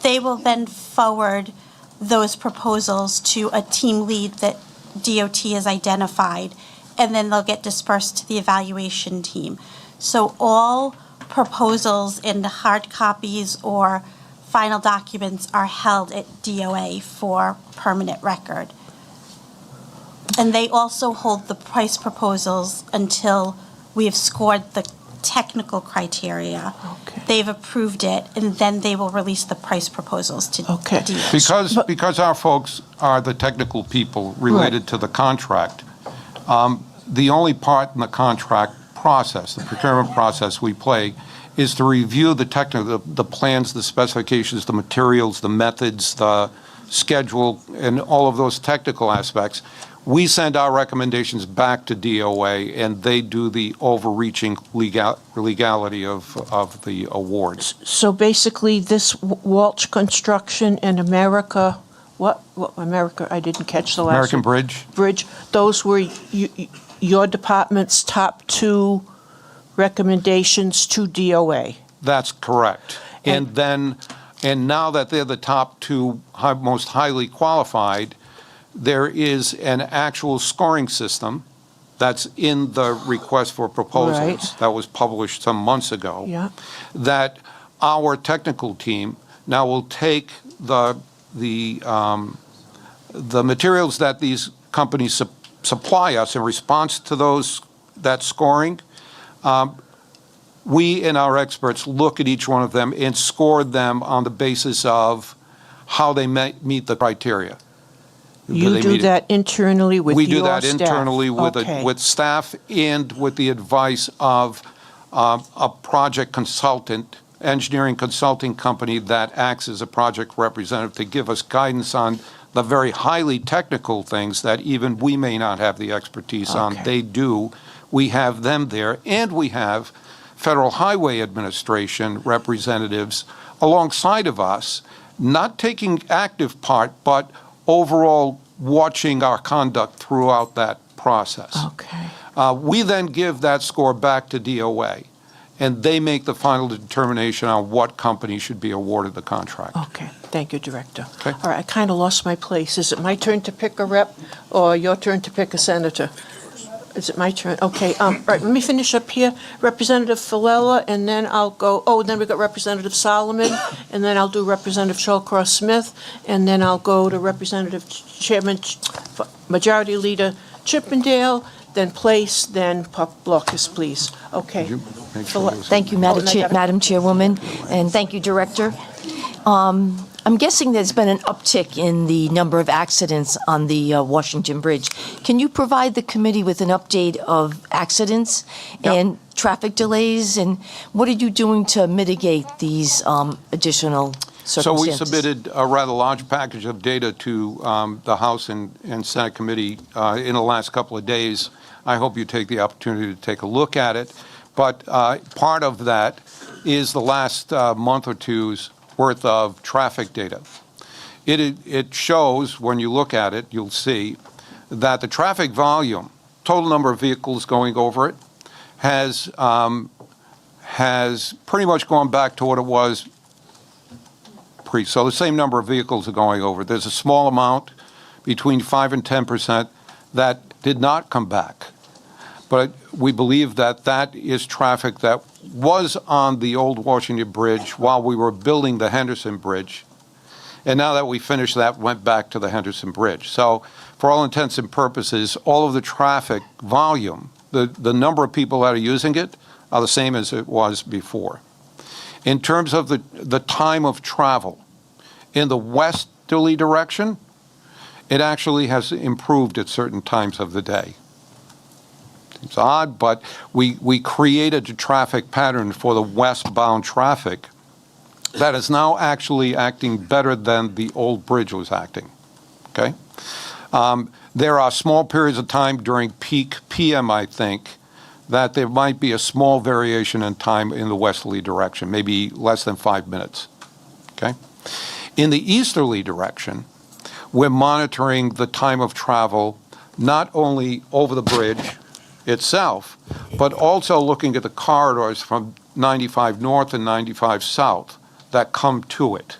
[SPEAKER 2] They will then forward those proposals to a team lead that DOT has identified, and then they'll get dispersed to the evaluation team. So all proposals in the hard copies or final documents are held at DOA for permanent record. And they also hold the price proposals until we have scored the technical criteria.
[SPEAKER 1] Okay.
[SPEAKER 2] They've approved it, and then they will release the price proposals to
[SPEAKER 1] Okay.
[SPEAKER 2] DOT.
[SPEAKER 3] Because our folks are the technical people related to the contract, the only part in the contract process, the procurement process we play, is to review the the plans, the specifications, the materials, the methods, the schedule, and all of those technical aspects. We send our recommendations back to DOA, and they do the overreaching legality of the awards.
[SPEAKER 1] So basically, this Walsh Construction and America, what America, I didn't catch the last
[SPEAKER 3] American
[SPEAKER 1] one.
[SPEAKER 3] Bridge?
[SPEAKER 1] Bridge, those were your department's top 2 recommendations to DOA.
[SPEAKER 3] That's correct. And now that they're the top 2 most highly qualified, there is an actual scoring system that's in the request for proposals
[SPEAKER 1] Right.
[SPEAKER 3] that was published some months ago.
[SPEAKER 1] Yeah.
[SPEAKER 3] That our technical team now will take the materials that these companies supply us in response to that scoring. We and our experts look at each one of them and score them on the basis of how they meet the criteria.
[SPEAKER 1] You do that internally with your staff?
[SPEAKER 3] We do that internally
[SPEAKER 1] Okay.
[SPEAKER 3] with staff and with the advice of a project consultant, engineering consulting company that acts as a project representative to give us guidance on the very highly technical things that even we may not have the expertise on.
[SPEAKER 1] Okay.
[SPEAKER 3] They do. We have them there, and we have Federal Highway Administration representatives alongside of us, not taking active part, but overall watching our conduct throughout that process.
[SPEAKER 1] Okay.
[SPEAKER 3] We then give that score back to DOA, and they make the final determination on what company should be awarded the contract.
[SPEAKER 1] Okay, thank you, Director.
[SPEAKER 3] Okay.
[SPEAKER 1] All right, I kind of lost my place. Is it my turn to pick a rep or your turn to pick a senator? Is it my turn? Okay, right, let me finish up here. Representative Filella, and then I'll go, then we got Representative Solomon, and then I'll do Representative Shawcross-Smith, and then I'll go to Representative Chairman, Majority Leader Chippendale, then Place, then Blokus, please. Okay.
[SPEAKER 18] Thank you, Madam Chairwoman, and thank you, Director. I'm guessing there's been an uptick in the number of accidents on the Washington Bridge. Can you provide the committee with an update of accidents and traffic delays, and what are you doing to mitigate these additional circumstances?
[SPEAKER 3] So we submitted a rather large package of data to the House and Senate committee in the last couple of days. I hope you take the opportunity to take a look at it. But part of that is the last month or two's worth of traffic data. It shows, when you look at it, you'll see that the traffic volume, total number of vehicles going over it, has pretty much gone back to what it was so the same number of vehicles are going over. There's a small amount, between 5 and 10%, that did not come back. But we believe that that is traffic that was on the old Washington Bridge while we were building the Henderson Bridge. And now that we finished that, went back to the Henderson Bridge. So for all intents and purposes, all of the traffic volume, the number of people that are using it, are the same as it was before. In terms of the time of travel, in the westerly direction, it actually has improved at certain times of the day. It's odd, but we created a traffic pattern for the westbound traffic that is now actually acting better than the old bridge was acting, okay? There are small periods of time during peak PM, I think, that there might be a small variation in time in the westerly direction, maybe less than 5 minutes, okay? In the easterly direction, we're monitoring the time of travel not only over the bridge itself, but also looking at the corridors from 95 north and 95 south that come to it.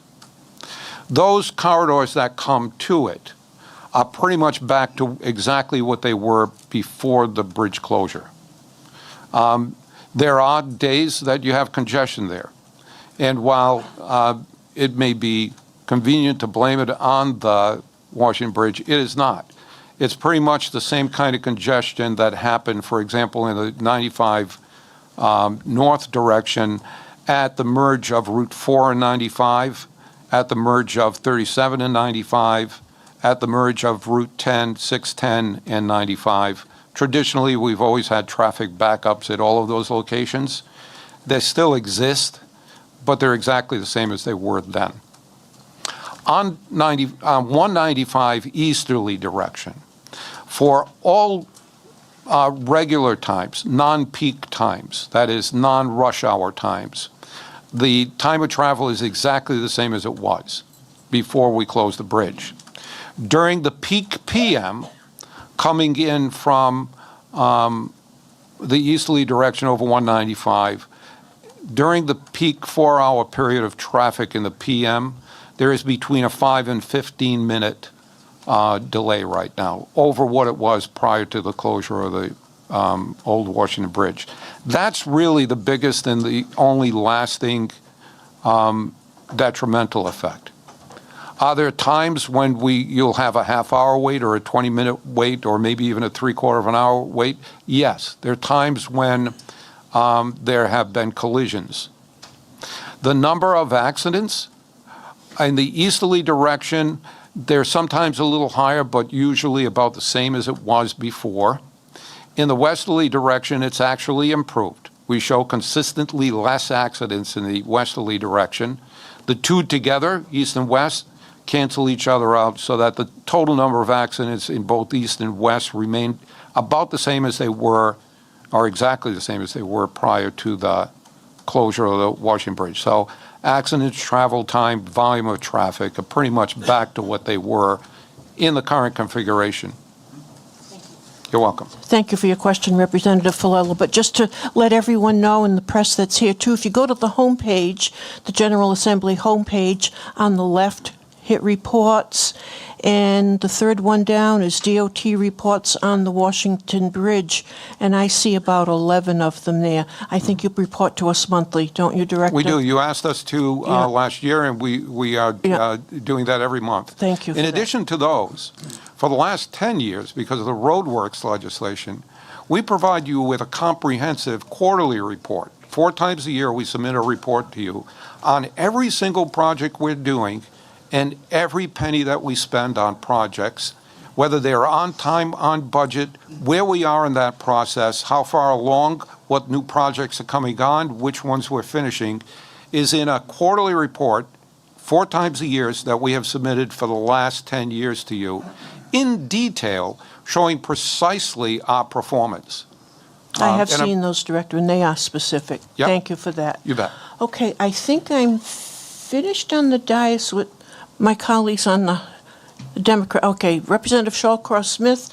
[SPEAKER 3] Those corridors that come to it are pretty much back to exactly what they were before the bridge closure. There are days that you have congestion there. And while it may be convenient to blame it on the Washington Bridge, it is not. It's pretty much the same kind of congestion that happened, for example, in the 95 north direction at the merge of Route 4 and 95, at the merge of 37 and 95, at the merge of Route 10, 610, and 95. Traditionally, we've always had traffic backups at all of those locations. They still exist, but they're exactly the same as they were then. On 195 easterly direction, for all regular times, non-peak times, that is non-rush hour times, the time of travel is exactly the same as it was before we closed the bridge. During the peak PM, coming in from the easterly direction over 195, during the peak 4-hour period of traffic in the PM, there is between a 5 and 15 minute delay right now over what it was prior to the closure of the old Washington Bridge. That's really the biggest and the only lasting detrimental effect. Are there times when you'll have a half-hour wait or a 20-minute wait or maybe even a 3/4 of an hour wait? Yes, there are times when there have been collisions. The number of accidents in the easterly direction, they're sometimes a little higher, but usually about the same as it was before. In the westerly direction, it's actually improved. We show consistently less accidents in the westerly direction. The two together, east and west, cancel each other out so that the total number of accidents in both east and west remain about the same as they were, or exactly the same as they were prior to the closure of the Washington Bridge. So accidents, travel time, volume of traffic are pretty much back to what they were in the current configuration. You're welcome.
[SPEAKER 1] Thank you for your question, Representative Falella. But just to let everyone know, and the press that's here too, if you go to the homepage, the General Assembly homepage, on the left, hit reports, and the third one down is DOT reports on the Washington Bridge, and I see about 11 of them there. I think you report to us monthly, don't you, Director?
[SPEAKER 3] We do. You asked us to
[SPEAKER 1] Yeah.
[SPEAKER 3] last year, and we are doing that every month.
[SPEAKER 1] Thank you for
[SPEAKER 3] In
[SPEAKER 1] that.
[SPEAKER 3] addition to those, for the last 10 years, because of the roadworks legislation, we provide you with a comprehensive quarterly report. 4 times a year, we submit a report to you on every single project we're doing and every penny that we spend on projects, whether they're on time, on budget, where we are in that process, how far along, what new projects are coming on, which ones we're finishing, is in a quarterly report 4 times a year that we have submitted for the last 10 years to you, in detail, showing precisely our performance.
[SPEAKER 1] I have
[SPEAKER 3] and I'm-
[SPEAKER 1] seen those, Director, and they are specific.
[SPEAKER 3] Yep.
[SPEAKER 1] Thank you for that.
[SPEAKER 3] You bet.
[SPEAKER 1] Okay, I think I'm finished on the dais with my colleagues on the Democrat. Okay, Representative Shawcross-Smith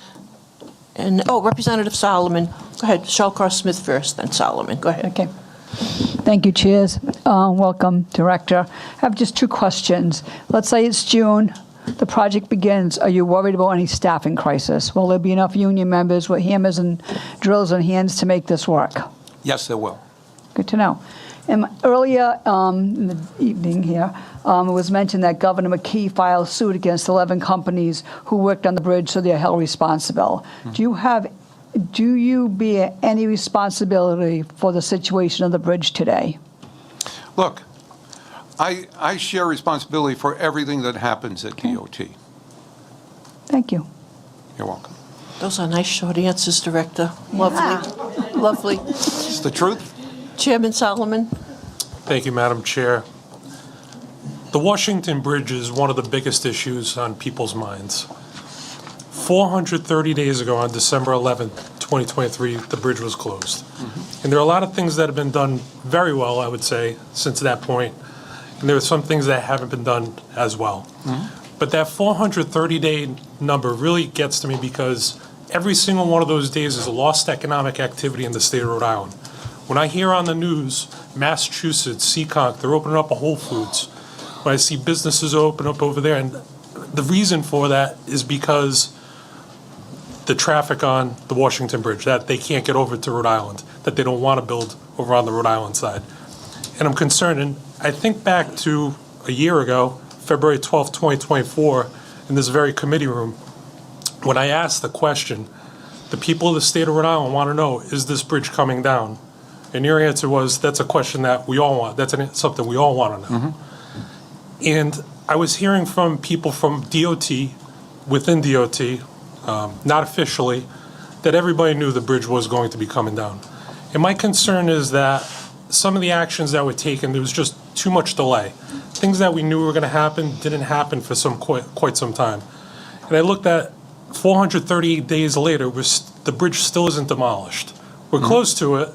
[SPEAKER 1] and, Representative Solomon. Go ahead, Shawcross-Smith first, then Solomon. Go ahead.
[SPEAKER 19] Okay. Thank you, Chairs. Welcome, Director. I have just 2 questions. Let's say it's June, the project begins. Are you worried about any staffing crisis? Will there be enough union members with hammers and drills in hands to make this work?
[SPEAKER 3] Yes, there will.
[SPEAKER 19] Good to know. And earlier in the evening here, it was mentioned that Governor McKee filed suit against 11 companies who worked on the bridge, so they're held responsible. Do you bear any responsibility for the situation of the bridge today?
[SPEAKER 3] Look, I share responsibility for everything that happens at DOT.
[SPEAKER 19] Thank you.
[SPEAKER 3] You're welcome.
[SPEAKER 1] Those are nice short answers, Director. Lovely. Lovely.
[SPEAKER 3] It's the truth.
[SPEAKER 1] Chairman Solomon.
[SPEAKER 20] Thank you, Madam Chair. The Washington Bridge is one of the biggest issues on people's minds. 430 days ago, on December 11th, 2023, the bridge was closed. And there are a lot of things that have been done very well, I would say, since that point. And there are some things that haven't been done as well. But that 430-day number really gets to me because every single one of those days is a lost economic activity in the state of Rhode Island. When I hear on the news, Massachusetts, Seekonk, they're opening up a Whole Foods. When I see businesses open up over there, and the reason for that is because the traffic on the Washington Bridge, that they can't get over to Rhode Island, that they don't want to build over on the Rhode Island side. And I'm concerned, and I think back to a year ago, February 12th, 2024, in this very committee room, when I asked the question, the people of the state of Rhode Island want to know, is this bridge coming down? And your answer was, that's a question that we all want. That's something we all want to know. And I was hearing from people from DOT, within DOT, not officially, that everybody knew the bridge was going to be coming down. And my concern is that some of the actions that were taken, there was just too much delay. Things that we knew were going to happen didn't happen for quite some time. And I looked at 438 days later, the bridge still isn't demolished. We're close to it,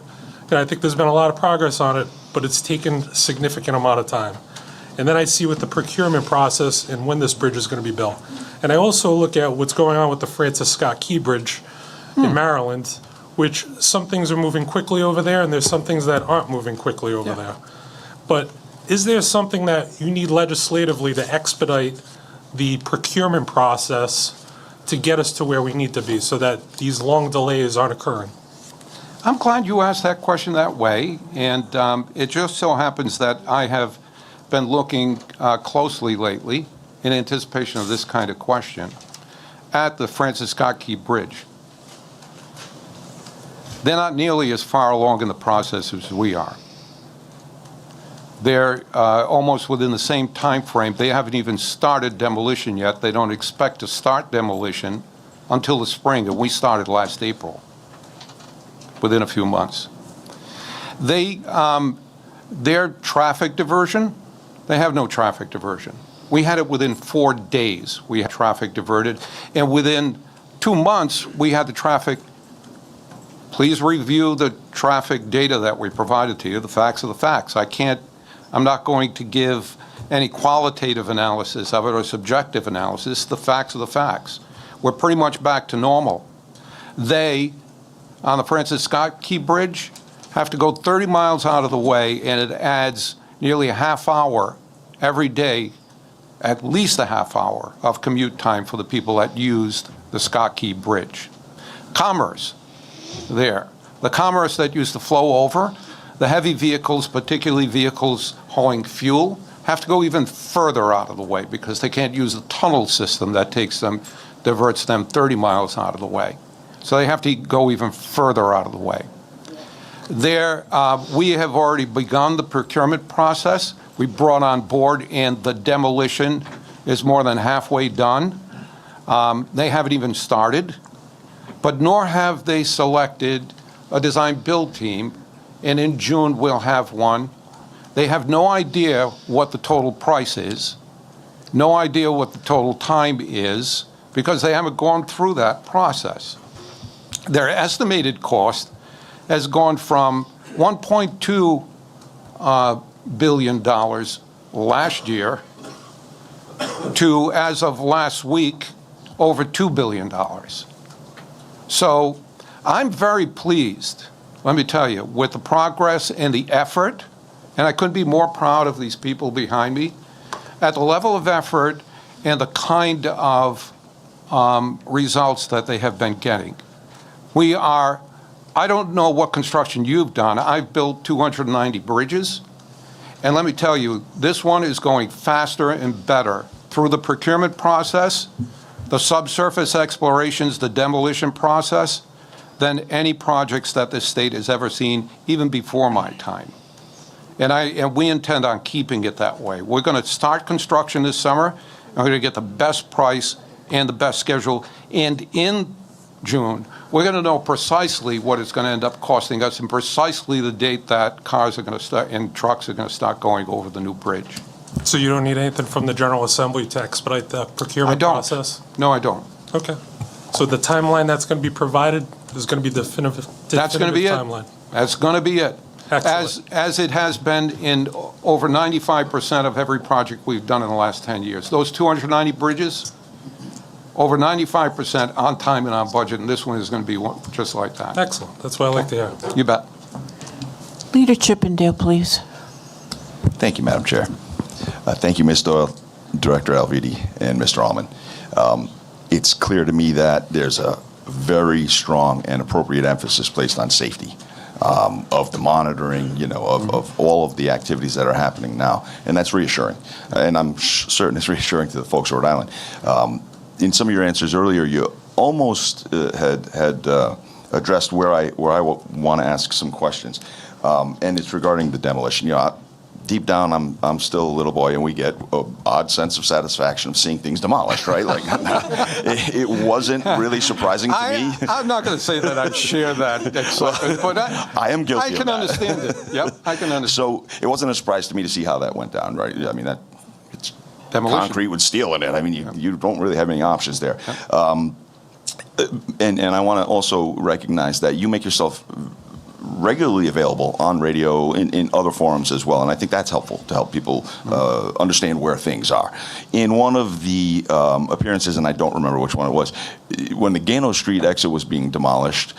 [SPEAKER 20] and I think there's been a lot of progress on it, but it's taken a significant amount of time. And then I see with the procurement process and when this bridge is going to be built. And I also look at what's going on with the Francis Scott Key Bridge in Maryland, which some things are moving quickly over there, and there's some things that aren't moving quickly over there. But is there something that you need legislatively to expedite the procurement process to get us to where we need to be so that these long delays aren't occurring?
[SPEAKER 3] I'm glad you asked that question that way, and it just so happens that I have been looking closely lately, in anticipation of this kind of question, at the Francis Scott Key Bridge. They're not nearly as far along in the process as we are. They're almost within the same time frame. They haven't even started demolition yet. They don't expect to start demolition until the spring, and we started last April, within a few months. Their traffic diversion, they have no traffic diversion. We had it within 4 days. We had traffic diverted, and within 2 months, we had the traffic. Please review the traffic data that we provided to you. The facts are the facts. I can't I'm not going to give any qualitative analysis of it or subjective analysis. The facts are the facts. We're pretty much back to normal. They, on the Francis Scott Key Bridge, have to go 30 miles out of the way, and it adds nearly a half hour every day, at least a half hour of commute time for the people that used the Scott Key Bridge. Commerce there. The commerce that used to flow over, the heavy vehicles, particularly vehicles hauling fuel, have to go even further out of the way because they can't use the tunnel system that diverts them 30 miles out of the way. So they have to go even further out of the way. There, we have already begun the procurement process. We brought on board, and the demolition is more than halfway done. They haven't even started, but nor have they selected a design-build team, and in June we'll have one. They have no idea what the total price is, no idea what the total time is, because they haven't gone through that process. Their estimated cost has gone from $1.2 billion last year to, as of last week, over $2 billion. So I'm very pleased, let me tell you, with the progress and the effort, and I couldn't be more proud of these people behind me, at the level of effort and the kind of results that they have been getting. I don't know what construction you've done. I've built 290 bridges, and let me tell you, this one is going faster and better through the procurement process, the subsurface explorations, the demolition process, than any projects that this state has ever seen, even before my time. And we intend on keeping it that way. We're going to start construction this summer, and we're going to get the best price and the best schedule. And in June, we're going to know precisely what it's going to end up costing us and precisely the date that cars are going to start and trucks are going to start going over the new bridge.
[SPEAKER 20] So you don't need anything from the General Assembly to expedite the procurement process?
[SPEAKER 3] No, I don't.
[SPEAKER 20] Okay. So the timeline that's going to be provided is going to be definitive
[SPEAKER 3] That's going to be
[SPEAKER 20] timeline?
[SPEAKER 3] That's going to be it.
[SPEAKER 20] Excellent.
[SPEAKER 3] As it has been in over 95% of every project we've done in the last 10 years. Those 290 bridges, over 95% on time and on budget, and this one is going to be just like that.
[SPEAKER 20] Excellent. That's what I like to hear.
[SPEAKER 3] You bet.
[SPEAKER 1] Leader Chippendale, please.
[SPEAKER 21] Thank you, Madam Chair. Thank you, Ms. Doyle, Director Alviti, and Mr. Allman. It's clear to me that there's a very strong and appropriate emphasis placed on safety of the monitoring, of all of the activities that are happening now, and that's reassuring. And I'm certain it's reassuring to the folks of Rhode Island. In some of your answers earlier, you almost had addressed where I want to ask some questions, and it's regarding the demolition. Deep down, I'm still a little boy, and we get an odd sense of satisfaction of seeing things demolished, right? Like, it wasn't really surprising to me.
[SPEAKER 3] I'm not going to say that I share that excitement, but
[SPEAKER 21] I am guilty.
[SPEAKER 3] I can understand it. Yep, I can understand.
[SPEAKER 21] So it wasn't a surprise to me to see how that went down, right? I mean, it's
[SPEAKER 3] demolition.
[SPEAKER 21] Concrete with steel in it. I mean, you don't really have any options there. And I want to also recognize that you make yourself regularly available on radio in other forums as well, and I think that's helpful to help people understand where things are. In one of the appearances, and I don't remember which one it was, when the Gano Street exit was being demolished,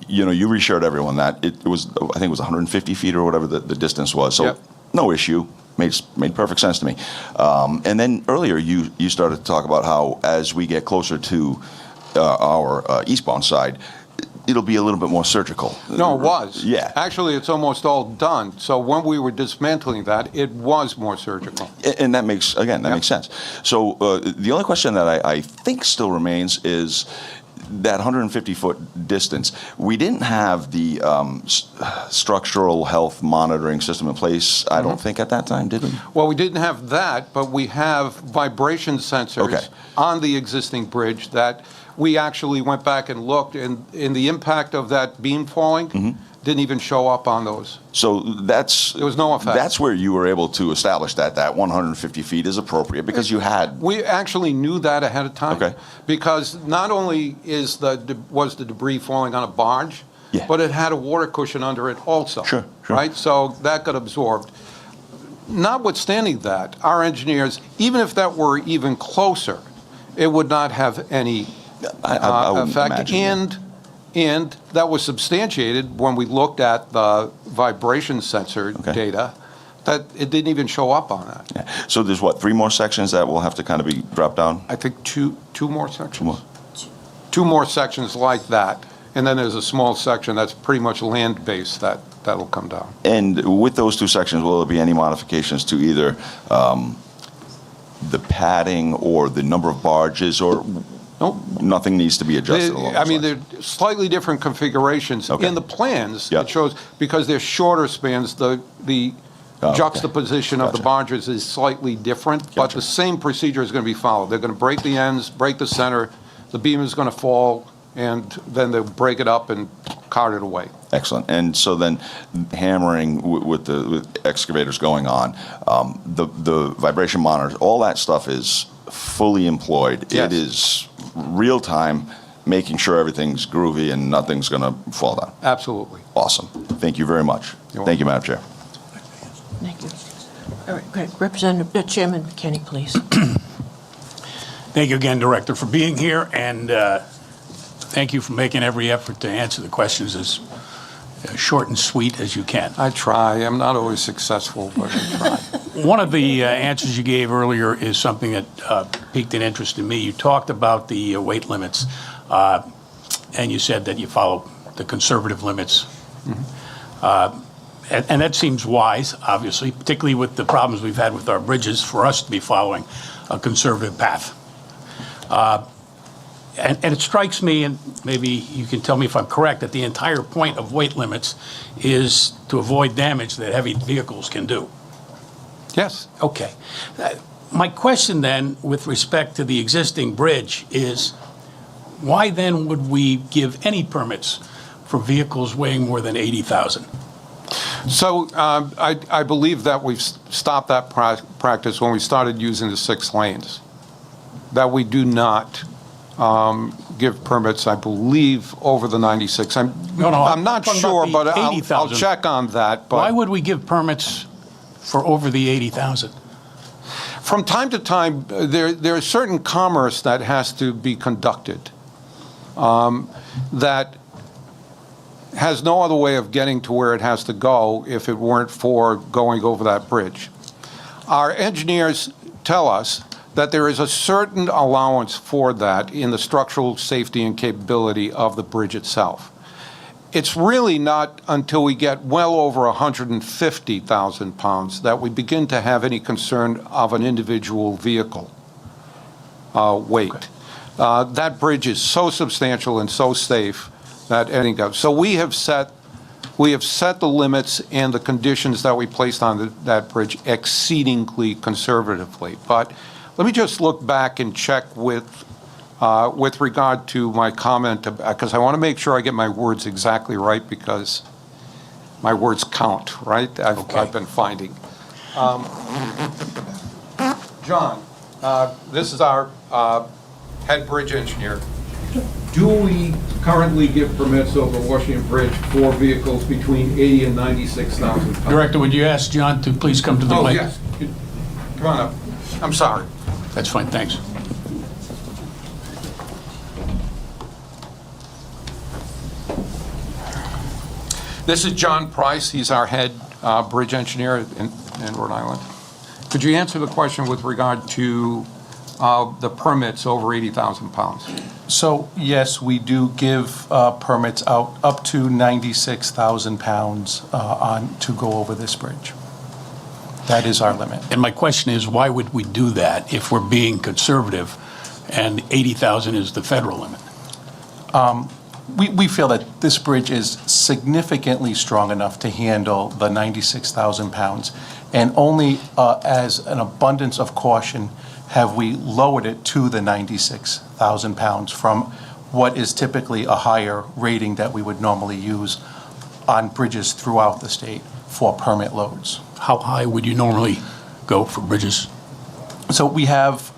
[SPEAKER 21] you reassured everyone that it was, I think it was 150 feet or whatever the distance was, so no issue. Made perfect sense to me. And then earlier you started to talk about how as we get closer to our eastbound side, it'll be a little bit more surgical.
[SPEAKER 3] No, it was.
[SPEAKER 21] Yeah.
[SPEAKER 3] Actually, it's almost all done. So when we were dismantling that, it was more surgical.
[SPEAKER 21] And that makes sense. So the only question that I think still remains is that 150-foot distance. We didn't have the structural health monitoring system in place, I don't think, at that time, did we?
[SPEAKER 3] Well, we didn't have that, but we have vibration sensors on the existing bridge that we actually went back and looked, and the impact of that beam falling didn't even show up on those.
[SPEAKER 21] So there
[SPEAKER 3] was no effect.
[SPEAKER 21] That's where you were able to establish that 150 feet is appropriate because you had.
[SPEAKER 3] We actually knew that ahead of time. Because not only was the debris falling on a barge, but it had a water cushion under it also. Right? So that got absorbed. notwithstanding that, our engineers, even if that were even closer, it would not have any
[SPEAKER 21] I wouldn't
[SPEAKER 3] effect.
[SPEAKER 21] imagine,
[SPEAKER 3] And that was substantiated when we looked at the vibration sensor data, that it didn't even show up on that.
[SPEAKER 21] Yeah. So there's what, 3 more sections that will have to kind of be dropped down?
[SPEAKER 3] I think two more sections.
[SPEAKER 21] 2 more.
[SPEAKER 3] 2 more sections like that. And then there's a small section that's pretty much land-based that'll come down.
[SPEAKER 21] And with those 2 sections, will there be any modifications to either the padding or the number of barges, or
[SPEAKER 3] Nope.
[SPEAKER 21] nothing needs to be adjusted along
[SPEAKER 3] I
[SPEAKER 21] those
[SPEAKER 3] mean,
[SPEAKER 21] lines?
[SPEAKER 3] they're slightly different configurations.
[SPEAKER 21] Okay.
[SPEAKER 3] In the plans,
[SPEAKER 21] Yep.
[SPEAKER 3] it shows, because they're shorter spans, the
[SPEAKER 21] okay.
[SPEAKER 3] juxtaposition of the
[SPEAKER 21] Gotcha.
[SPEAKER 3] barges is slightly different, but
[SPEAKER 21] Gotcha.
[SPEAKER 3] the same procedure is going to be followed. They're going to break the ends, break the center, the beam is going to fall, and then they'll break it up and cart it away.
[SPEAKER 21] Excellent. And so then hammering with the excavators going on, the vibration monitors, all that stuff is fully employed.
[SPEAKER 3] Yes.
[SPEAKER 21] It is real time, making sure everything's groovy and nothing's going to fall down.
[SPEAKER 3] Absolutely.
[SPEAKER 21] Awesome. Thank you very much. Thank you, Madam Chair.
[SPEAKER 1] Thank you. All right, great. Representative, Chairman McKinney, please.
[SPEAKER 5] Thank you again, Director, for being here, and thank you for making every effort to answer the questions as short and sweet as you can.
[SPEAKER 3] I try. I'm not always successful, but I try.
[SPEAKER 5] One of the answers you gave earlier is something that piqued an interest in me. You talked about the weight limits, and you said that you follow the conservative limits. And that seems wise, obviously, particularly with the problems we've had with our bridges, for us to be following a conservative path. And it strikes me, and maybe you can tell me if I'm correct, that the entire point of weight limits is to avoid damage that heavy vehicles can do.
[SPEAKER 3] Yes.
[SPEAKER 5] Okay. My question then, with respect to the existing bridge, is why then would we give any permits for vehicles weighing more than 80,000?
[SPEAKER 3] So I believe that we've stopped that practice when we started using the 6 lanes, that we do not give permits, I believe, over the 96. I'm not
[SPEAKER 5] talking
[SPEAKER 3] sure,
[SPEAKER 5] about the
[SPEAKER 3] but I'll
[SPEAKER 5] 80,000.
[SPEAKER 3] check on that. But
[SPEAKER 5] Why would we give permits for over the 80,000?
[SPEAKER 3] from time to time, there is certain commerce that has to be conducted that has no other way of getting to where it has to go if it weren't for going over that bridge. Our engineers tell us that there is a certain allowance for that in the structural safety and capability of the bridge itself. It's really not until we get well over 150,000 pounds that we begin to have any concern of an individual vehicle weight. That bridge is so substantial and so safe that anything goes. So we have set the limits and the conditions that we placed on that bridge exceedingly conservatively. But let me just look back and check with regard to my comment, because I want to make sure I get my words exactly right, because my words count, right? I've been finding. John, this is our head bridge engineer. Do we currently give permits over Washington Bridge for vehicles between 80 and 96,000 pounds?
[SPEAKER 5] Director, would you ask John to please come to the mic?
[SPEAKER 3] Yes. Come on up. I'm sorry.
[SPEAKER 5] That's fine, thanks.
[SPEAKER 3] This is John Price. He's our head bridge engineer in Rhode Island. Could you answer the question with regard to the permits over 80,000 pounds?
[SPEAKER 6] So, yes, we do give permits out up to 96,000 pounds to go over this bridge. That is our limit.
[SPEAKER 5] And my question is, why would we do that if we're being conservative and 80,000 is the federal limit?
[SPEAKER 6] We feel that this bridge is significantly strong enough to handle the 96,000 pounds, and only as an abundance of caution have we lowered it to the 96,000 pounds from what is typically a higher rating that we would normally use on bridges throughout the state for permit loads.
[SPEAKER 5] How high would you normally go for bridges?
[SPEAKER 6] So we have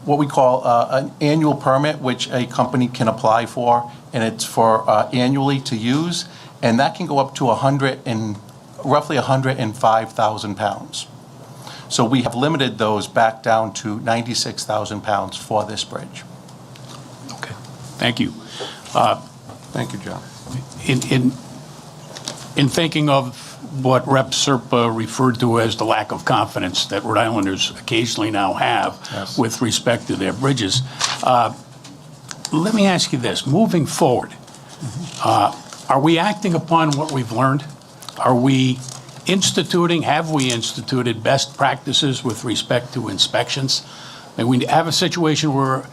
[SPEAKER 6] what we call an annual permit, which a company can apply for, and it's for annually to use, and that can go up to roughly 105,000 pounds. So we have limited those back down to 96,000 pounds for this bridge.
[SPEAKER 5] Thank you.
[SPEAKER 3] Thank you, John.
[SPEAKER 5] In thinking of what Rep. Serpa referred to as the lack of confidence that Rhode Islanders occasionally now have
[SPEAKER 3] Yes.
[SPEAKER 5] with respect to their bridges, let me ask you this. Moving forward, are we acting upon what we've learned? Have we instituted best practices with respect to inspections? And we have a situation where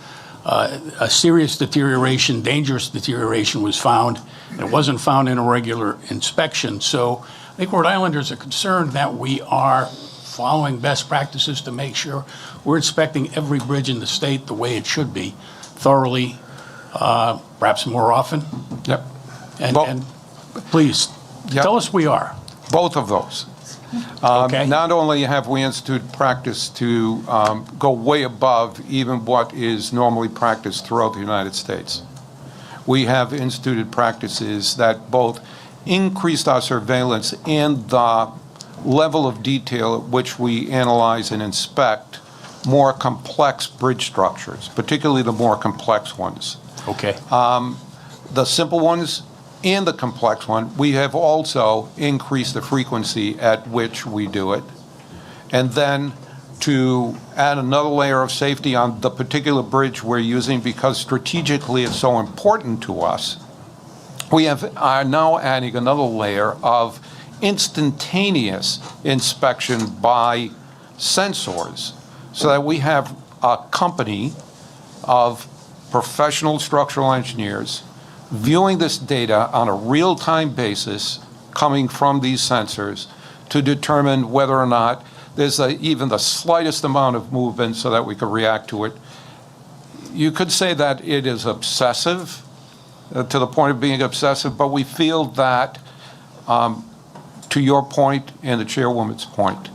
[SPEAKER 5] a serious deterioration, dangerous deterioration was found. It wasn't found in a regular inspection. So I think Rhode Islanders are concerned that we are following best practices to make sure we're inspecting every bridge in the state the way it should be, thoroughly, perhaps more often.
[SPEAKER 3] Yep.
[SPEAKER 5] And please, tell us we are.
[SPEAKER 3] Both of those. Not only have we instituted practice to go way above even what is normally practiced throughout the United States, we have instituted practices that both increased our surveillance and the level of detail at which we analyze and inspect more complex bridge structures, particularly the more complex ones.
[SPEAKER 5] Okay.
[SPEAKER 3] The simple ones and the complex one, we have also increased the frequency at which we do it. And then to add another layer of safety on the particular bridge we're using, because strategically it's so important to us, we are now adding another layer of instantaneous inspection by sensors, so that we have a company of professional structural engineers viewing this data on a real-time basis coming from these sensors to determine whether or not there's even the slightest amount of movement so that we can react to it. You could say that it is obsessive, to the point of being obsessive, but we feel that, to your point and the chairwoman's point,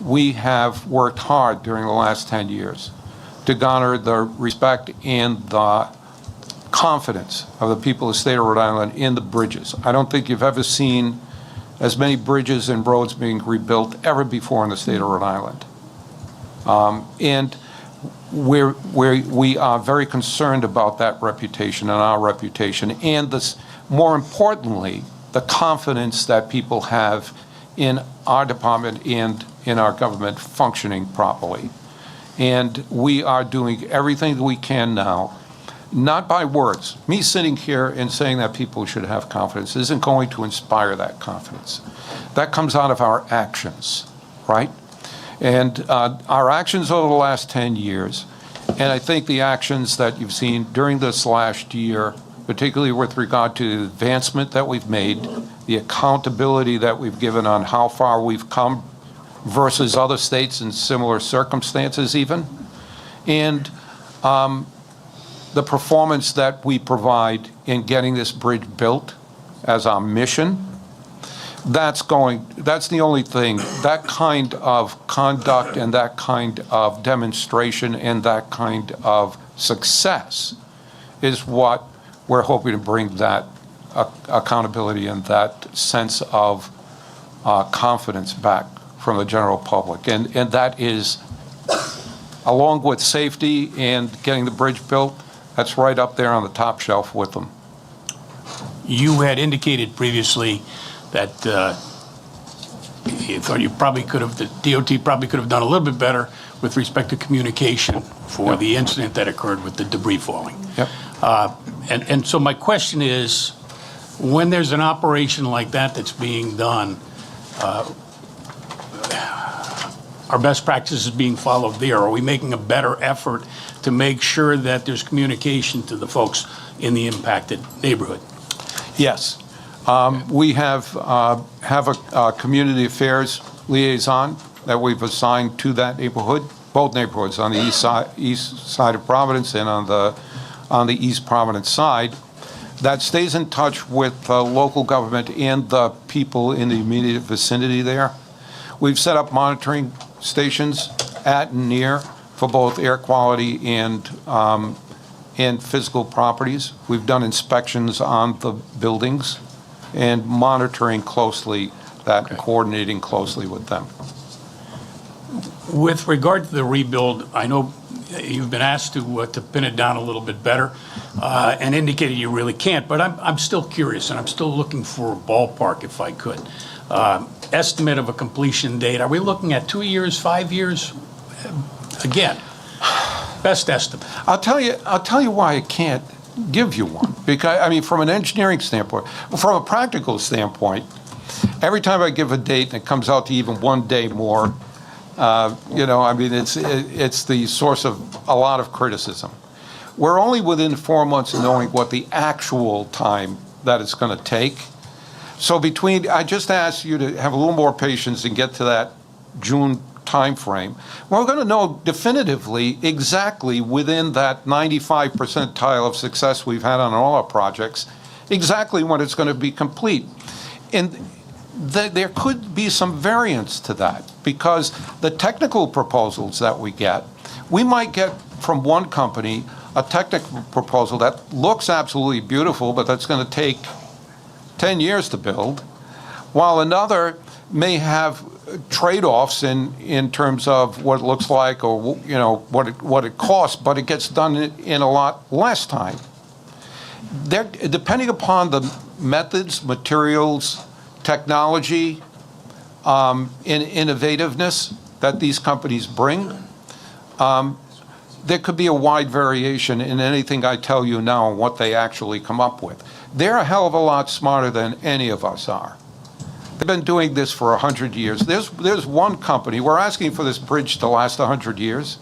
[SPEAKER 3] we have worked hard during the last 10 years to garner the respect and the confidence of the people of the state of Rhode Island in the bridges. I don't think you've ever seen as many bridges and roads being rebuilt ever before in the state of Rhode Island. And we are very concerned about that reputation and our reputation, and this, more importantly, the confidence that people have in our department and in our government functioning properly. And we are doing everything that we can now, not by words. Me sitting here and saying that people should have confidence isn't going to inspire that confidence. That comes out of our actions, right? And our actions over the last 10 years, and I think the actions that you've seen during this last year, particularly with regard to the advancement that we've made, the accountability that we've given on how far we've come versus other states in similar circumstances even, and the performance that we provide in getting this bridge built as our mission, that's the only thing, that kind of conduct and that kind of demonstration and that kind of success is what we're hoping to bring that accountability and that sense of confidence back from the general public. And that is, along with safety and getting the bridge built, that's right up there on the top shelf with them.
[SPEAKER 5] You had indicated previously that you thought the DOT probably could have done a little bit better with respect to communication for the incident that occurred with the debris falling.
[SPEAKER 3] Yep.
[SPEAKER 5] And so my question is, when there's an operation like that that's being done, are best practices being followed there? Are we making a better effort to make sure that there's communication to the folks in the impacted neighborhood?
[SPEAKER 3] Yes. We have a community affairs liaison that we've assigned to that neighborhood, both neighborhoods, on the east side of Providence and on the East Providence side, that stays in touch with local government and the people in the immediate vicinity there. We've set up monitoring stations at and near for both air quality and physical properties. We've done inspections on the buildings and monitoring closely that and coordinating closely with them.
[SPEAKER 5] With regard to the rebuild, I know you've been asked to pin it down a little bit better and indicated you really can't, but I'm still curious, and I'm still looking for a ballpark if I could. Estimate of a completion date, are we looking at 2 years, 5 years? Again, best estimate.
[SPEAKER 3] I'll tell you why I can't give you one. Because, I mean, from an engineering standpoint, from a practical standpoint, every time I give a date and it comes out to even 1 day more, I mean, it's the source of a lot of criticism. We're only within 4 months of knowing what the actual time that it's going to take. So I just ask you to have a little more patience and get to that June timeframe. We're going to know definitively exactly within that 95 percentile of success we've had on all our projects, exactly when it's going to be complete. And there could be some variance to that because the technical proposals that we might get from one company a technical proposal that looks absolutely beautiful, but that's going to take 10 years to build, while another may have trade-offs in terms of what it looks like or what it costs, but it gets done in a lot less time. Depending upon the methods, materials, technology, innovativeness that these companies bring, there could be a wide variation in anything I tell you now and what they actually come up with. They're a hell of a lot smarter than any of us are. They've been doing this for 100 years. There's one company, we're asking for this bridge to last 100 years.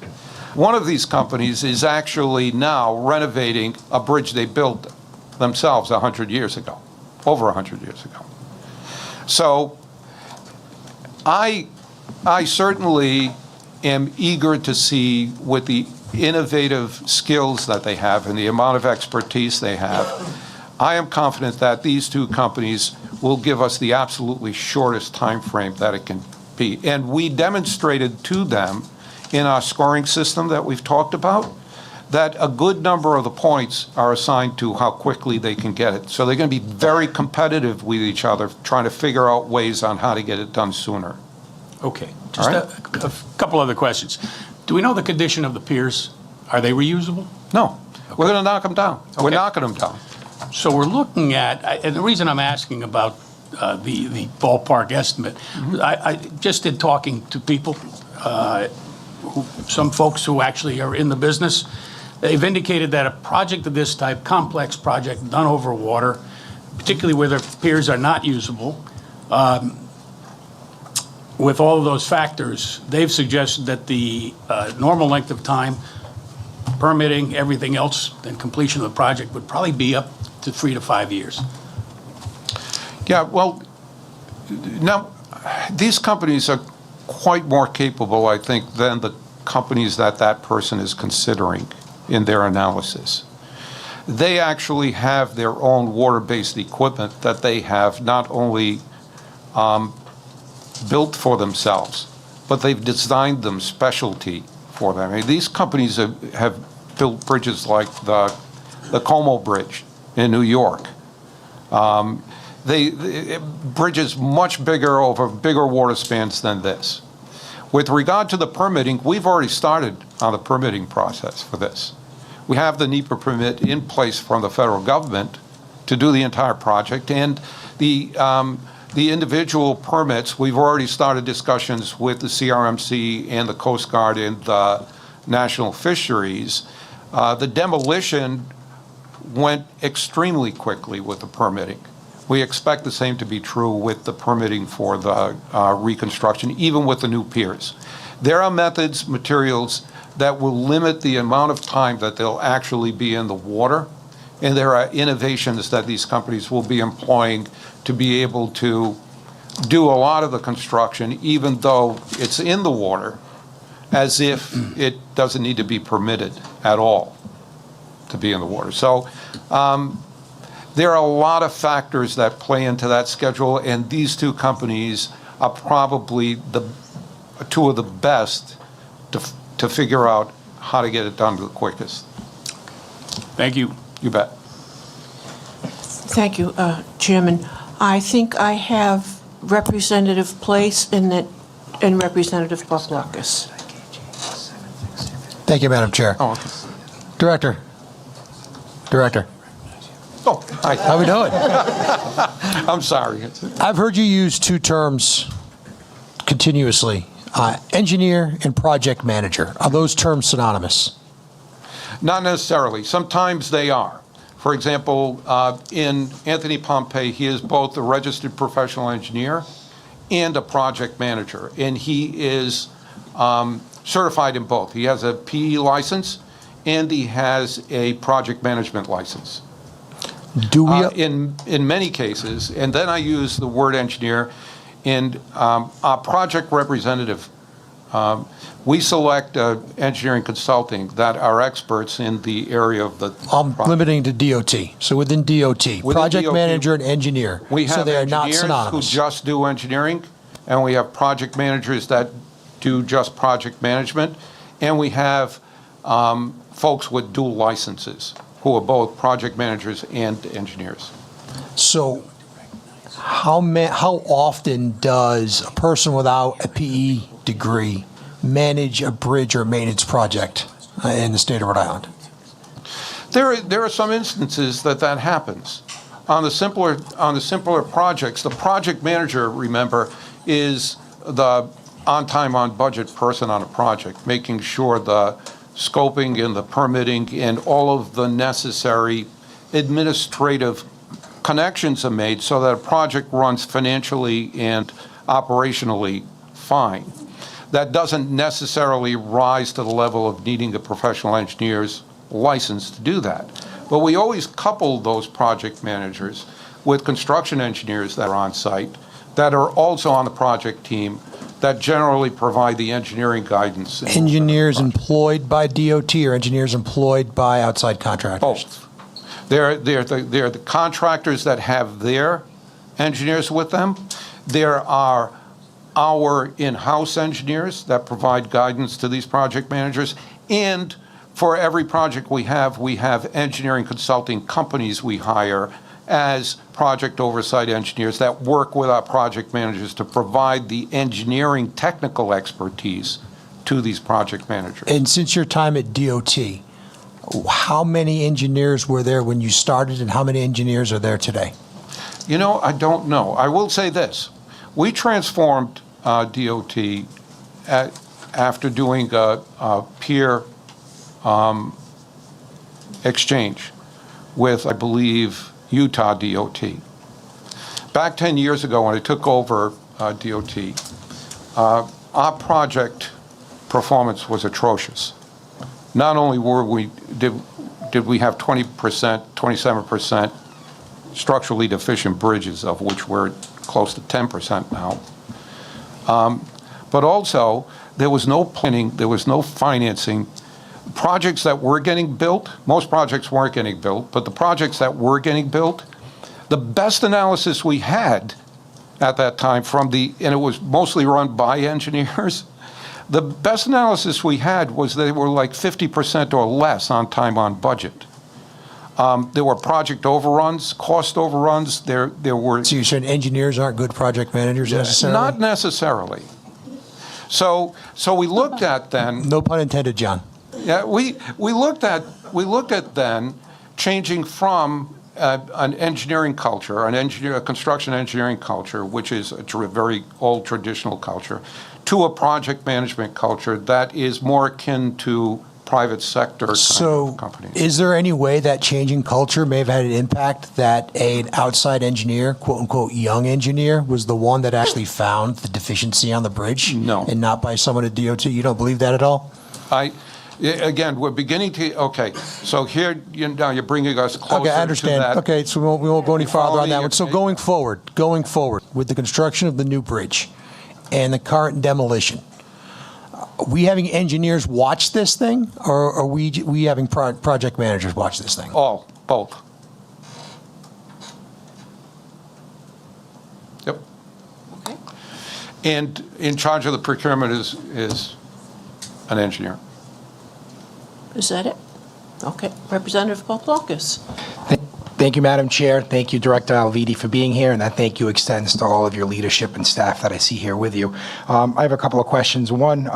[SPEAKER 3] One of these companies is actually now renovating a bridge they built themselves 100 years ago, over 100 years ago. So I certainly am eager to see with the innovative skills that they have and the amount of expertise they have, I am confident that these two companies will give us the absolutely shortest time frame that it can be. And we demonstrated to them in our scoring system that we've talked about that a good number of the points are assigned to how quickly they can get it. So they're going to be very competitive with each other, trying to figure out ways on how to get it done sooner.
[SPEAKER 5] Okay, just a couple other questions. Do we know the condition of the piers? Are they reusable?
[SPEAKER 3] No, we're going to knock them down. We're knocking them down.
[SPEAKER 5] So we're looking at, and the reason I'm asking about the ballpark estimate, I just did talking to people, some folks who actually are in the business. They've indicated that a project of this type, complex project done over water, particularly where the piers are not usable, with all of those factors, they've suggested that the normal length of time, permitting, everything else, and completion of the project would probably be up to 3 to 5 years.
[SPEAKER 3] Yeah, well, now, these companies are quite more capable, I think, than the companies that person is considering in their analysis. They actually have their own water-based equipment that they have not only built for themselves, but they've designed them specialty for them. I mean, these companies have built bridges like the Como Bridge in New York. Bridges much bigger over bigger water spans than this. With regard to the permitting, we've already started on the permitting process for this. We have the NEPA permit in place from the federal government to do the entire project, and the individual permits, we've already started discussions with the CRMC and the Coast Guard and the National Fisheries. The demolition went extremely quickly with the permitting. We expect the same to be true with the permitting for the reconstruction, even with the new piers. There are methods, materials that will limit the amount of time that they'll actually be in the water, and there are innovations that these companies will be employing to be able to do a lot of the construction, even though it's in the water, as if it doesn't need to be permitted at all to be in the water. So there are a lot of factors that play into that schedule, and these two companies are probably two of the best to figure out how to get it done the quickest.
[SPEAKER 5] Thank you.
[SPEAKER 3] You bet.
[SPEAKER 1] Thank you, Chairman. I think I have Representative Place and Representative Papadakis.
[SPEAKER 4] Thank you, Madam Chair.
[SPEAKER 3] Oh, okay.
[SPEAKER 4] Director.
[SPEAKER 3] Oh, hi.
[SPEAKER 4] How we doing?
[SPEAKER 3] I'm sorry.
[SPEAKER 4] I've heard you use two terms continuously, engineer and project manager. Are those terms synonymous?
[SPEAKER 3] Not necessarily. Sometimes they are. For example, in Anthony Pompey, he is both a registered professional engineer and a project manager, and he is certified in both. He has a PE license and he has a project management license.
[SPEAKER 4] Do we?
[SPEAKER 3] In many cases, and then I use the word engineer, and our project representative, we select engineering consulting that are experts in the area of the
[SPEAKER 4] I'm limiting to DOT. So within DOT, project
[SPEAKER 3] DOT,
[SPEAKER 4] manager and engineer.
[SPEAKER 3] We have
[SPEAKER 4] so they are not
[SPEAKER 3] engineers who
[SPEAKER 4] synonymous.
[SPEAKER 3] just do engineering, and we have project managers that do just project management, and we have folks with dual licenses who are both project managers and engineers.
[SPEAKER 4] So how often does a person without a PE degree manage a bridge or maintenance project in the state of Rhode Island?
[SPEAKER 3] There are some instances that happens. On the simpler projects, the project manager, remember, is the on-time, on-budget person on a project, making sure the scoping and the permitting and all of the necessary administrative connections are made so that a project runs financially and operationally fine. That doesn't necessarily rise to the level of needing a professional engineer's license to do that. But we always couple those project managers with construction engineers that are on site, that are also on the project team, that generally provide the engineering guidance.
[SPEAKER 4] Engineers employed by DOT or engineers employed by outside contractors?
[SPEAKER 3] Both. They're the contractors that have their engineers with them. There are our in-house engineers that provide guidance to these project managers. And for every project we have engineering consulting companies we hire as project oversight engineers that work with our project managers to provide the engineering technical expertise to these project managers.
[SPEAKER 4] And since your time at DOT, how many engineers were there when you started and how many engineers are there today?
[SPEAKER 3] You know, I don't know. I will say this. We transformed DOT after doing a peer exchange with, I believe, Utah DOT. Back 10 years ago when I took over DOT, our project performance was atrocious. Not only did we have 20%, 27% structurally deficient bridges, of which we're close to 10% now, but also there was no planning, there was no financing. Projects that were getting built, most projects weren't getting built, but the projects that were getting built, the best analysis we had at that time and it was mostly run by engineers, the best analysis we had was they were like 50% or less on time, on budget. There were project overruns, cost overruns, there were...
[SPEAKER 4] So you're saying engineers aren't good project managers necessarily?
[SPEAKER 3] Not necessarily. So we looked at then...
[SPEAKER 4] No pun intended, John.
[SPEAKER 3] Yeah, we looked at then changing from an engineering culture, a construction engineering culture, which is a very old traditional culture, to a project management culture that is more akin to private sector companies.
[SPEAKER 4] Is there any way that changing culture may have had an impact that an outside engineer, quote unquote young engineer, was the one that actually found the deficiency on the bridge?
[SPEAKER 3] No.
[SPEAKER 4] And not by someone at DOT? You don't believe that at all?
[SPEAKER 3] Again, we're beginning to, okay, so here, now you're bringing us closer
[SPEAKER 4] Okay, I understand.
[SPEAKER 3] to that.
[SPEAKER 4] Okay, so we won't go any farther on that one. So going forward, with the construction of the new bridge and the current demolition, are we having engineers watch this thing, or are we having project managers watch this thing?
[SPEAKER 3] Both. Yep.
[SPEAKER 1] Okay.
[SPEAKER 3] And in charge of the procurement is an engineer.
[SPEAKER 1] Is that it? Okay. Representative Papadakis.
[SPEAKER 8] Thank you, Madam Chair. Thank you, Director Alvidi, for being here, and that thank you extends to all of your leadership and staff that I see here with you. I have a couple of questions. One,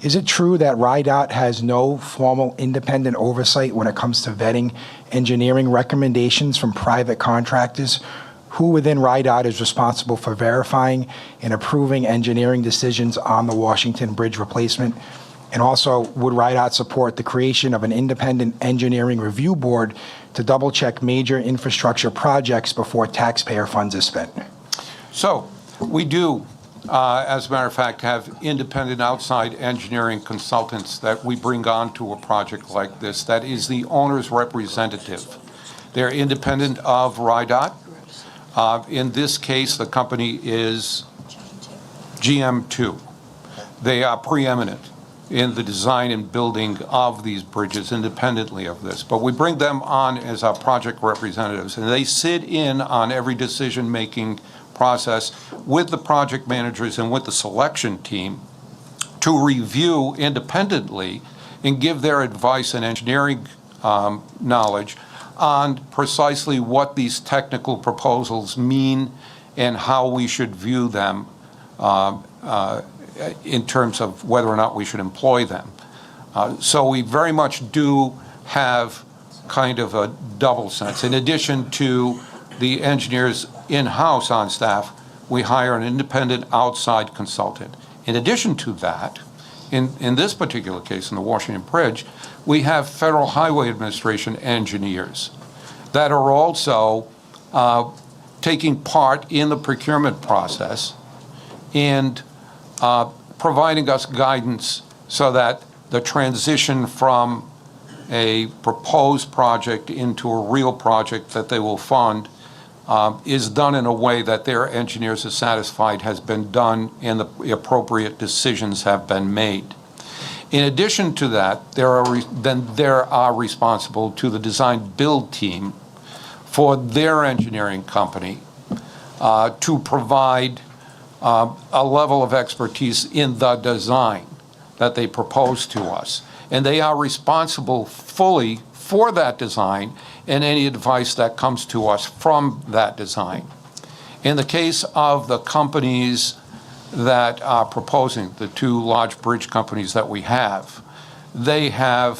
[SPEAKER 8] is it true that RIDOT has no formal independent oversight when it comes to vetting engineering recommendations from private contractors? Who within RIDOT is responsible for verifying and approving engineering decisions on the Washington Bridge replacement? And also, would RIDOT support the creation of an independent engineering review board to double-check major infrastructure projects before taxpayer funds are spent?
[SPEAKER 3] So we do, as a matter of fact, have independent outside engineering consultants that we bring on to a project like this that is the owner's representative. They're independent of RIDOT. In this case, the company is GM2. They are preeminent in the design and building of these bridges independently of this. But we bring them on as our project representatives, and they sit in on every decision-making process with the project managers and with the selection team to review independently and give their advice and engineering knowledge on precisely what these technical proposals mean and how we should view them in terms of whether or not we should employ them. So we very much do have kind of a double sense. In addition to the engineers in-house on staff, we hire an independent outside consultant. In addition to that, in this particular case, in the Washington Bridge, we have Federal Highway Administration engineers that are also taking part in the procurement process and providing us guidance so that the transition from a proposed project into a real project that they will fund is done in a way that their engineers are satisfied has been done and the appropriate decisions have been made. In addition to that, there are responsible to the design build team for their engineering company to provide a level of expertise in the design that they propose to us. And they are responsible fully for that design and any advice that comes to us from that design. In the case of the companies that are proposing, the two large bridge companies that we have, they have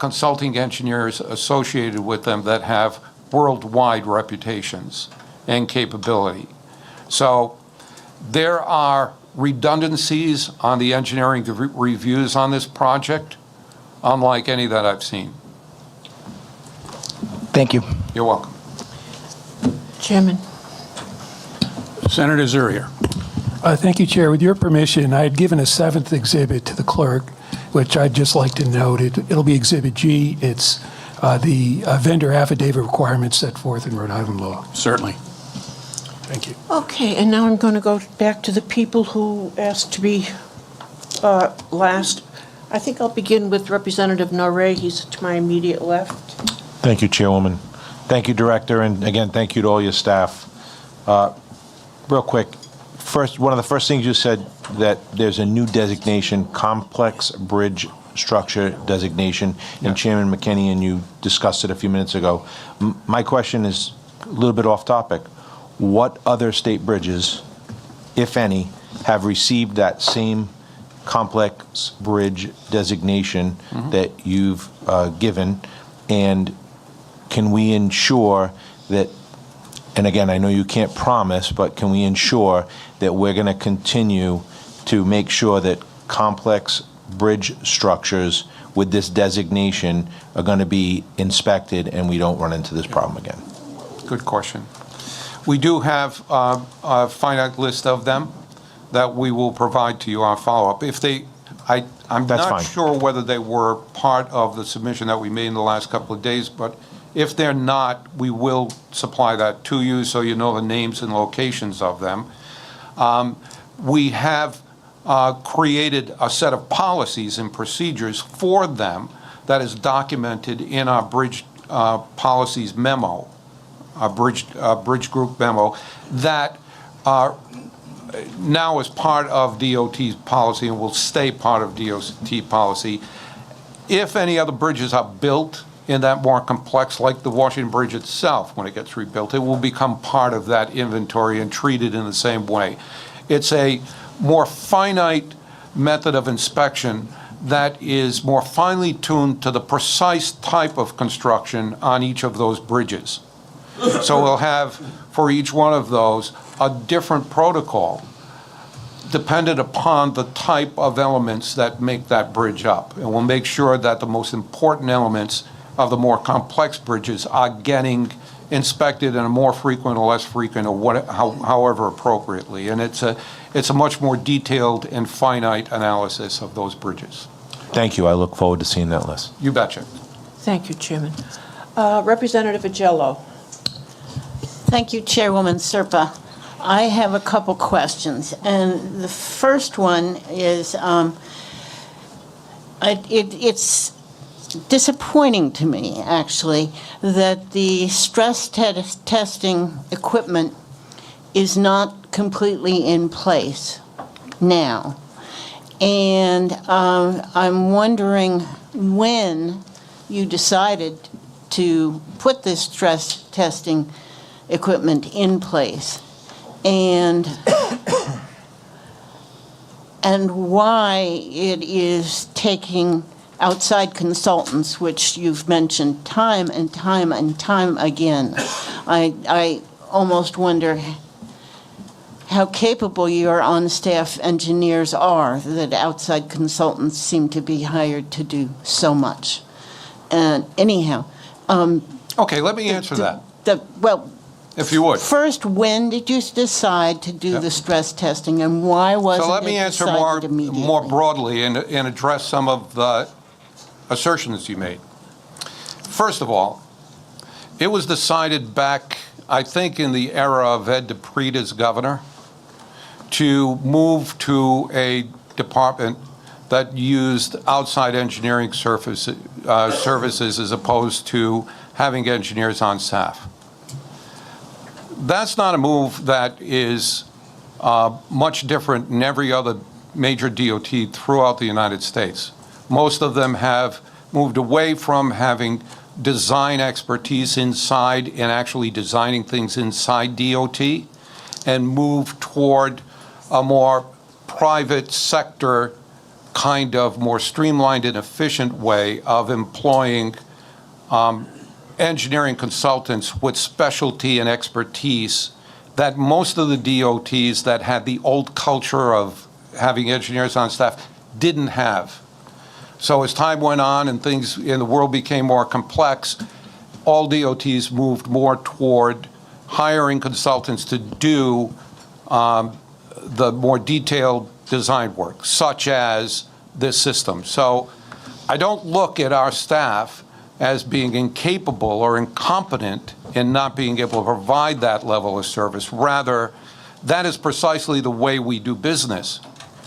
[SPEAKER 3] consulting engineers associated with them that have worldwide reputations and capability. So there are redundancies on the engineering reviews on this project, unlike any that I've seen.
[SPEAKER 8] Thank you.
[SPEAKER 3] You're welcome.
[SPEAKER 1] Chairman.
[SPEAKER 5] Senator Zurier.
[SPEAKER 9] Thank you, Chair. With your permission, I had given a seventh exhibit to the clerk, which I'd just like to note. It'll be Exhibit G. It's the vendor affidavit requirements set forth in Rhode Island law.
[SPEAKER 5] Certainly. Thank you.
[SPEAKER 1] Okay, and now I'm going to go back to the people who asked to be last. I think I'll begin with Representative Norrie. He's to my immediate left.
[SPEAKER 22] Thank you, Chairwoman. Thank you, Director, and again, thank you to all your staff. Real quick, one of the first things you said that there's a new designation, complex bridge structure designation, and Chairman McKinney and you discussed it a few minutes ago. My question is a little bit off topic. What other state bridges, if any, have received that same complex bridge designation that you've given? And can we ensure that, and again, I know you can't promise, but can we ensure that we're going to continue to make sure that complex bridge structures with this designation are going to be inspected and we don't run into this problem again?
[SPEAKER 3] Good question. We do have a finite list of them that we will provide to you on follow-up. If I'm
[SPEAKER 22] That's
[SPEAKER 3] not
[SPEAKER 22] fine.
[SPEAKER 3] sure whether they were part of the submission that we made in the last couple of days, but if they're not, we will supply that to you so you know the names and locations of them. We have created a set of policies and procedures for them that is documented in our bridge policies memo, a bridge group memo, that now is part of DOT's policy and will stay part of DOT policy. If any other bridges are built in that more complex, like the Washington Bridge itself, when it gets rebuilt, it will become part of that inventory and treated in the same way. It's a more finite method of inspection that is more finely tuned to the precise type of construction on each of those bridges. So we'll have, for each one of those, a different protocol dependent upon the type of elements that make that bridge up. And we'll make sure that the most important elements of the more complex bridges are getting inspected in a more frequent or less frequent, or however appropriately. And it's a much more detailed and finite analysis of those bridges.
[SPEAKER 22] Thank you. I look forward to seeing that list.
[SPEAKER 3] You betcha.
[SPEAKER 1] Thank you, Chairman. Representative Agello.
[SPEAKER 7] Thank you, Chairwoman Serpa. I have a couple questions, and the first one is it's disappointing to me, actually, that the stress testing equipment is not completely in place now. And I'm wondering when you decided to put this stress testing equipment in place, and why it is taking outside consultants, which you've mentioned time and time and time again. I almost wonder how capable your on-staff engineers are that outside consultants seem to be hired to do so much. And anyhow.
[SPEAKER 3] Okay, let me answer that.
[SPEAKER 7] Well,
[SPEAKER 3] if you would.
[SPEAKER 7] First, when did you decide to do the stress testing, and why wasn't it
[SPEAKER 3] So let me answer more broadly and address some of the assertions you made. First of all, it was decided back, I think, in the era of Ed DePrete as governor, to move to a department that used outside engineering services as opposed to having engineers on staff. That's not a move that is much different in every other major DOT throughout the United States. Most of them have moved away from having design expertise inside and actually designing things inside DOT and moved toward a more private sector kind of more streamlined and efficient way of employing engineering consultants with specialty and expertise that most of the DOTs that had the old culture of having engineers on staff didn't have. So as time went on and things in the world became more complex, all DOTs moved more toward hiring consultants to do the more detailed design work, such as this system. So I don't look at our staff as being incapable or incompetent in not being able to provide that level of service. Rather, that is precisely the way we do business,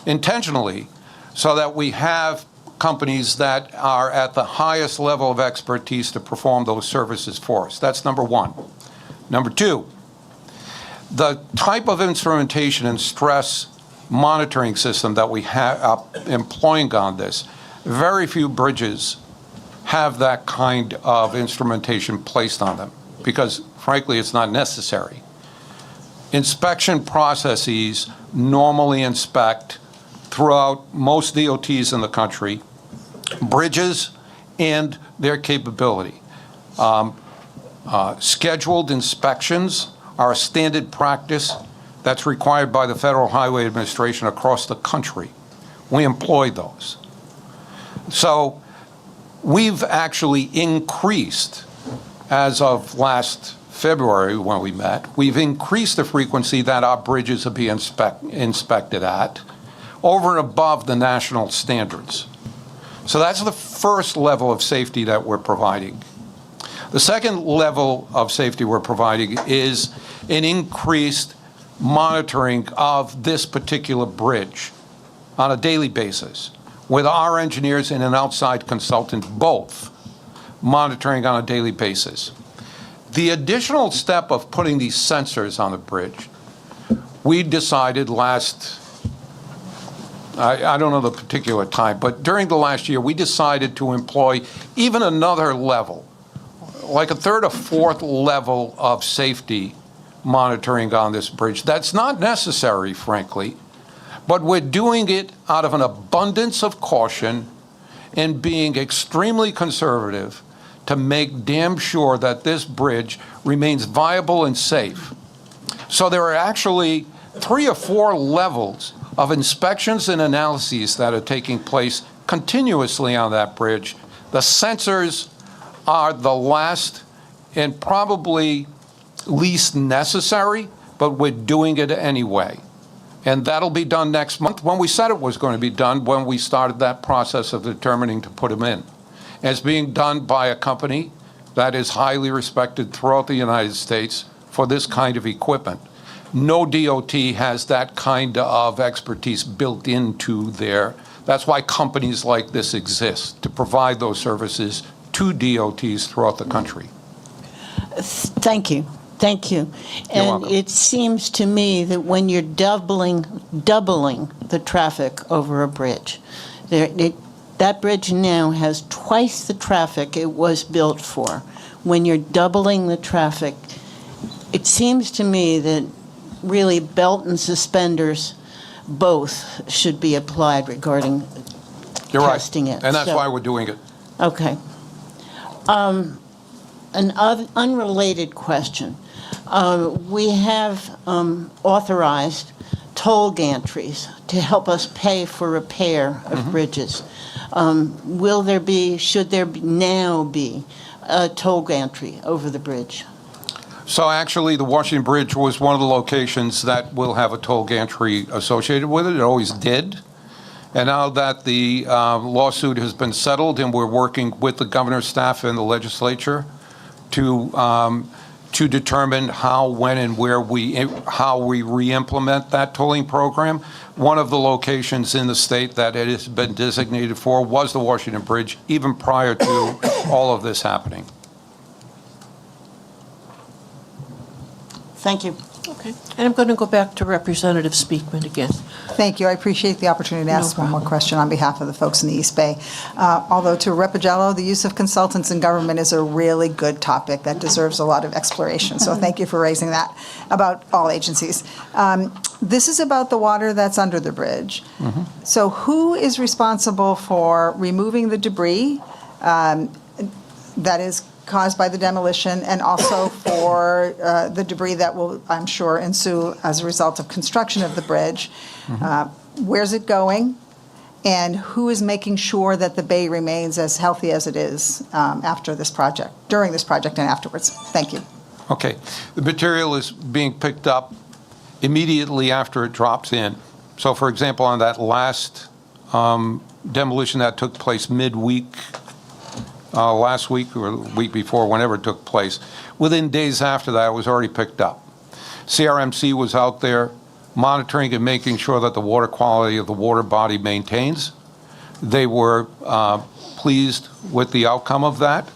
[SPEAKER 3] intentionally, so that we have companies that are at the highest level of expertise to perform those services for us. That's number one. Number two, the type of instrumentation and stress monitoring system that we have employing on this, very few bridges have that kind of instrumentation placed on them because, frankly, it's not necessary. Inspection processes normally inspect throughout most DOTs in the country bridges and their capability. Scheduled inspections are a standard practice that's required by the Federal Highway Administration across the country. We employ those. So we've actually increased, as of last February when we met, we've increased the frequency that our bridges are being inspected at over and above the national standards. So that's the first level of safety that we're providing. The second level of safety we're providing is an increased monitoring of this particular bridge on a daily basis, with our engineers and an outside consultant both monitoring on a daily basis. The additional step of putting these sensors on the bridge, we decided last I don't know the particular time, but during the last year, we decided to employ even another level, like a third or fourth level of safety monitoring on this bridge. That's not necessary, frankly, but we're doing it out of an abundance of caution and being extremely conservative to make damn sure that this bridge remains viable and safe. So there are actually 3 or 4 levels of inspections and analyses that are taking place continuously on that bridge. The sensors are the last and probably least necessary, but we're doing it anyway. And that'll be done next month when we said it was going to be done when we started that process of determining to put them in. And it's being done by a company that is highly respected throughout the United States for this kind of equipment. No DOT has that kind of expertise built into there. That's why companies like this exist, to provide those services to DOTs throughout the country.
[SPEAKER 7] Thank you. Thank you.
[SPEAKER 3] You're
[SPEAKER 7] And
[SPEAKER 3] welcome.
[SPEAKER 7] it seems to me that when you're doubling the traffic over a bridge, that bridge now has twice the traffic it was built for. When you're doubling the traffic, it seems to me that really belt and suspenders both should be applied regarding
[SPEAKER 3] You're right.
[SPEAKER 7] testing it.
[SPEAKER 3] And that's
[SPEAKER 7] So-
[SPEAKER 3] why we're doing it.
[SPEAKER 7] Okay. An unrelated question. We have authorized toll gantries to help us pay for repair of bridges. Will there be, should there now be a toll gantry over the bridge?
[SPEAKER 3] So actually, the Washington Bridge was one of the locations that will have a toll gantry associated with it. It always did. And now that the lawsuit has been settled and we're working with the governor's staff and the legislature to determine how, when, and where how we re-implement that tolling program, one of the locations in the state that it has been designated for was the Washington Bridge, even prior to all of this happening.
[SPEAKER 7] Thank you.
[SPEAKER 1] Okay. And I'm going to go back to Representative Speakman again.
[SPEAKER 10] Thank you. I appreciate the opportunity to ask one more question on behalf of the folks in the East Bay. Although to Rep. Agello, the use of consultants in government is a really good topic that deserves a lot of exploration. So thank you for raising that about all agencies. This is about the water that's under the bridge. So who is responsible for removing the debris that is caused by the demolition, and also for the debris that will, I'm sure, ensue as a result of construction of the bridge? Where's it going? And who is making sure that the bay remains as healthy as it is after this project, during this project and afterwards? Thank you.
[SPEAKER 3] Okay. The material is being picked up immediately after it drops in. So, for example, on that last demolition that took place midweek, last week or the week before, whenever it took place, within days after that, it was already picked up. CRMC was out there monitoring and making sure that the water quality of the water body maintains. They were pleased with the outcome of that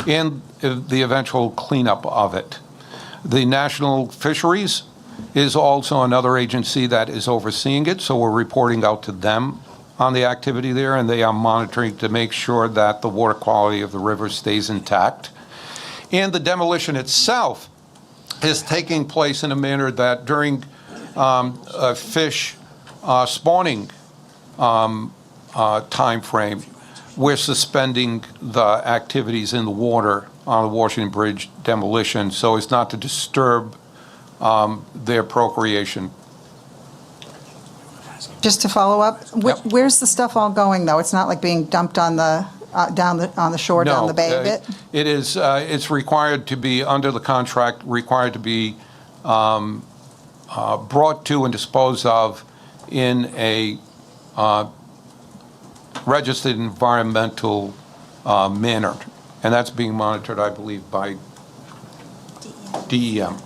[SPEAKER 3] and the eventual cleanup of it. The National Fisheries is also another agency that is overseeing it, so we're reporting out to them on the activity there, and they are monitoring to make sure that the water quality of the river stays intact. And the demolition itself is taking place in a manner that during a fish spawning time frame, we're suspending the activities in the water on the Washington Bridge demolition so as not to disturb their procreation.
[SPEAKER 10] Just to follow up, where's the stuff all going, though? It's not like being dumped on the on the shore, down the bay a bit?
[SPEAKER 3] It is. It's required to be, under the contract, required to be brought to and disposed of in a registered environmental manner, and that's being monitored, I believe, by DEM.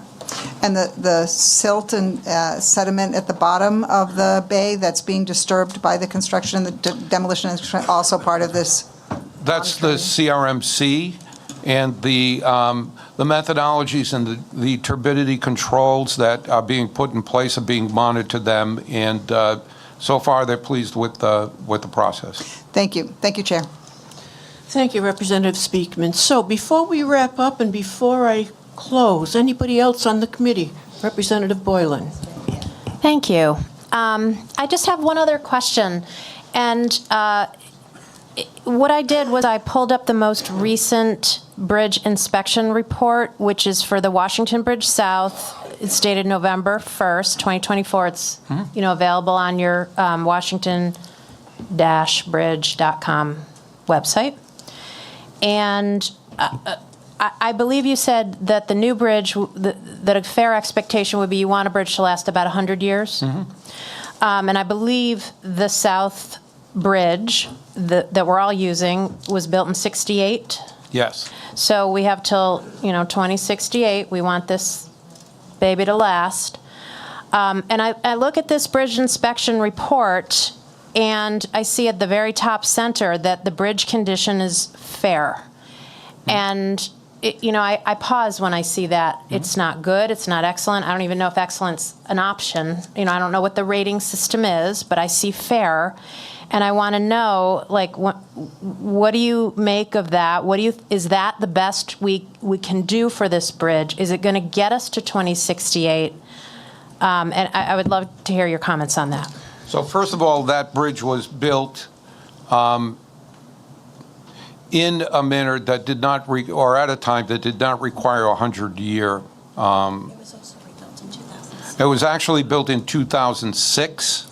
[SPEAKER 10] And the silt and sediment at the bottom of the bay that's being disturbed by the construction, the demolition is also part of this?
[SPEAKER 3] That's the CRMC, and the methodologies and the turbidity controls that are being put in place are being monitored to them, and so far they're pleased with the process.
[SPEAKER 10] Thank you. Thank you, Chair.
[SPEAKER 1] Thank you, Representative Speakman. So before we wrap up and before I close, anybody else on the committee? Representative Boylan.
[SPEAKER 12] Thank you. I just have one other question. And what I did was I pulled up the most recent bridge inspection report, which is for the Washington Bridge South. It's dated November 1st, 2024. It's available on your washington-bridge.com website. And I believe you said that the new bridge, that a fair expectation would be you want a bridge to last about 100 years. And I believe the South Bridge that we're all using was built in '68.
[SPEAKER 3] Yes.
[SPEAKER 12] So we have till 2068. We want this baby to last. And I look at this bridge inspection report, and I see at the very top center that the bridge condition is fair. And I pause when I see that. It's not good, it's not excellent. I don't even know if excellent's an option. I don't know what the rating system is, but I see fair. And I want to know, what do you make of that? Is that the best we can do for this bridge? Is it going to get us to 2068? And I would love to hear your comments on that.
[SPEAKER 3] So first of all, that bridge was built in a manner that did not, or at a time that did not require a 100-year. It was actually built in 2006,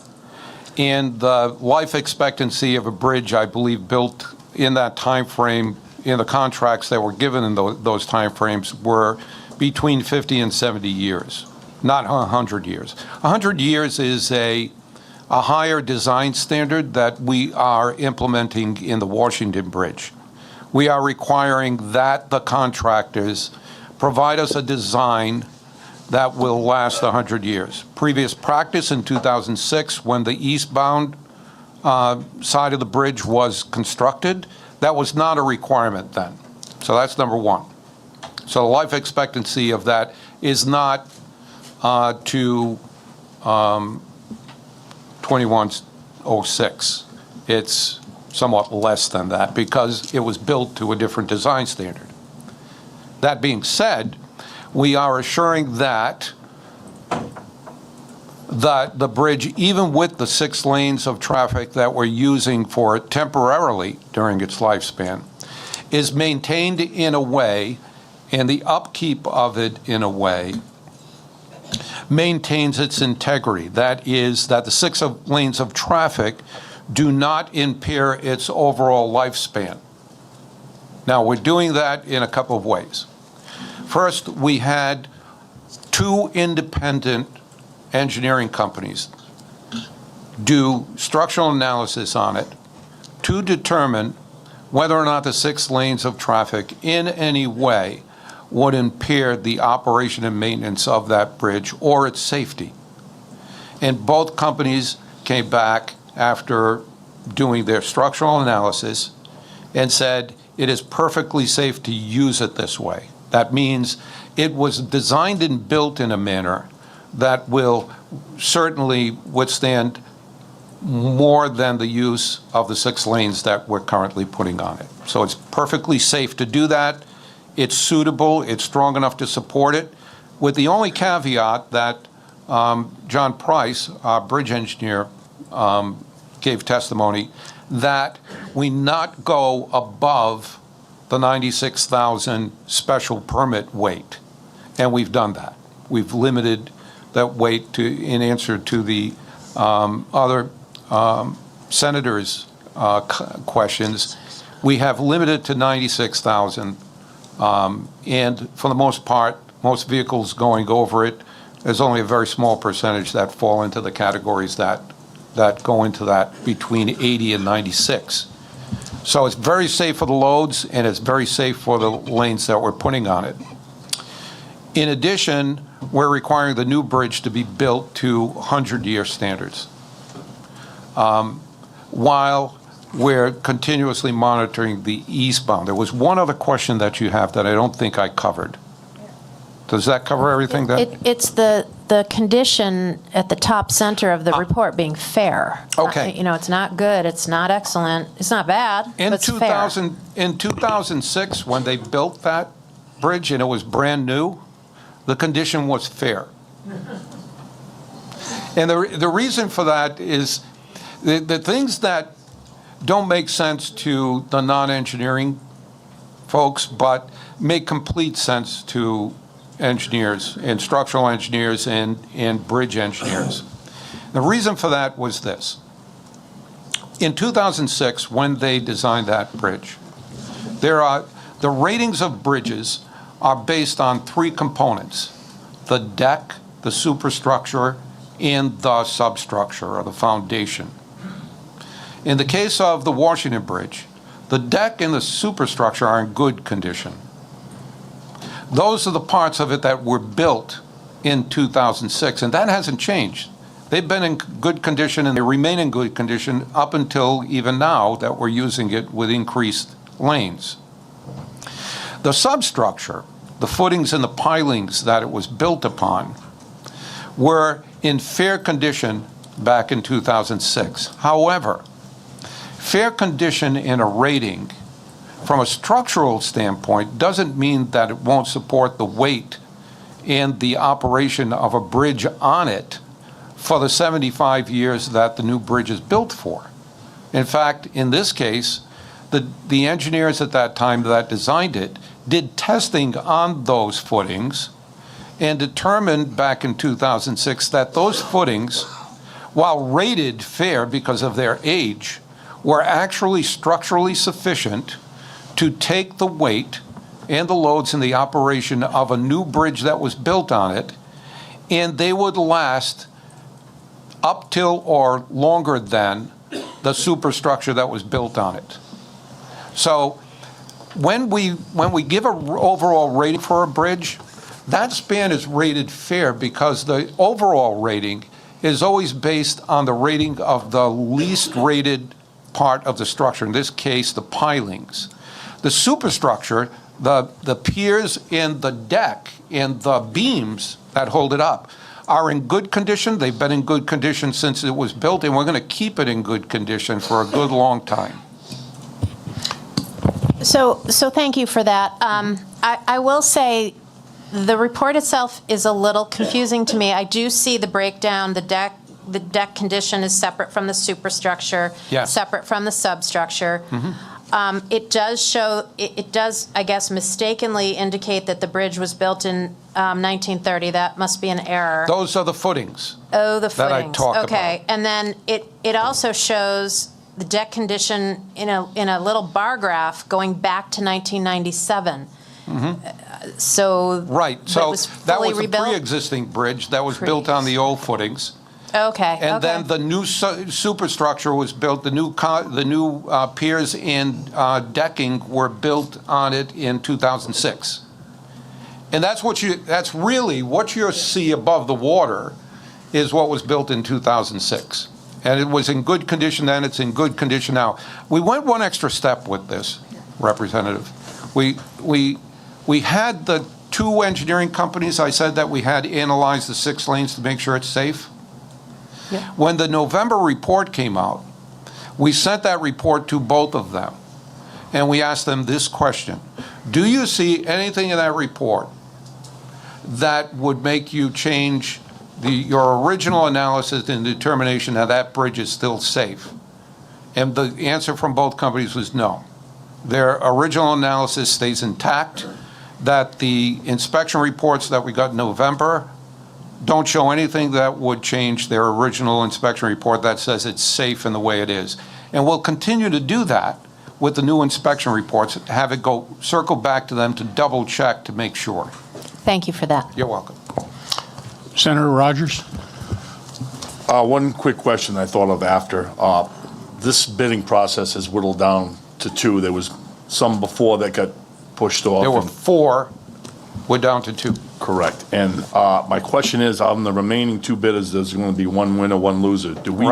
[SPEAKER 3] and the life expectancy of a bridge, I believe, built in that time frame, in the contracts that were given in those time frames, were between 50 and 70 years, not 100 years. 100 years is a higher design standard that we are implementing in the Washington Bridge. We are requiring that the contractors provide us a design that will last 100 years. Previous practice in 2006, when the eastbound side of the bridge was constructed, that was not a requirement then. So that's number one. So the life expectancy of that is not to 2106. It's somewhat less than that because it was built to a different design standard. That being said, we are assuring that the bridge, even with the 6 lanes of traffic that we're using for it temporarily during its lifespan, is maintained in a way, and the upkeep of it in a way, maintains its integrity. That is, that the 6 lanes of traffic do not impair its overall lifespan. Now, we're doing that in a couple of ways. First, we had 2 independent engineering companies do structural analysis on it to determine whether or not the 6 lanes of traffic in any way would impair the operation and maintenance of that bridge or its safety. And both companies came back after doing their structural analysis and said it is perfectly safe to use it this way. That means it was designed and built in a manner that will certainly withstand more than the use of the 6 lanes that we're currently putting on it. So it's perfectly safe to do that. It's suitable, it's strong enough to support it, with the only caveat that John Price, our bridge engineer, gave testimony that we not go above the 96,000 special permit weight, and we've done that. We've limited that weight to, in answer to the other senators' questions, we have limited to 96,000, and for the most part, most vehicles going over it, there's only a very small percentage that fall into the categories that go into that between 80 and 96. So it's very safe for the loads, and it's very safe for the lanes that we're putting on it. In addition, we're requiring the new bridge to be built to 100-year standards, while we're continuously monitoring the eastbound. There was one other question that you have that I don't think I covered. Does that cover everything then?
[SPEAKER 12] It's the condition at the top center of the report being fair.
[SPEAKER 3] Okay.
[SPEAKER 12] It's not good, it's not excellent, it's not bad,
[SPEAKER 3] In
[SPEAKER 12] but it's fair.
[SPEAKER 3] In 2006, when they built that bridge and it was brand new, the condition was fair. And the reason for that is the things that don't make sense to the non-engineering folks, but make complete sense to engineers and structural engineers and bridge engineers. The reason for that was this. In 2006, when they designed that bridge, the ratings of bridges are based on three components: the deck, the superstructure, and the substructure or the foundation. In the case of the Washington Bridge, the deck and the superstructure are in good condition. Those are the parts of it that were built in 2006, and that hasn't changed. They've been in good condition and they remain in good condition up until even now that we're using it with increased lanes. The substructure, the footings and the pilings that it was built upon, were in fair condition back in 2006. However, fair condition in a rating from a structural standpoint doesn't mean that it won't support the weight and the operation of a bridge on it for the 75 years that the new bridge is built for. In fact, in this case, the engineers at that time that designed it did testing on those footings and determined back in 2006 that those footings, while rated fair because of their age, were actually structurally sufficient to take the weight and the loads in the operation of a new bridge that was built on it, and they would last up till or longer than the superstructure that was built on it. So when we give an overall rating for a bridge, that span is rated fair because the overall rating is always based on the rating of the least rated part of the structure, in this case, the pilings. The superstructure, the piers and the deck and the beams that hold it up are in good condition. They've been in good condition since it was built, and we're going to keep it in good condition for a good long time.
[SPEAKER 12] So thank you for that. I will say the report itself is a little confusing to me. I do see the breakdown. The deck condition is separate from the superstructure,
[SPEAKER 3] Yes.
[SPEAKER 12] separate from the substructure. It does show, it does, I guess, mistakenly indicate that the bridge was built in 1930. That must be an error.
[SPEAKER 3] Those are the footings.
[SPEAKER 12] Oh, the
[SPEAKER 3] that I
[SPEAKER 12] footings.
[SPEAKER 3] talked
[SPEAKER 12] Okay, and then it also shows the deck condition in a little bar graph going back to 1997. So
[SPEAKER 3] Right.
[SPEAKER 12] it
[SPEAKER 3] So
[SPEAKER 12] was
[SPEAKER 3] that
[SPEAKER 12] fully
[SPEAKER 3] was a
[SPEAKER 12] rebuilt?
[SPEAKER 3] pre-existing bridge that was built on the old footings.
[SPEAKER 12] Okay.
[SPEAKER 3] And then the new superstructure was built, the new piers and decking were built on it in 2006. And that's really what you see above the water is what was built in 2006. And it was in good condition then, it's in good condition now. We went one extra step with this, Representative. We had the two engineering companies, I said that we had analyzed the 6 lanes to make sure it's safe.
[SPEAKER 12] Yeah.
[SPEAKER 3] When the November report came out, we sent that report to both of them, and we asked them this question: do you see anything in that report that would make you change your original analysis and determination that that bridge is still safe? And the answer from both companies was no. Their original analysis stays intact, that the inspection reports that we got in November don't show anything that would change their original inspection report that says it's safe in the way it is. And we'll continue to do that with the new inspection reports, have it circle back to them to double check to make sure.
[SPEAKER 12] Thank you for that.
[SPEAKER 3] You're welcome.
[SPEAKER 5] Senator Rogers?
[SPEAKER 13] One quick question I thought of after. This bidding process has whittled down to 2. There was some before that got pushed off.
[SPEAKER 3] There were 4, we're down to 2.
[SPEAKER 13] Correct. And my question is, on the remaining 2 bidders, there's going to be one winner, one loser. Do we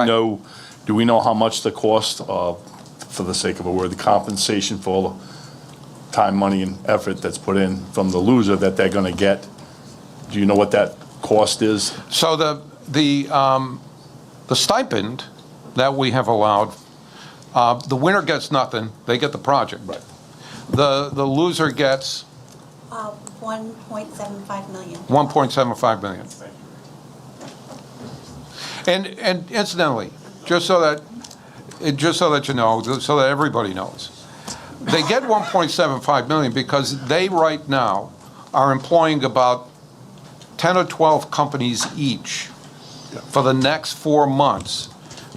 [SPEAKER 13] know how much the cost, for the sake of a word, the compensation for all the time, money, and effort that's put in from the loser that they're going to get Do you know what that cost is?
[SPEAKER 3] So the stipend that we have allowed, the winner gets nothing, they get the project.
[SPEAKER 13] Right.
[SPEAKER 3] The loser gets
[SPEAKER 2] 1.75 million.
[SPEAKER 3] 1.75 million. And incidentally, just so that you know, so that everybody knows, they get 1.75 million because they right now are employing about 10 or 12 companies each for the next 4 months,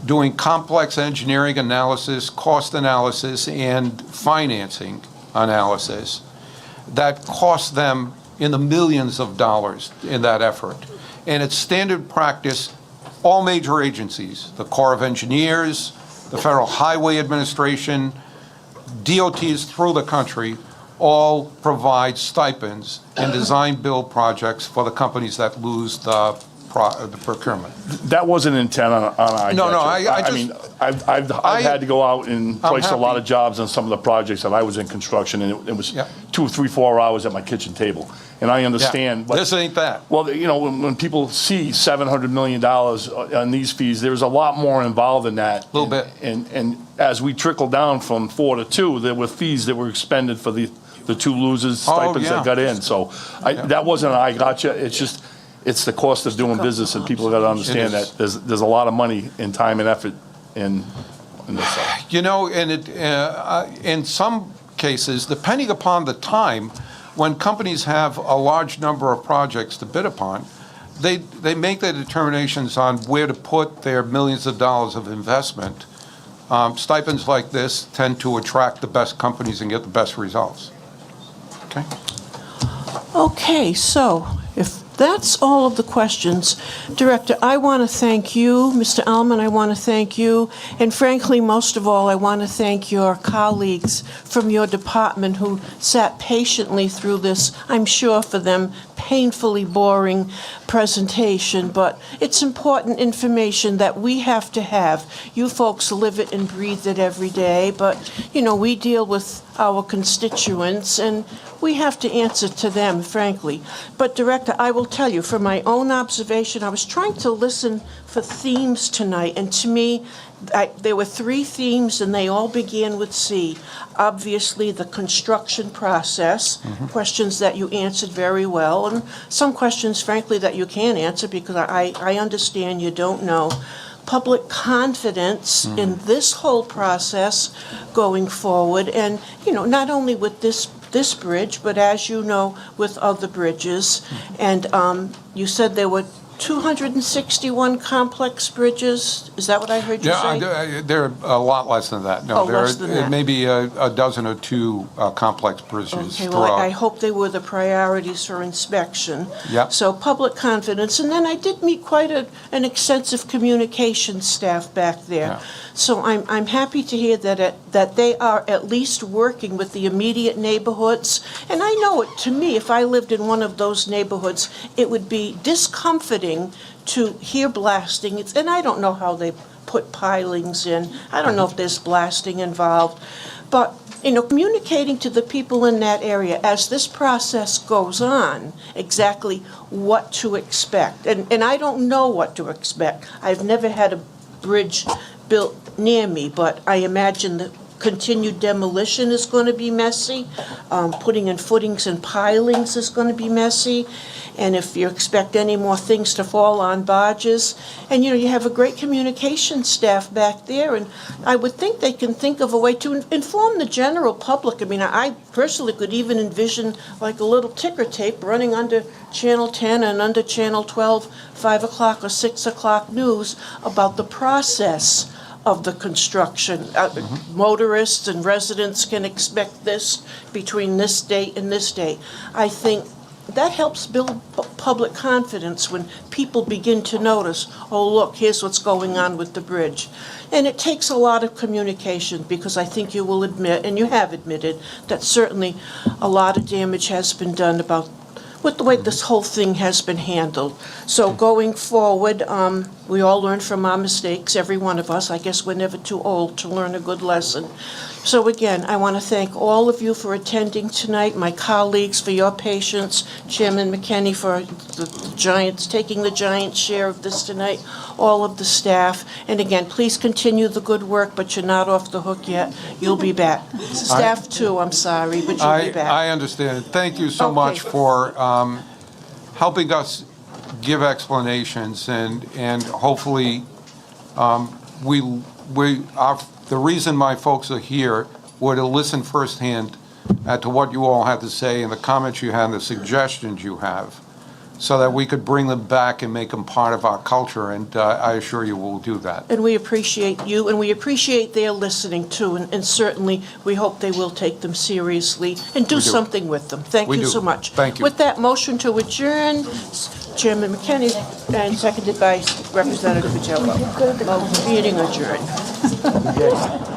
[SPEAKER 3] doing complex engineering analysis, cost analysis, and financing analysis that cost them in the millions of dollars in that effort. And it's standard practice, all major agencies, the Corps of Engineers, the Federal Highway Administration, DOTs through the country, all provide stipends and design-build projects for the companies that lose the procurement.
[SPEAKER 13] That wasn't intent on I
[SPEAKER 3] No, no,
[SPEAKER 13] I mean, I've had to go out and place a lot of jobs on some of the projects that I was in construction, and it was 2, 3, 4 hours at my kitchen table. And I understand. But,
[SPEAKER 3] this ain't that.
[SPEAKER 13] Well, you know, when people see $700 million on these fees, there's a lot more involved in that.
[SPEAKER 3] A little bit.
[SPEAKER 13] And as we trickle down from 4 to 2, there were fees that were expended for the 2 losers, stipends that got in. So that wasn't an I gotcha. It's just, it's the cost of doing business, and people got to understand that there's a lot of money and time and effort in this stuff.
[SPEAKER 3] You know, and in some cases, depending upon the time, when companies have a large number of projects to bid upon, they make their determinations on where to put their millions of dollars of investment. Stipends like this tend to attract the best companies and get the best results. Okay?
[SPEAKER 1] Okay, so if that's all of the questions, Director, I want to thank you, Mr. Allman, I want to thank you, and frankly, most of all, I want to thank your colleagues from your department who sat patiently through this, I'm sure for them, painfully boring presentation, but it's important information that we have to have. You folks live it and breathe it every day, but, you know, we deal with our constituents, and we have to answer to them, frankly. But, Director, I will tell you, from my own observation, I was trying to listen for themes tonight, and to me, there were 3 themes, and they all began with C. Obviously, the construction process, questions that you answered very well, and some questions, frankly, that you can't answer because I understand you don't know. Public confidence in this whole process going forward, and, you know, not only with this bridge, but as you know, with other bridges. And you said there were 261 complex bridges. Is that what I heard you say?
[SPEAKER 3] Yeah, there are a lot less than that. No,
[SPEAKER 1] less than that.
[SPEAKER 3] Maybe a dozen or 2 complex bridges
[SPEAKER 1] Okay, well,
[SPEAKER 3] throughout.
[SPEAKER 1] I hope they were the priorities for inspection.
[SPEAKER 3] Yep.
[SPEAKER 1] So public confidence, and then I did meet quite an extensive communication staff back there.
[SPEAKER 3] Yeah.
[SPEAKER 1] So I'm happy to hear that they are at least working with the immediate neighborhoods. And I know it, to me, if I lived in one of those neighborhoods, it would be discomforting to hear blasting. And I don't know how they put pilings in. I don't know if there's blasting involved. But, you know, communicating to the people in that area as this process goes on, exactly what to expect. And I don't know what to expect. I've never had a bridge built near me, but I imagine the continued demolition is going to be messy. Putting in footings and pilings is going to be messy. And if you expect any more things to fall on barges, and, you know, you have a great communication staff back there, and I would think they can think of a way to inform the general public. I mean, I personally could even envision like a little ticker tape running under Channel 10 and under Channel 12, 5 o'clock or 6 o'clock news about the process of the construction. Motorists and residents can expect this between this date and this date. I think that helps build public confidence when people begin to notice, oh, look, here's what's going on with the bridge. And it takes a lot of communication, because I think you will admit, and you have admitted, that certainly a lot of damage has been done with the way this whole thing has been handled. So going forward, we all learn from our mistakes, every one of us. I guess we're never too old to learn a good lesson. So again, I want to thank all of you for attending tonight, my colleagues for your patience, Chairman McKenney for taking the giant share of this tonight, all of the staff. And again, please continue the good work, but you're not off the hook yet. You'll be back. Staff too, I'm sorry, but you'll be back.
[SPEAKER 3] I understand. Thank you so much for helping us give explanations, and hopefully the reason my folks are here were to listen firsthand to what you all had to say and the comments you had and the suggestions you have, so that we could bring them back and make them part of our culture, and I assure you we'll do that.
[SPEAKER 1] And we appreciate you, and we appreciate their listening too, and certainly we hope they will take them seriously and do something with them. Thank you so much.
[SPEAKER 3] Thank you.
[SPEAKER 1] With that, motion to adjourn, Chairman McKenney, and seconded by Representative Pajello. Meeting adjourned.